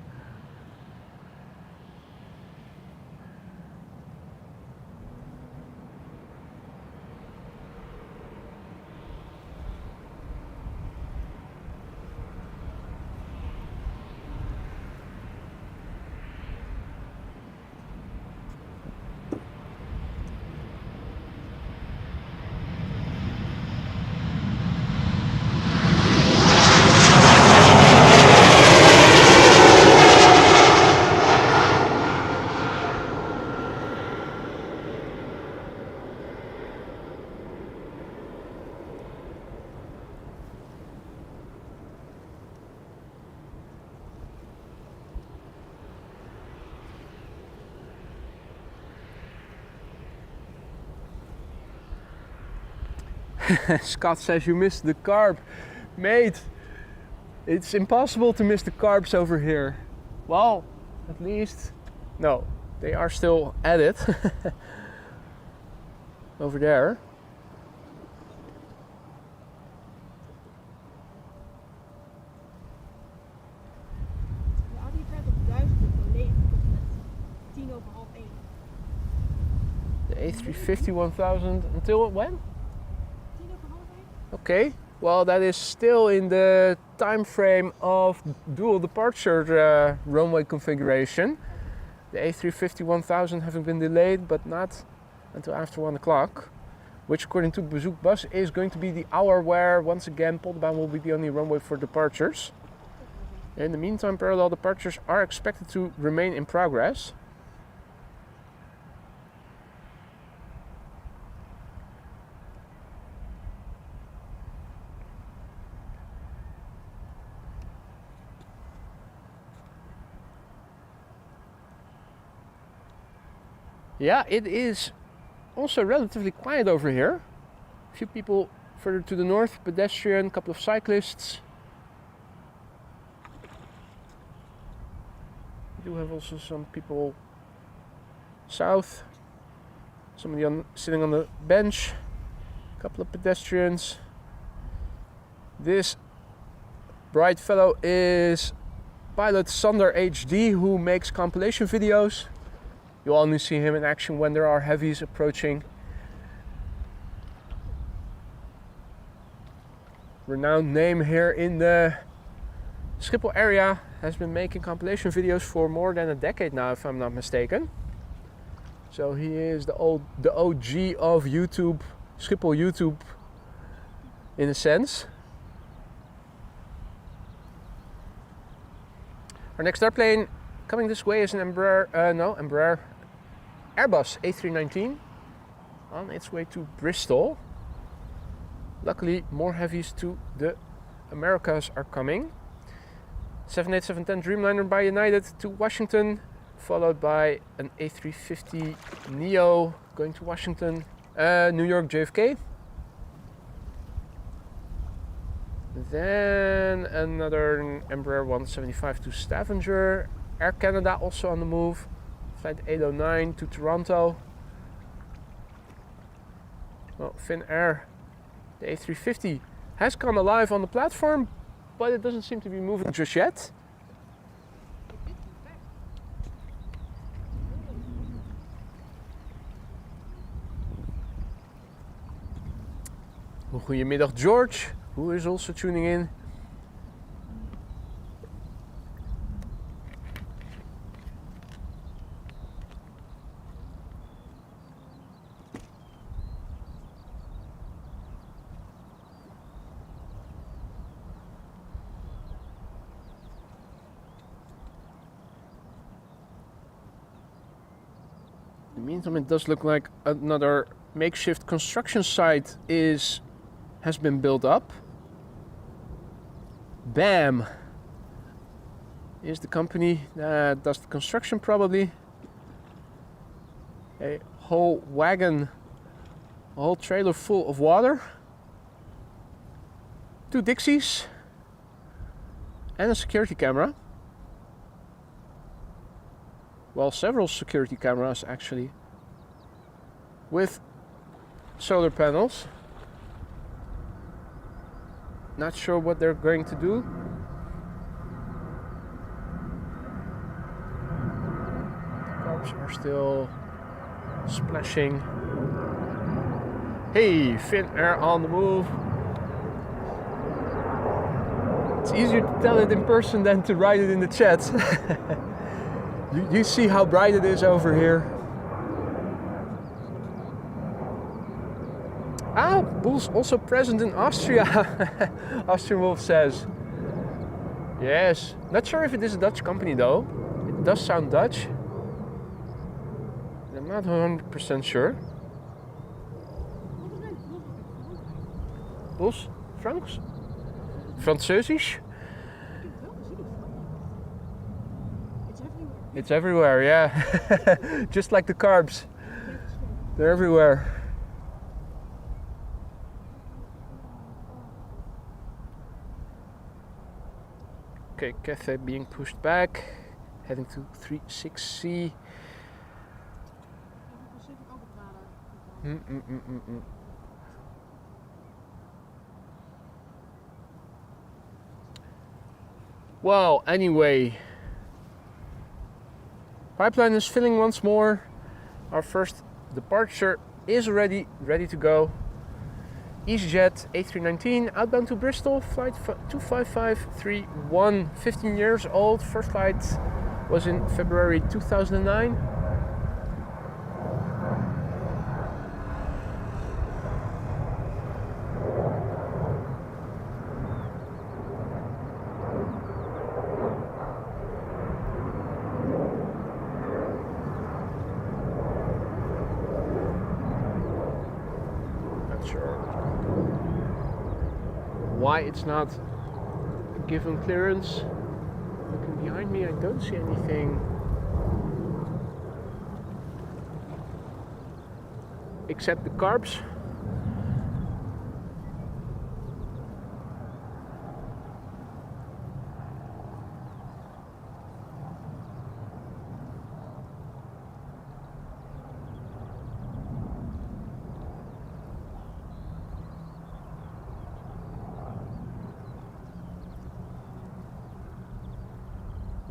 Scott says you missed the carb. Mate, it's impossible to miss the carbs over here. Well, at least, no, they are still at it. Over there. The A350 1000 until when? Okay, well that is still in the time frame of dual departure runway configuration. The A350 1000 having been delayed, but not until after 1 o'clock, which according to Bezoek Bus is going to be the hour where once again Polderbaan will be the only runway for departures. In the meantime, parallel departures are expected to remain in progress. Yeah, it is also relatively quiet over here. A few people further to the north, pedestrian, couple of cyclists. We do have also some people south. Somebody sitting on the bench. A couple of pedestrians. This bright fellow is pilot Sander HD, who makes compilation videos. You only see him in action when there are heavies approaching. Renowned name here in the Schiphol area, has been making compilation videos for more than a decade now, if I'm not mistaken. So he is the OG of YouTube, Schiphol YouTube, in a sense. Our next airplane coming this way is an Airbus A319 on its way to Bristol. Luckily, more heavies to the Americas are coming. 787-10 Dreamliner by United to Washington, followed by an A350 Neo going to Washington, New York JFK. Then another Embraer 175 to Stavanger. Air Canada also on the move. Flight 809 to Toronto. Well, Finnair, the A350 has come alive on the platform, but it doesn't seem to be moving just yet. Goedemiddag George, who is also tuning in. In the meantime, it does look like another makeshift construction site has been built up. BAM is the company that does the construction, probably. A whole wagon, a whole trailer full of water. 2 Dixies and a security camera. Well, several security cameras actually, with solar panels. Not sure what they're going to do. The cars are still splashing. Hey, Finnair on the move. It's easier to tell it in person than to write it in the chat. You see how bright it is over here. Ah, Bull's also present in Austria, Austrian Wolf says. Yes, not sure if it is a Dutch company though. It does sound Dutch. I'm not 100% sure. Bull's Franks? Französisch? It's everywhere, yeah. Just like the carbs. They're everywhere. Okay, Cathay being pushed back, heading to 36C.
Pacific ook op radar.
Well, anyway, pipeline is filling once more. Our first departure is already ready to go. EasyJet A319 outbound to Bristol, flight 25531, 15 years old. First flight was in February 2009. Not sure why it's not given clearance. Looking behind me, I don't see anything except the carbs.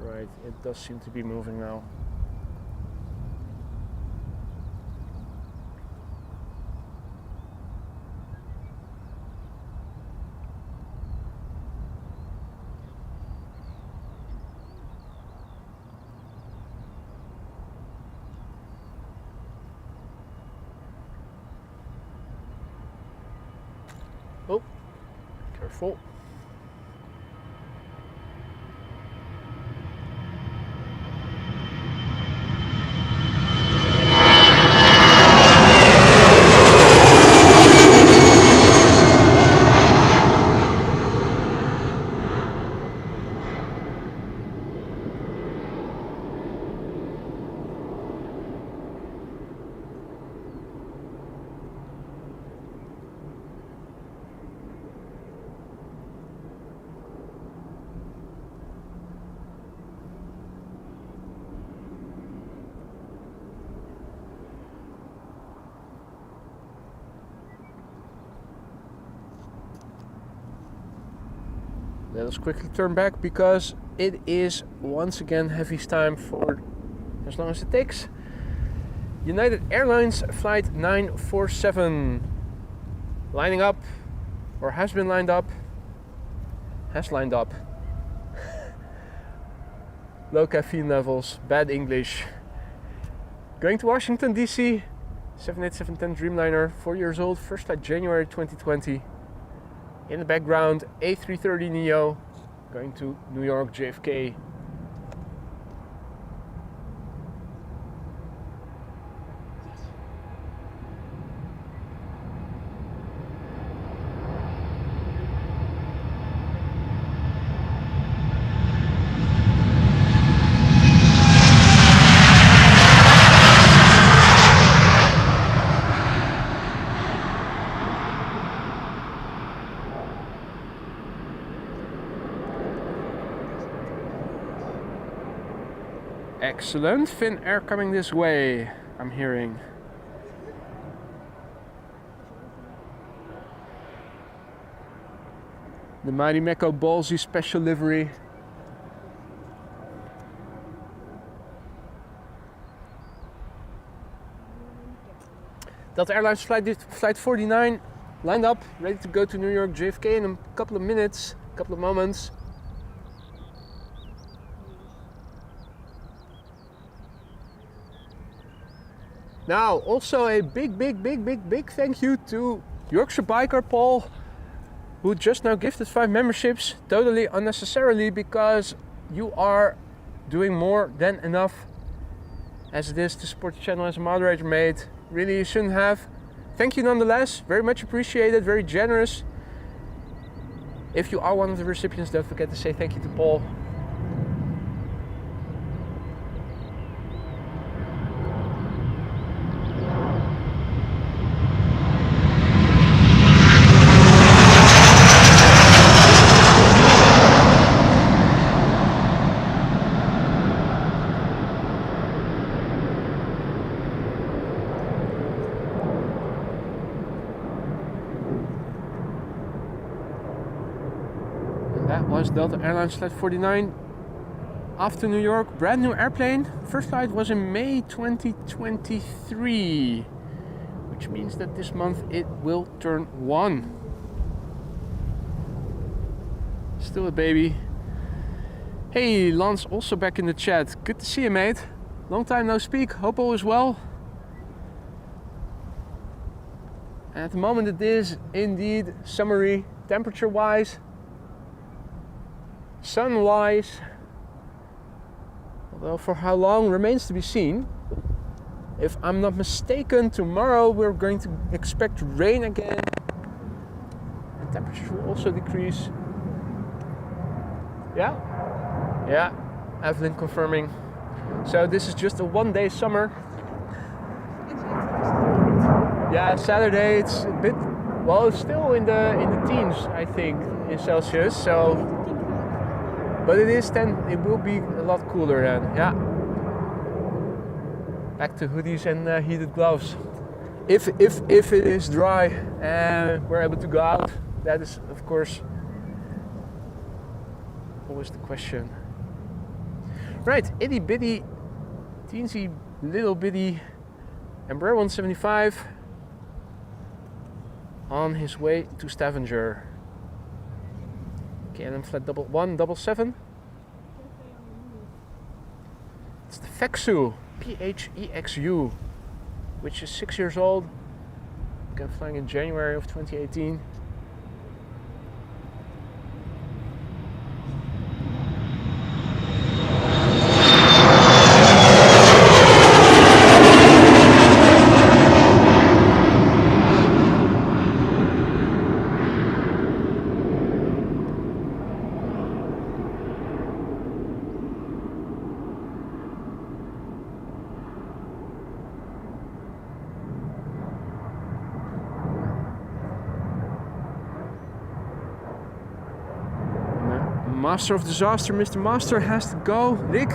Right, it does seem to be moving now. Oh, careful. Let us quickly turn back because it is once again heavy time for as long as it takes. United Airlines flight 947 lining up, or has been lined up, has lined up. Low caffeine levels, bad English. Going to Washington DC, 787-10 Dreamliner, 4 years old, first flight January 2020. In the background, A330 Neo, going to New York JFK. Excellent, Finnair coming this way, I'm hearing. The Marimekko ballsy special livery. Delta Airlines flight 49 lined up, ready to go to New York JFK in a couple of minutes, couple of moments. Now, also a big thank you to Yorkshire biker Paul, who just now gifted 5 memberships, totally unnecessarily, because you are doing more than enough as it is to support the channel as a moderator, mate. Really, you shouldn't have. Thank you nonetheless, very much appreciated, very generous. If you are one of the recipients, don't forget to say thank you to Paul. Delta Airlines Flight 49 off to New York. Brand new airplane. First flight was in May 2023, which means that this month it will turn 1. Still a baby. Hey, Lance also back in the chat. Good to see you, mate. Long time no speak. Hope all is well. And at the moment it is indeed summery, temperature-wise, sun-wise. Although for how long remains to be seen. If I'm not mistaken, tomorrow we're going to expect rain again. And temperatures will also decrease. Yeah? Yeah, Evelyn confirming. So this is just a one-day summer. Yeah, Saturday it's a bit, well, it's still in the teens, I think, in Celsius. So, but it will be a lot cooler then. Yeah. Back to hoodies and heated gloves. If it is dry and we're able to go out, that is of course always the question. Right, itty bitty, teensy little bitty Embraer 175 on his way to Stavanger. KLM flight 177. It's the Phexu, PHEXU, which is 6 years old. Began flying in January of 2018. Master of Disaster, Mr. Master has to go. Rick,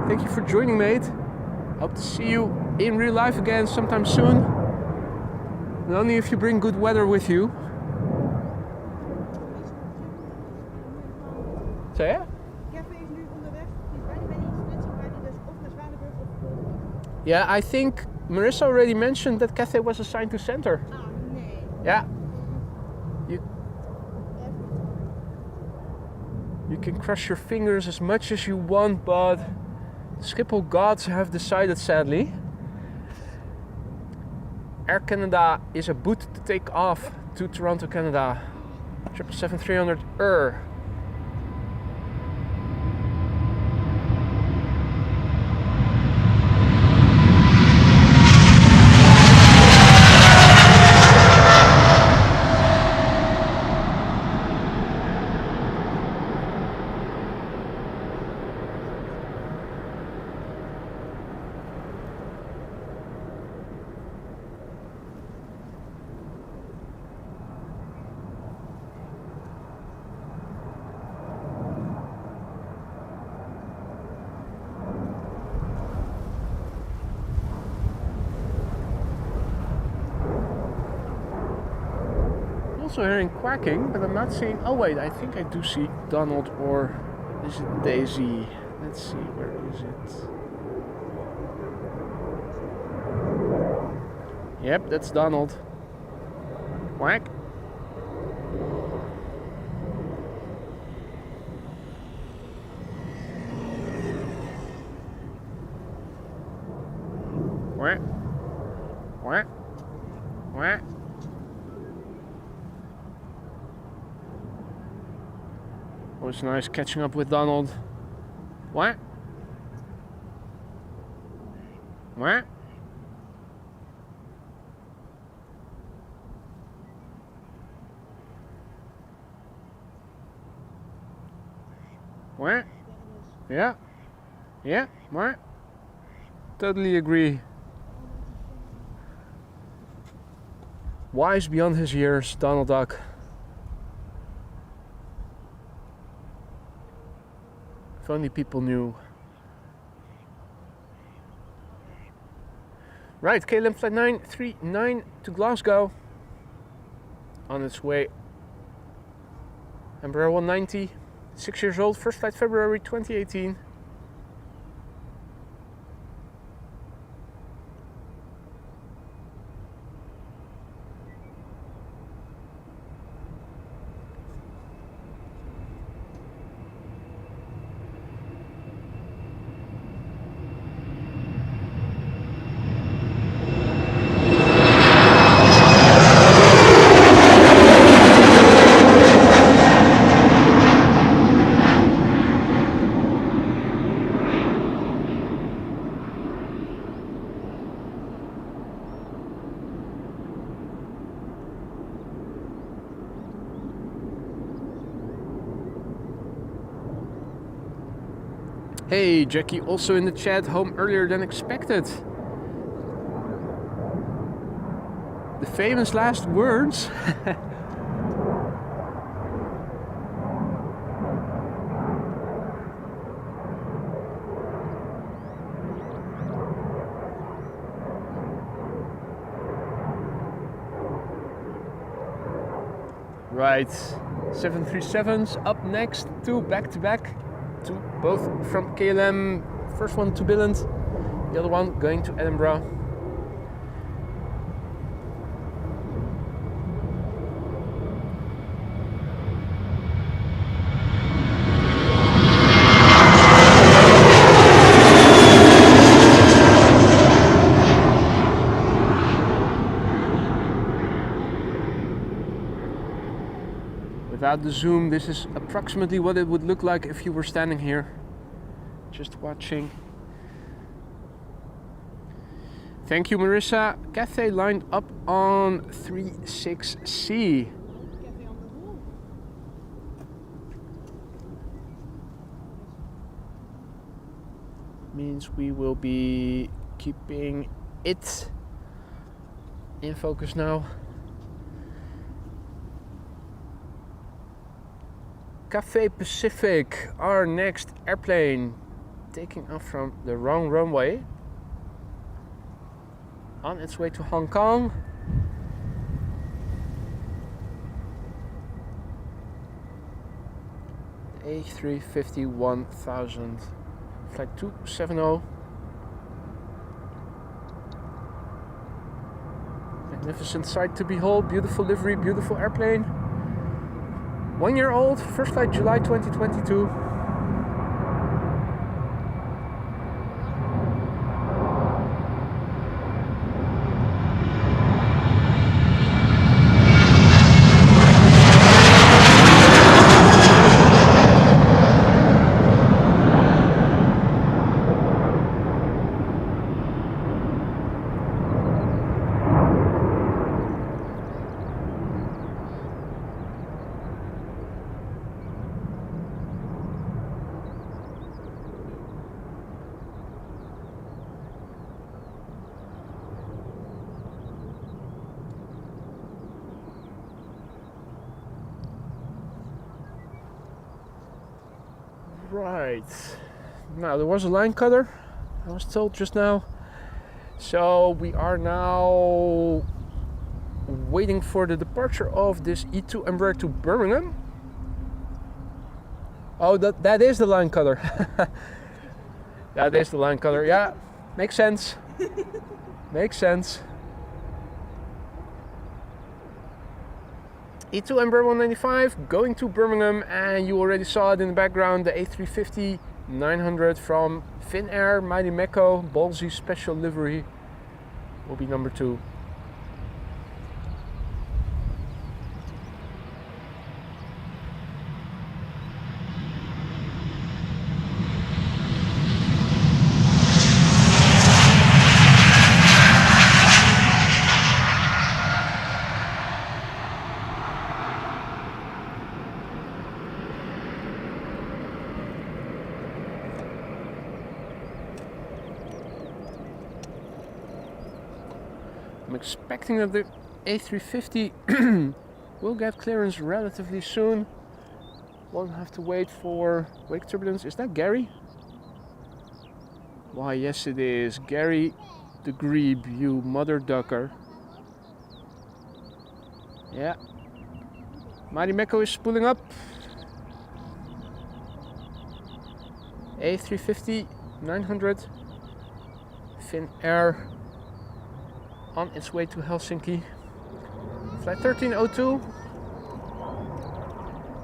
thank you for joining, mate. Hope to see you in real life again sometime soon. And only if you bring good weather with you. Zo ja? Yeah, I think Marissa already mentioned that Cathay was assigned to center. Yeah. You can cross your fingers as much as you want, but Schiphol gods have decided, sadly. Air Canada is a boot to take off to Toronto, Canada. 777-300 Also hearing quacking, but I'm not seeing. Oh wait, I think I do see Donald, or is it Daisy? Let's see, where is it? Yep, that's Donald. Quack. Quack. Quack. Quack. Oh, it's nice catching up with Donald. What? What? What? Yeah. Yeah. What? Totally agree. Wise beyond his years, Donald Duck. If only people knew. Right, KLM flight 939 to Glasgow. On its way. Embraer 190. 6 years old, first flight February 2018. Hey, Jackie, also in the chat, home earlier than expected. The famous last words. Right, 737s up next, two back to back. Two, both from KLM, first one to Billund, the other one going to Edinburgh. Without the zoom, this is approximately what it would look like if you were standing here, just watching. Thank you, Marissa. Cathay lined up on 36C. Means we will be keeping it in focus now. Cathay Pacific, our next airplane, taking off from the wrong runway, on its way to Hong Kong. A350-1000, flight 270. Magnificent sight to behold, beautiful livery, beautiful airplane. 1 year old, first flight July 2022. Right, now there was a line cutter, I was told just now, so we are now waiting for the departure of this E2 Embraer to Birmingham. Oh, that is the line cutter. That is the line cutter, yeah, makes sense. Makes sense. E2 Embraer 195 going to Birmingham, and you already saw it in the background, the A350-900 from Finnair, Marimekko, ballsy special livery, will be number 2. I'm expecting that the A350 will get clearance relatively soon. Won't have to wait for wake turbulence. Is that Gary? Why, yes it is. Gary the Grebe, you mother ducker. Yeah. Marimekko is spooling up. A350 900 Finnair on its way to Helsinki. Flight 1302.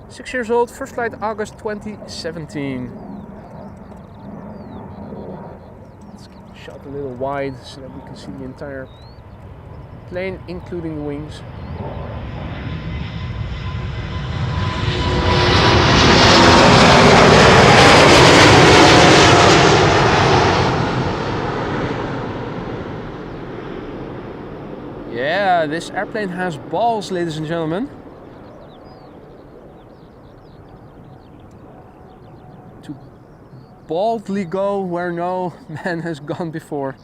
6 years old, first flight August 2017. Let's get the shot a little wide so that we can see the entire plane, including the wings. Yeah, this airplane has balls, ladies and gentlemen. To boldly go where no man has gone before.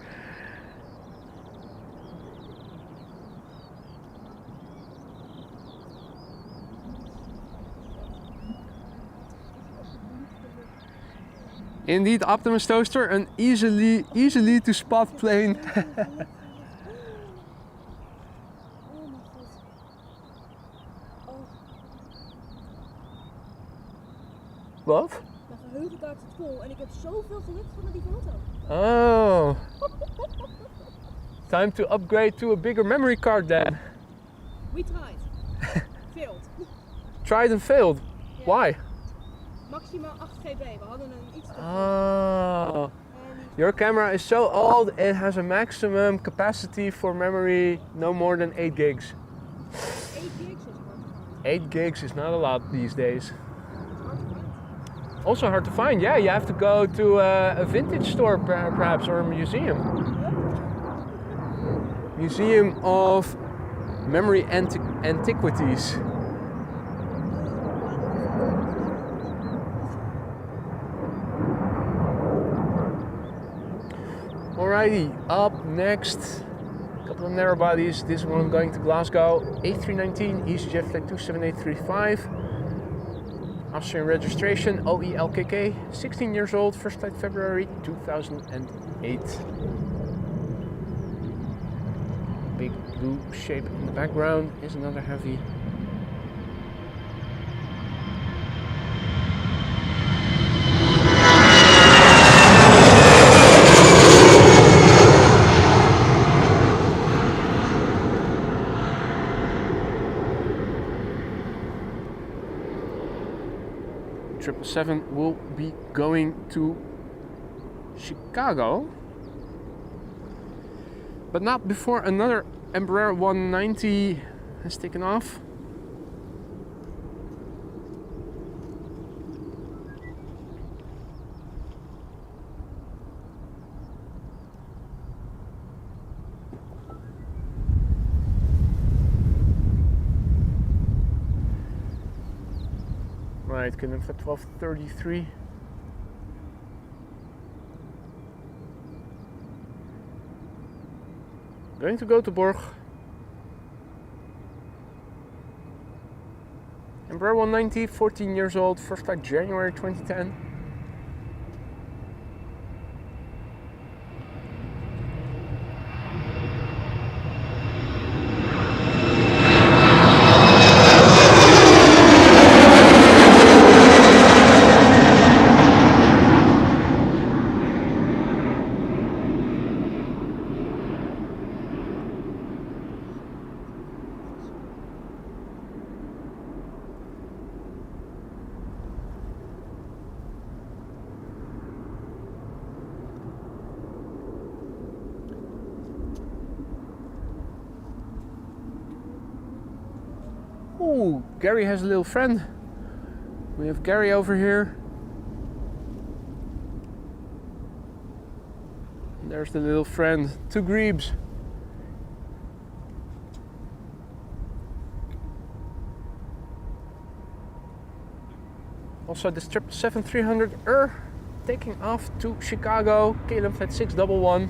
Indeed, Optimus Toaster, an easily to spot plane. Wat?
Mijn geheugenkaart zit vol en ik heb zoveel gelukt van die foto.
Oh. Time to upgrade to a bigger memory card then.
We tried. Failed.
Tried and failed.
Yeah.
Why?
Maximaal 8 GB. We hadden een iets te
Oh. Your camera is so old, it has a maximum capacity for memory no more than 8 gigs.
8 gigs is hard to find.
8 gigs is not a lot these days. Also hard to find, yeah. You have to go to a vintage store perhaps, or a museum. Museum of Memory Antiquities. Alrighty, up next, a couple of narrow bodies. This one going to Glasgow, A319 EasyJet flight 27835. Austrian registration, OELKK, 16 years old, first flight February 2008. Big blue shape in the background is another heavy. Triple seven will be going to Chicago, but not before another Embraer 190 has taken off. Right, KLM flight 1233. Going to Göteborg. Embraer 190, 14 years old, first flight January 2010. Ooh, Gary has a little friend. We have Gary over here. And there's the little friend, 2 Grebes. Also this 777-300 taking off to Chicago, KLM flight 611.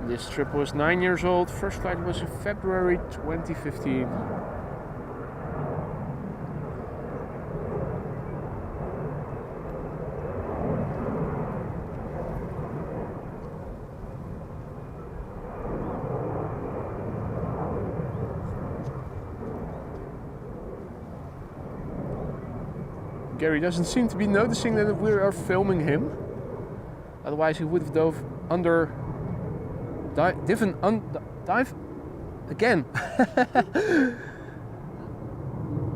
This trip was 9 years old. First flight was in February 2015. Gary doesn't seem to be noticing that we are filming him. Otherwise he would have dove under, dive again.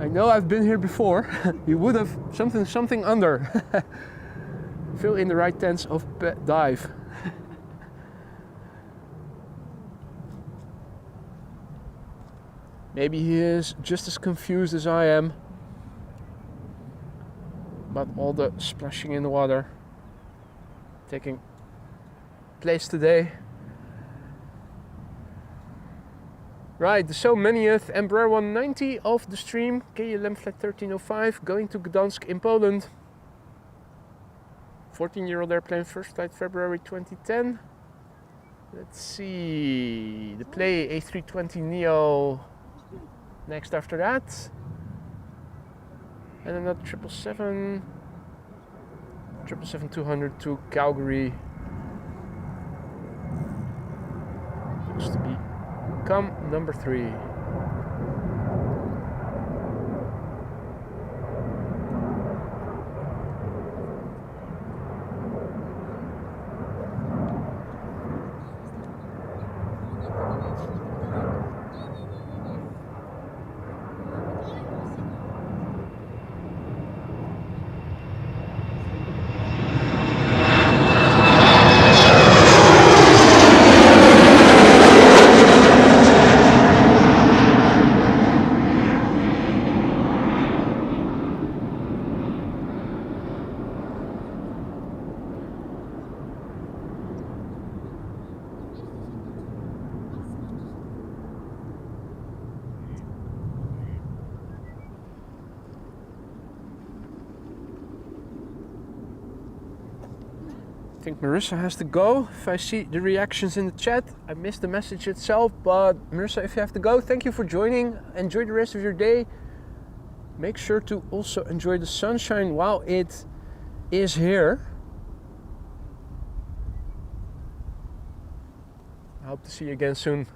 I know I've been here before. You would have something under. Fill in the right tense of dive. Maybe he is just as confused as I am about all the splashing in the water taking place today. Right, the so manyth Embraer 190 off the stream, KLM flight 1305 going to Gdansk in Poland. 14-year-old airplane, first flight February 2010. Let's see, the Play A320 Neo next after that. And another 777-200 to Calgary. Looks to become number 3. I think Marissa has to go. If I see the reactions in the chat, I missed the message itself, but Marissa, if you have to go, thank you for joining. Enjoy the rest of your day. Make sure to also enjoy the sunshine while it is here. I hope to see you again soon.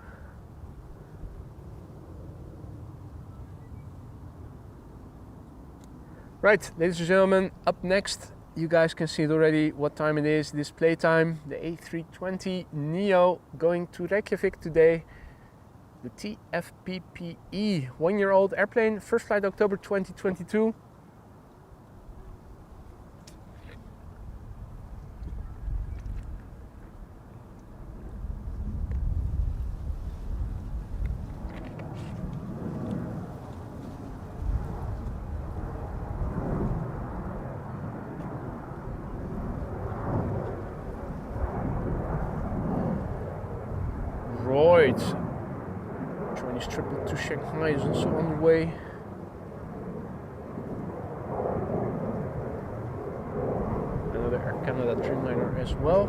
Right, ladies and gentlemen, up next, you guys can see it already what time it is, display time. The A320 Neo going to Reykjavik today. The TFPPE, 1-year-old airplane, first flight October 2022. Chinese triple to Shanghai is also on the way. Another Air Canada Dreamliner as well.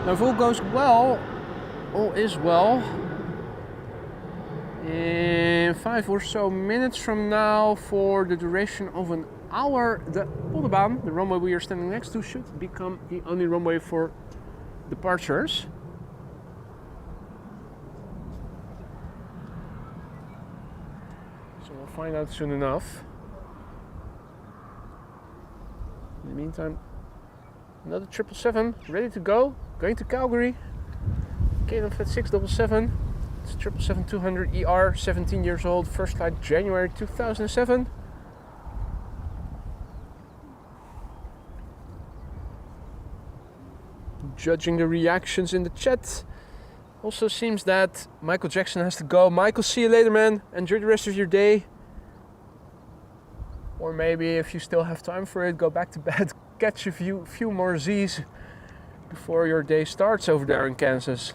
Now if all goes well, all is well. In 5 or so minutes from now, for the duration of an hour, the Polderbaan, the runway we are standing next to, should become the only runway for departures. So we'll find out soon enough. In the meantime, another 777 ready to go, going to Calgary. KLM flight 677. It's 777-200 ER, 17 years old, first flight January 2007. Judging the reactions in the chat, also seems that Michael Jackson has to go. Michael, see you later, man. Enjoy the rest of your day. Or maybe if you still have time for it, go back to bed, catch a few more Z's before your day starts over there in Kansas.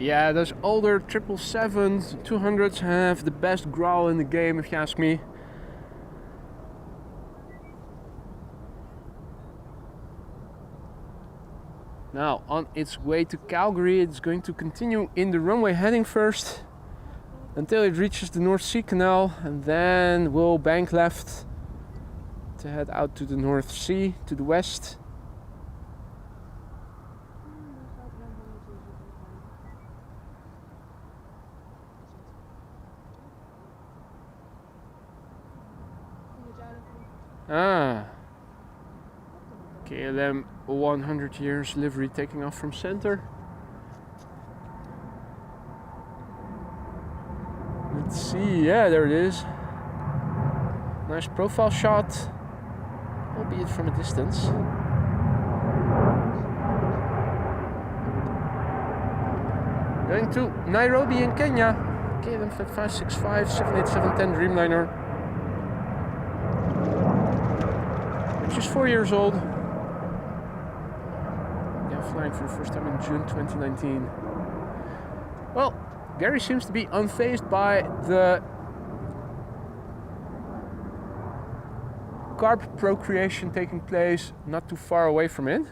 Yeah, those older 777s, 200s have the best growl in the game, if you ask me. Now, on its way to Calgary, it's going to continue in the runway heading first until it reaches the North Sea Canal, and then we'll bank left to head out to the North Sea, to the west. KLM 100 years livery taking off from center. Let's see, yeah, there it is. Nice profile shot, albeit from a distance. Going to Nairobi in Kenya. KLM 565 787-10 Dreamliner, which is 4 years old. Yeah, flying for the first time in June 2019. Well, Gary seems to be unfazed by the carp procreation taking place not too far away from it.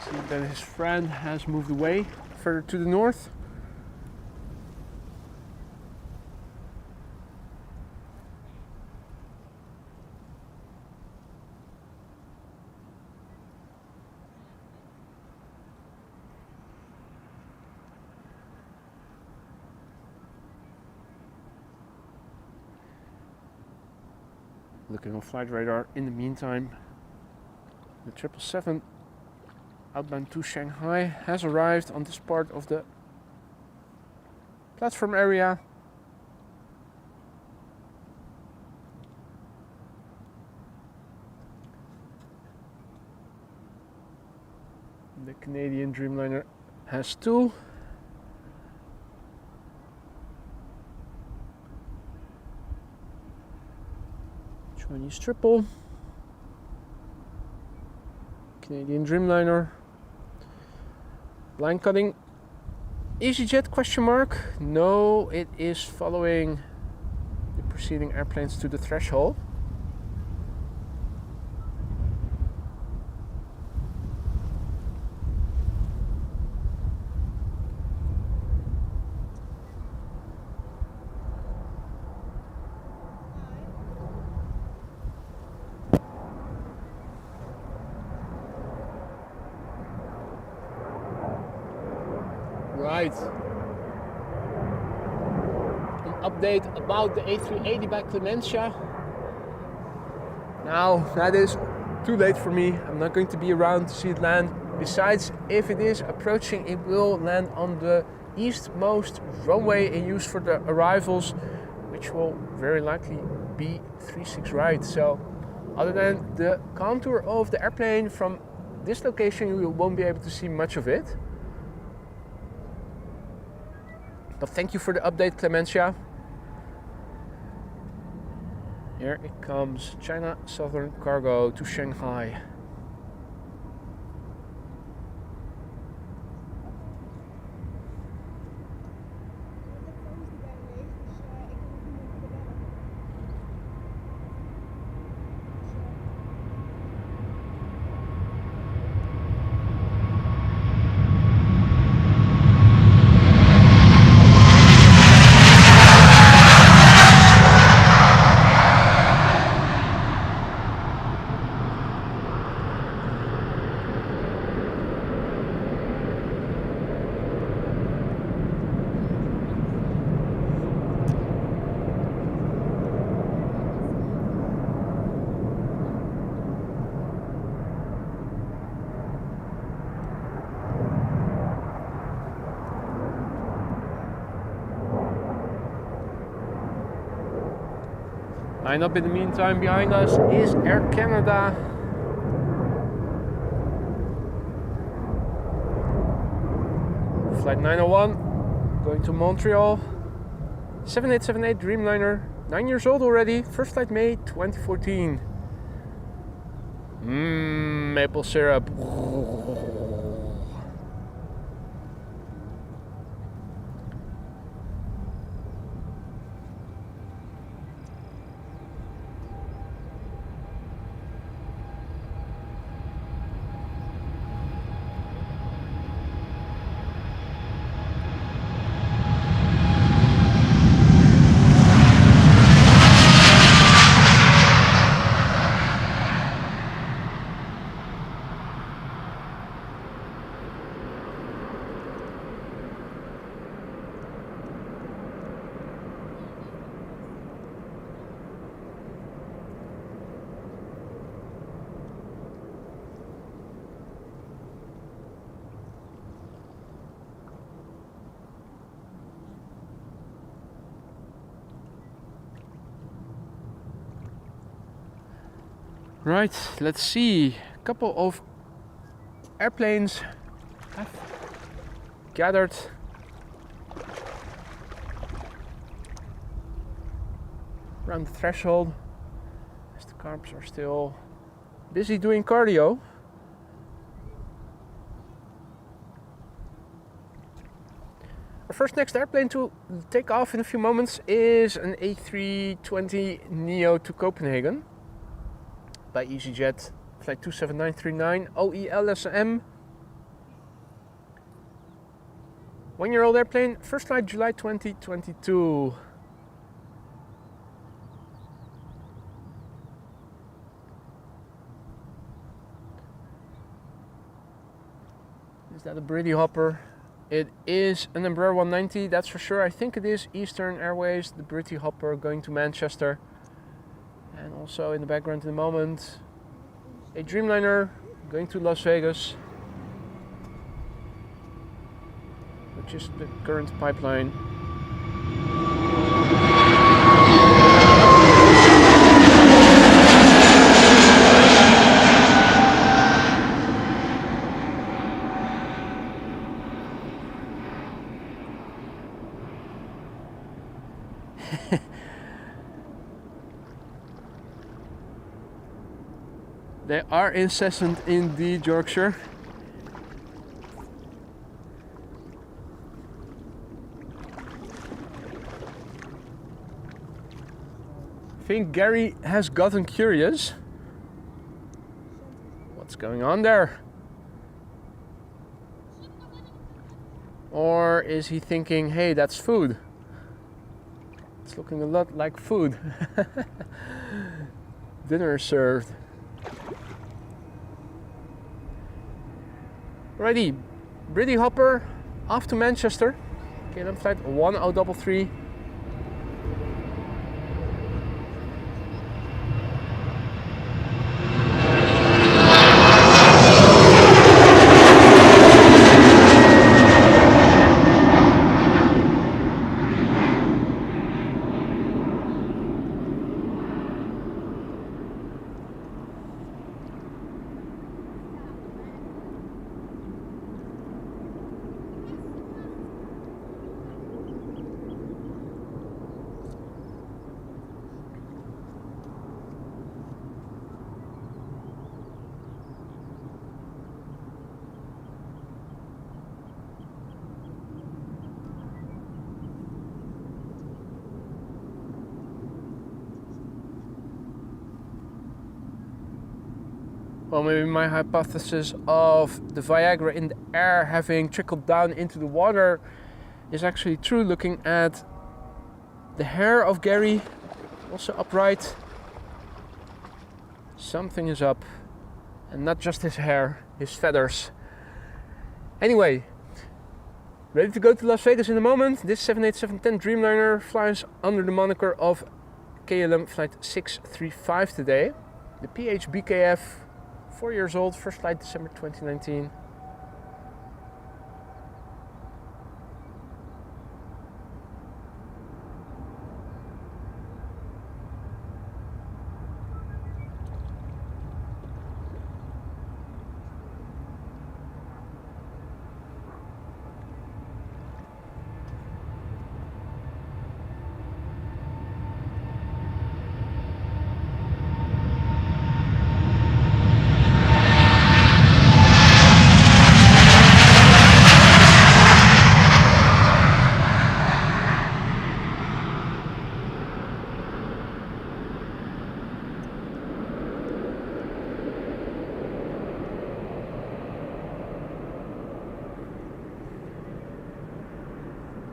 See that his friend has moved away further to the north. Looking on flight radar in the meantime. The 777 outbound to Shanghai has arrived on this part of the platform area. The Canadian Dreamliner has two. Chinese triple. Canadian Dreamliner. Line cutting. EasyJet question mark? No, it is following the preceding airplanes to the threshold. Right. An update about the A380 by Clemencia. Now, that is too late for me. I'm not going to be around to see it land. Besides, if it is approaching, it will land on the eastmost runway in use for the arrivals, which will very likely be 36 right. So, other than the contour of the airplane from this location, you won't be able to see much of it. But thank you for the update, Clemencia. Here it comes, China Southern Cargo to Shanghai. Line up in the meantime behind us is Air Canada. flight 901, going to Montreal. 7878 Dreamliner, 9 years old already, first flight May 2014. Maple syrup. Right, let's see. A couple of airplanes have gathered around the threshold as the carbs are still busy doing cardio. Our first next airplane to take off in a few moments is an A320 Neo to Copenhagen by EasyJet, flight 27939 OELSM. 1-year-old airplane, first flight July 2022. Is that a Brady hopper? It is an Embraer 190, that's for sure. I think it is Eastern Airways, the Brady hopper going to Manchester. And also in the background at the moment, a Dreamliner going to Las Vegas, which is the current pipeline. They are incessant indeed, Yorkshire. I think Gary has gotten curious. What's going on there? Or is he thinking, hey, that's food? It's looking a lot like food. Dinner served. Alrighty, Brady hopper off to Manchester. KLM flight 1033. Well, maybe my hypothesis of the Viagra in the air having trickled down into the water is actually true, looking at the hair of Gary, also upright. Something is up, and not just his hair, his feathers. Anyway, ready to go to Las Vegas in a moment. This 787-10 Dreamliner flies under the moniker of KLM Flight 635 today. The PHBKF, 4 years old, first flight December 2019.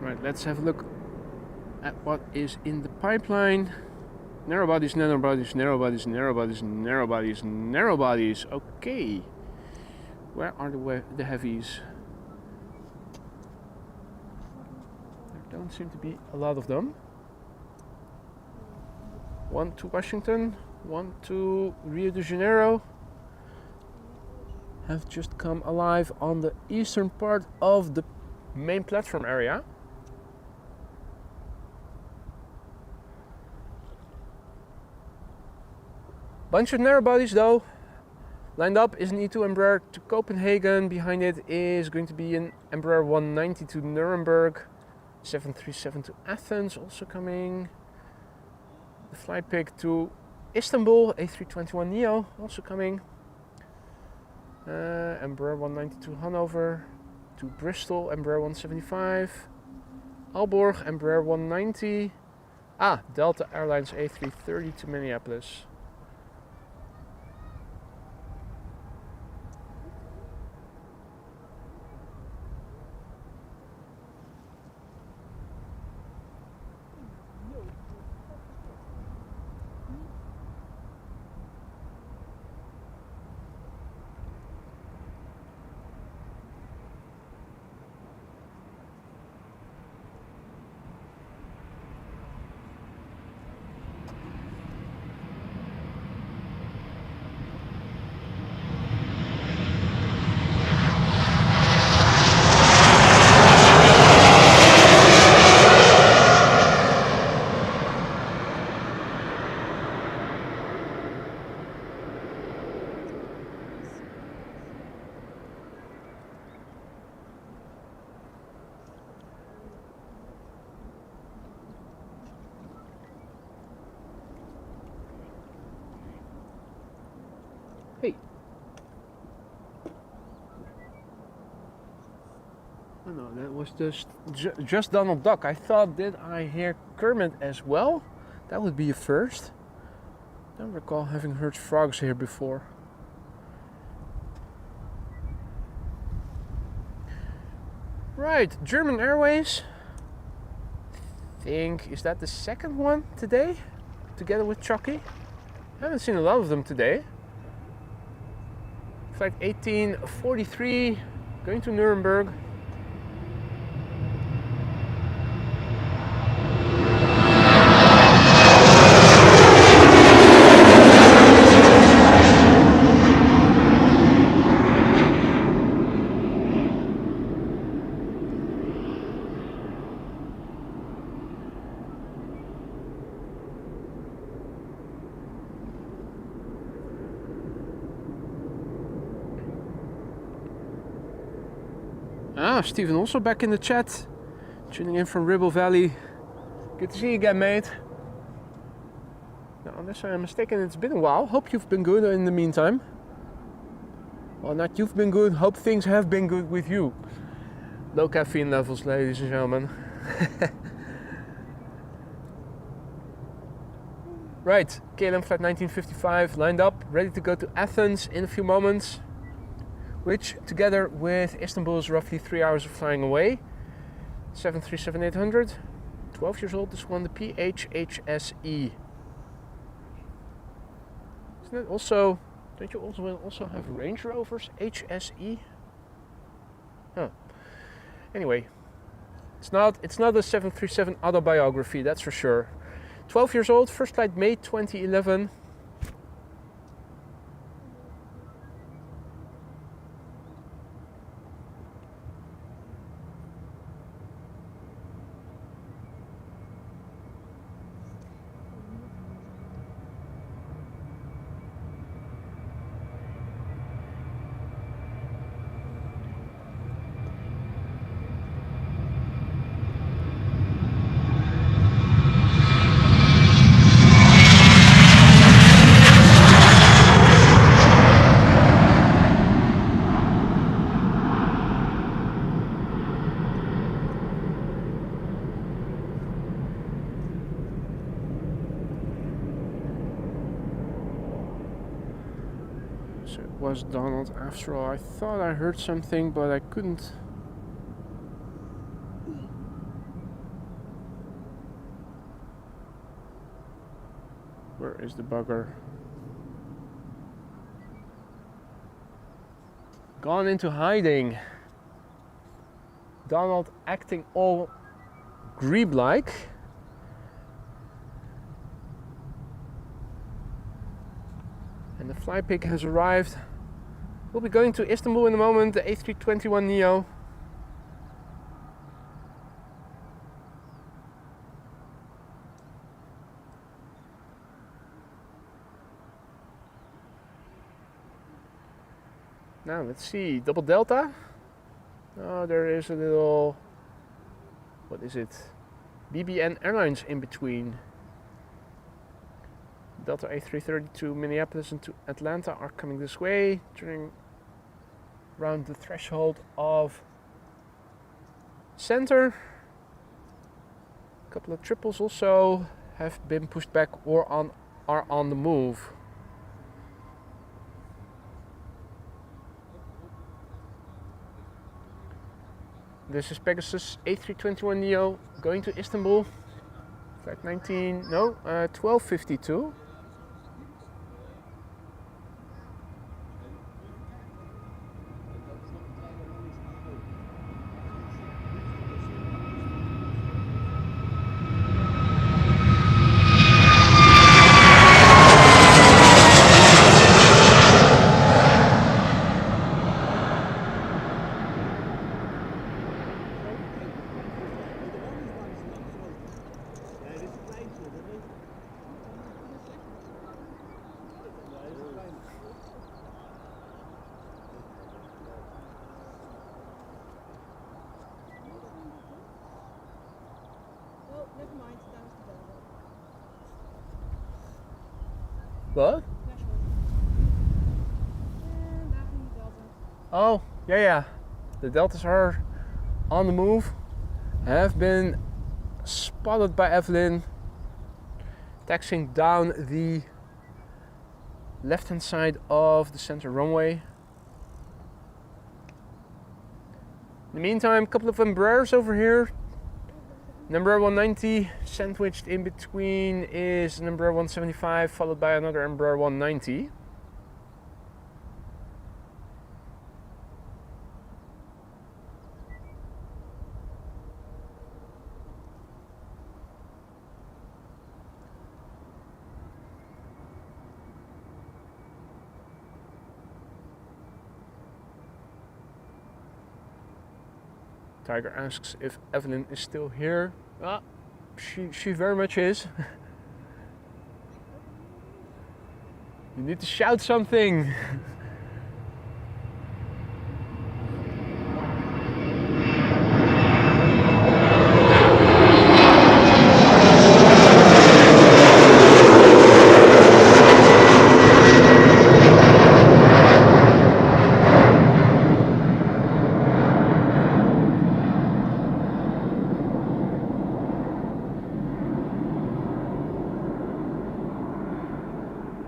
Right, let's have a look at what is in the pipeline. Narrow bodies, narrow bodies, narrow bodies, narrow bodies, narrow bodies, narrow bodies. Okay. Where are the heavies? There don't seem to be a lot of them. One to Washington, one to Rio de Janeiro. Have just come alive on the eastern part of the main platform area. Bunch of narrow bodies though. Lined up is an E2 Embraer to Copenhagen. Behind it is going to be an Embraer 190 to Nuremberg. 737 to Athens also coming. The flight pick to Istanbul, A321 Neo also coming. Embraer 190 to Hanover, to Bristol, Embraer 175. Aalborg, Embraer 190. Delta Airlines A330 to Minneapolis. Hey. Oh no, that was just Donald Duck. I thought, did I hear Kermit as well? That would be a first. Don't recall having heard frogs here before. Right, German Airways. Is that the second one today? Together with Choc-y? I haven't seen a lot of them today. Flight 1843 going to Nuremberg. Steven also back in the chat, tuning in from Ribble Valley. Good to see you again, mate. Now, unless I am mistaken, it's been a while. Hope you've been good in the meantime. Well, not you've been good, hope things have been good with you. Low caffeine levels, ladies and gentlemen. Right, KLM flight 1955 lined up, ready to go to Athens in a few moments, which together with Istanbul is roughly 3 hours of flying away. 737-800, 12 years old, this one, the PHHSE. Isn't it also, don't you also have Range Rovers HSE? Huh. Anyway, it's not a 737 autobiography, that's for sure. 12 years old, first flight May 2011. So it was Donald after all. I thought I heard something, but I couldn't Where is the bugger? Gone into hiding. Donald acting all Grebe-like. And the fly pig has arrived. We'll be going to Istanbul in a moment, the A321neo. Now let's see, double delta. Oh, there is a little, what is it? BBN Airlines in between. Delta A330 to Minneapolis and to Atlanta are coming this way, turning around the threshold of center. A couple of triples also have been pushed back or are on the move. This is Pegasus A321neo going to Istanbul. Flight 1252. What? Oh, yeah. The Deltas are on the move. Have been spotted by Evelyn. Taxiing down the left-hand side of the center runway. In the meantime, a couple of Embraers over here. Number 190 sandwiched in between is number 175, followed by another Embraer 190. Tiger asks if Evelyn is still here. Ah, she very much is. You need to shout something.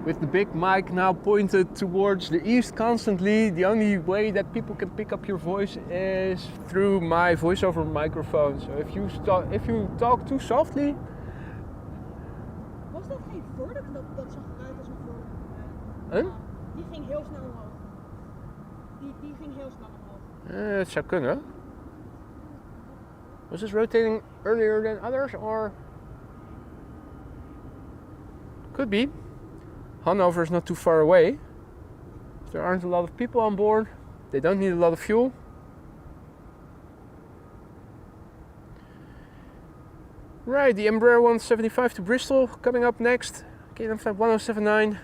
With the big mic now pointed towards the east constantly, the only way that people can pick up your voice is through my voiceover microphone. So if you talk too softly...
Was dat geen Verder? Dat zag eruit als een Verder. Die ging heel snel omhoog. Die ging heel snel omhoog.
Het zou kunnen. Was this rotating earlier than others or? Could be. Hanover is not too far away. There aren't a lot of people on board. They don't need a lot of fuel. Right, the Embraer 175 to Bristol coming up next. KLM flight 1079.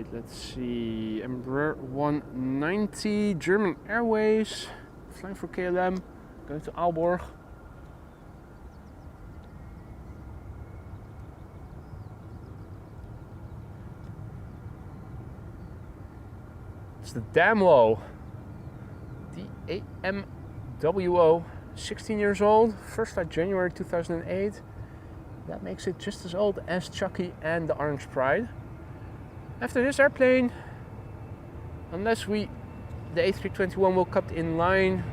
Right, let's see. Embraer 190, German Airways, flying for KLM, going to Aalborg. It's the Damlo, the AMWO, 16 years old, first flight January 2008. That makes it just as old as Choc-y and the Orange Pride. After this airplane, unless the A321 will cut in line,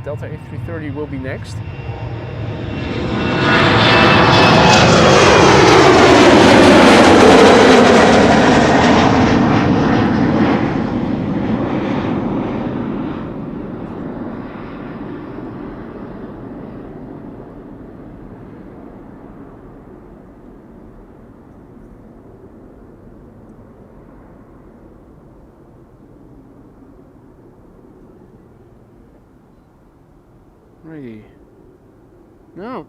Delta A330 will be next. Ready? No.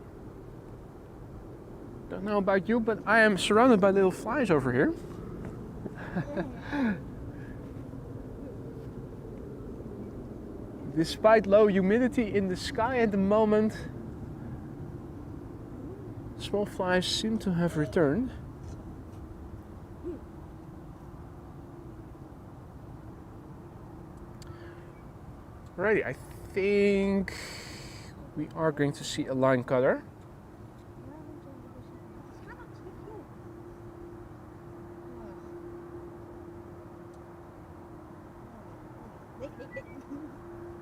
Don't know about you, but I am surrounded by little flies over here. Despite low humidity in the sky at the moment, small flies seem to have returned. Alrighty, I think we are going to see a line cutter.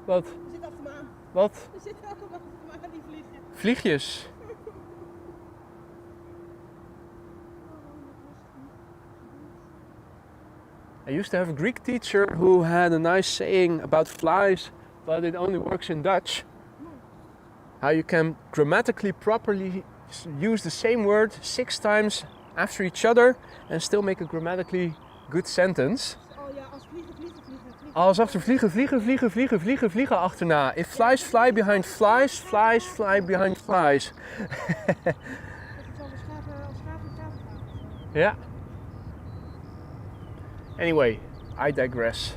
Wat?
Er zit achter me aan.
Wat?
Er zitten allemaal achter me aan die vliegen.
Vliegjes. I used to have a Greek teacher who had a nice saying about flies, but it only works in Dutch. How you can grammatically properly use the same word 6 times after each other and still make a grammatically good sentence.
Oh ja, als vliegen, vliegen, vliegen, vliegen.
Als achter vliegen, vliegen, vliegen, vliegen, vliegen, vliegen achterna. If flies fly behind flies, flies fly behind flies.
Dat het zal als schaven.
Yeah. Anyway, I digress.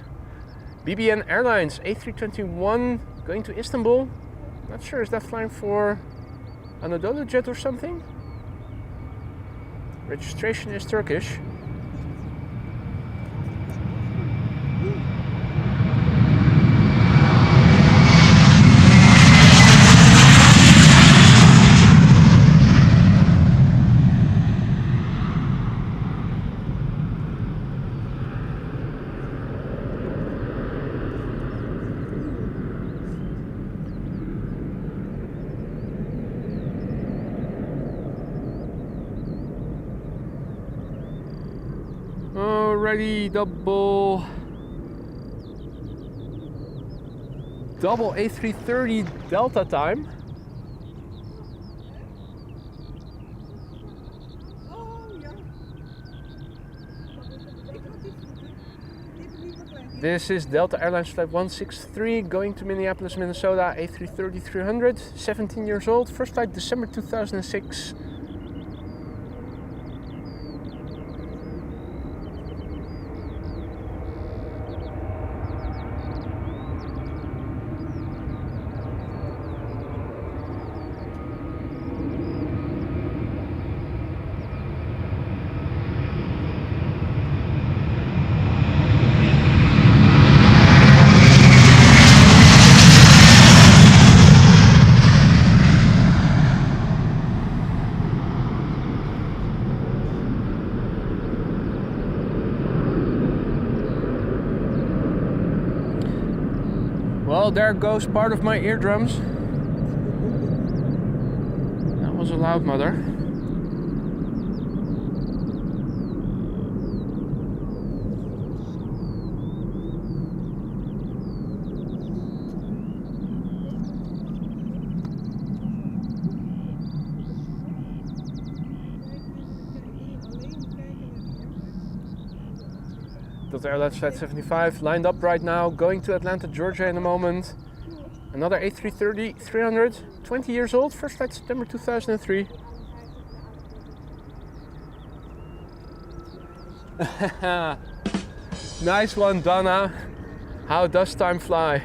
BBN Airlines A321 going to Istanbul. Not sure, is that flying for Anadolu Jet or something? Registration is Turkish. Alrighty, double A330 Delta time.
Oh ja.
This is Delta Airlines Flight 163 going to Minneapolis, Minnesota, A330-300, 17 years old, first flight December 2006. Well, there goes part of my eardrums. That was a loud mother. Delta Airlines Flight 75 lined up right now, going to Atlanta, Georgia in a moment. Another A330-300, 20 years old, first flight September 2003. Nice one, Donna. How does time fly?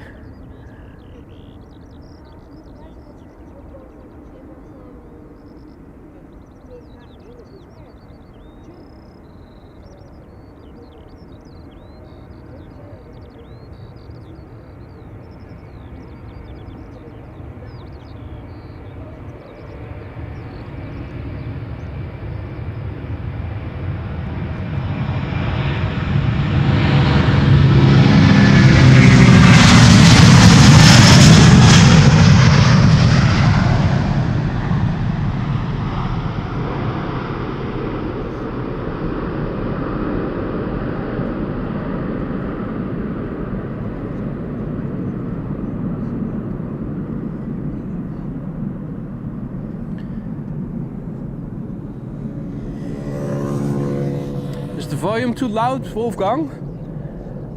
The volume too loud, Wolfgang?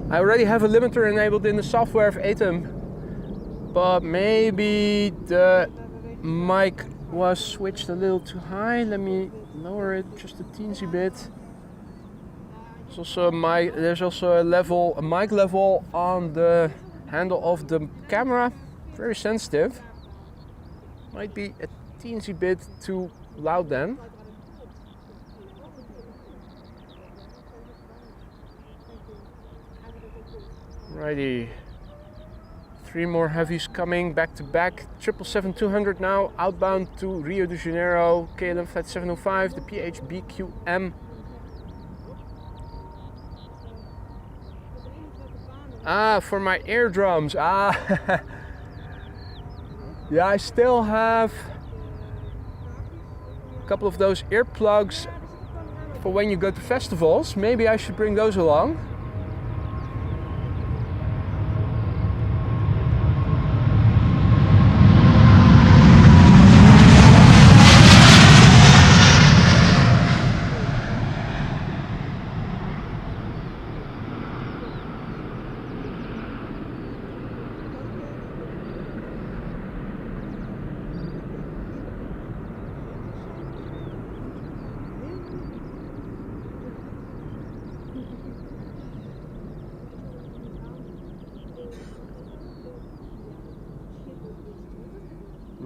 I already have a limiter enabled in the software of Atom, but maybe the mic was switched a little too high. Let me lower it just a teensy bit. There's also a mic level on the handle of the camera, very sensitive. Might be a teensy bit too loud then. Righty, 3 more heavies coming back to back. 777-200 now, outbound to Rio de Janeiro, KLM flight 705, the PHBQM. Ah, for my eardrums. Ah, yeah, I still have a couple of those earplugs for when you go to festivals. Maybe I should bring those along.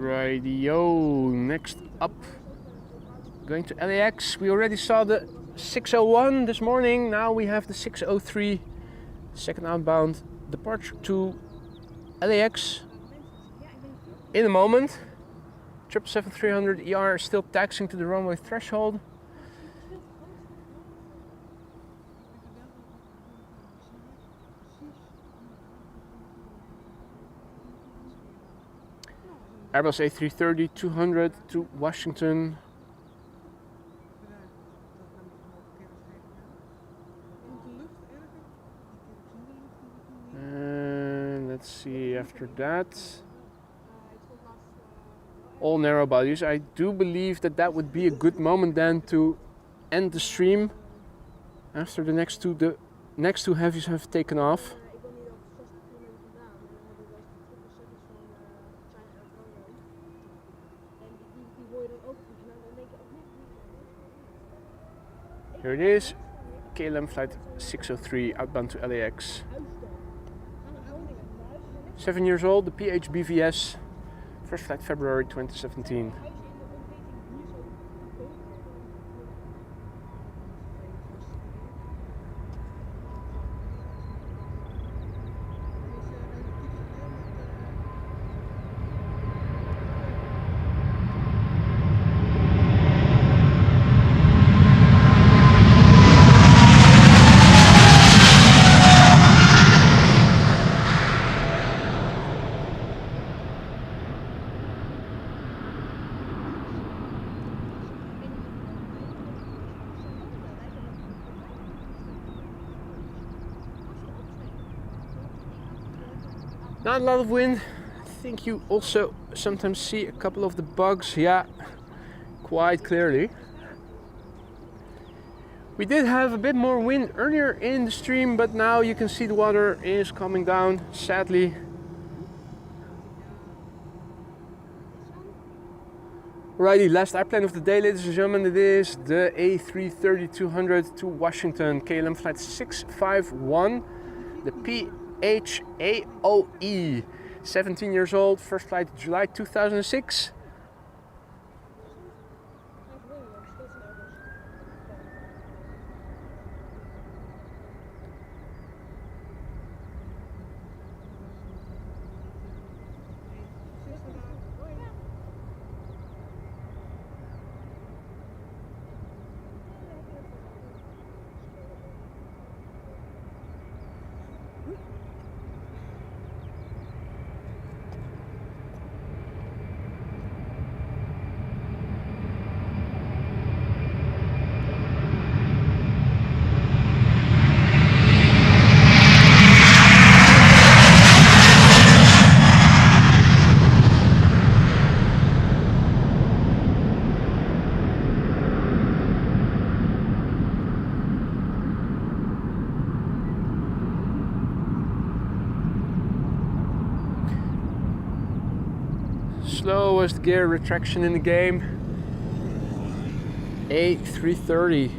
Radio. Next up, going to LAX. We already saw the 601 this morning. Now we have the 603, second outbound departure to LAX. In a moment, 777-300 ER is still taxiing to the runway threshold. Airbus A330 200 to Washington. And let's see after that. All narrow bodies. I do believe that that would be a good moment then to end the stream after the next two heavies have taken off. Here it is, KLM flight 603 outbound to LAX. 7 years old, the PHBVS, first flight February 2017. Not a lot of wind. I think you also sometimes see a couple of the bugs, yeah, quite clearly. We did have a bit more wind earlier in the stream, but now you can see the water is coming down, sadly. Alrighty, last airplane of the day, ladies and gentlemen, it is the A330-200 to Washington, KLM flight 651, the PHAOE, 17 years old, first flight July 2006. Slowest gear retraction in the game. A330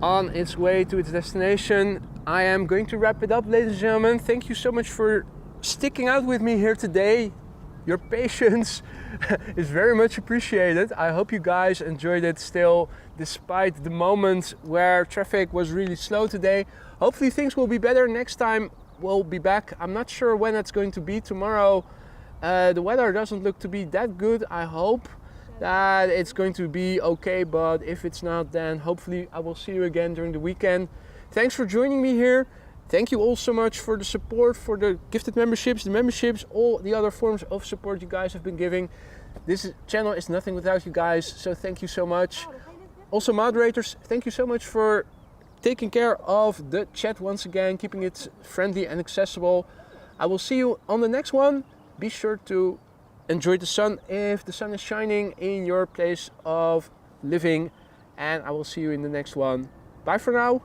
on its way to its destination. I am going to wrap it up, ladies and gentlemen. Thank you so much for sticking out with me here today. Your patience is very much appreciated. I hope you guys enjoyed it still, despite the moments where traffic was really slow today. Hopefully things will be better next time. We'll be back. I'm not sure when it's going to be. Tomorrow the weather doesn't look to be that good. I hope that it's going to be okay, but if it's not, then hopefully I will see you again during the weekend. Thanks for joining me here. Thank you all so much for the support, for the gifted memberships, the memberships, all the other forms of support you guys have been giving. This channel is nothing without you guys, so thank you so much. Also moderators, thank you so much for taking care of the chat once again, keeping it friendly and accessible. I will see you on the next one. Be sure to enjoy the sun if the sun is shining in your place of living, and I will see you in the next one. Bye for now.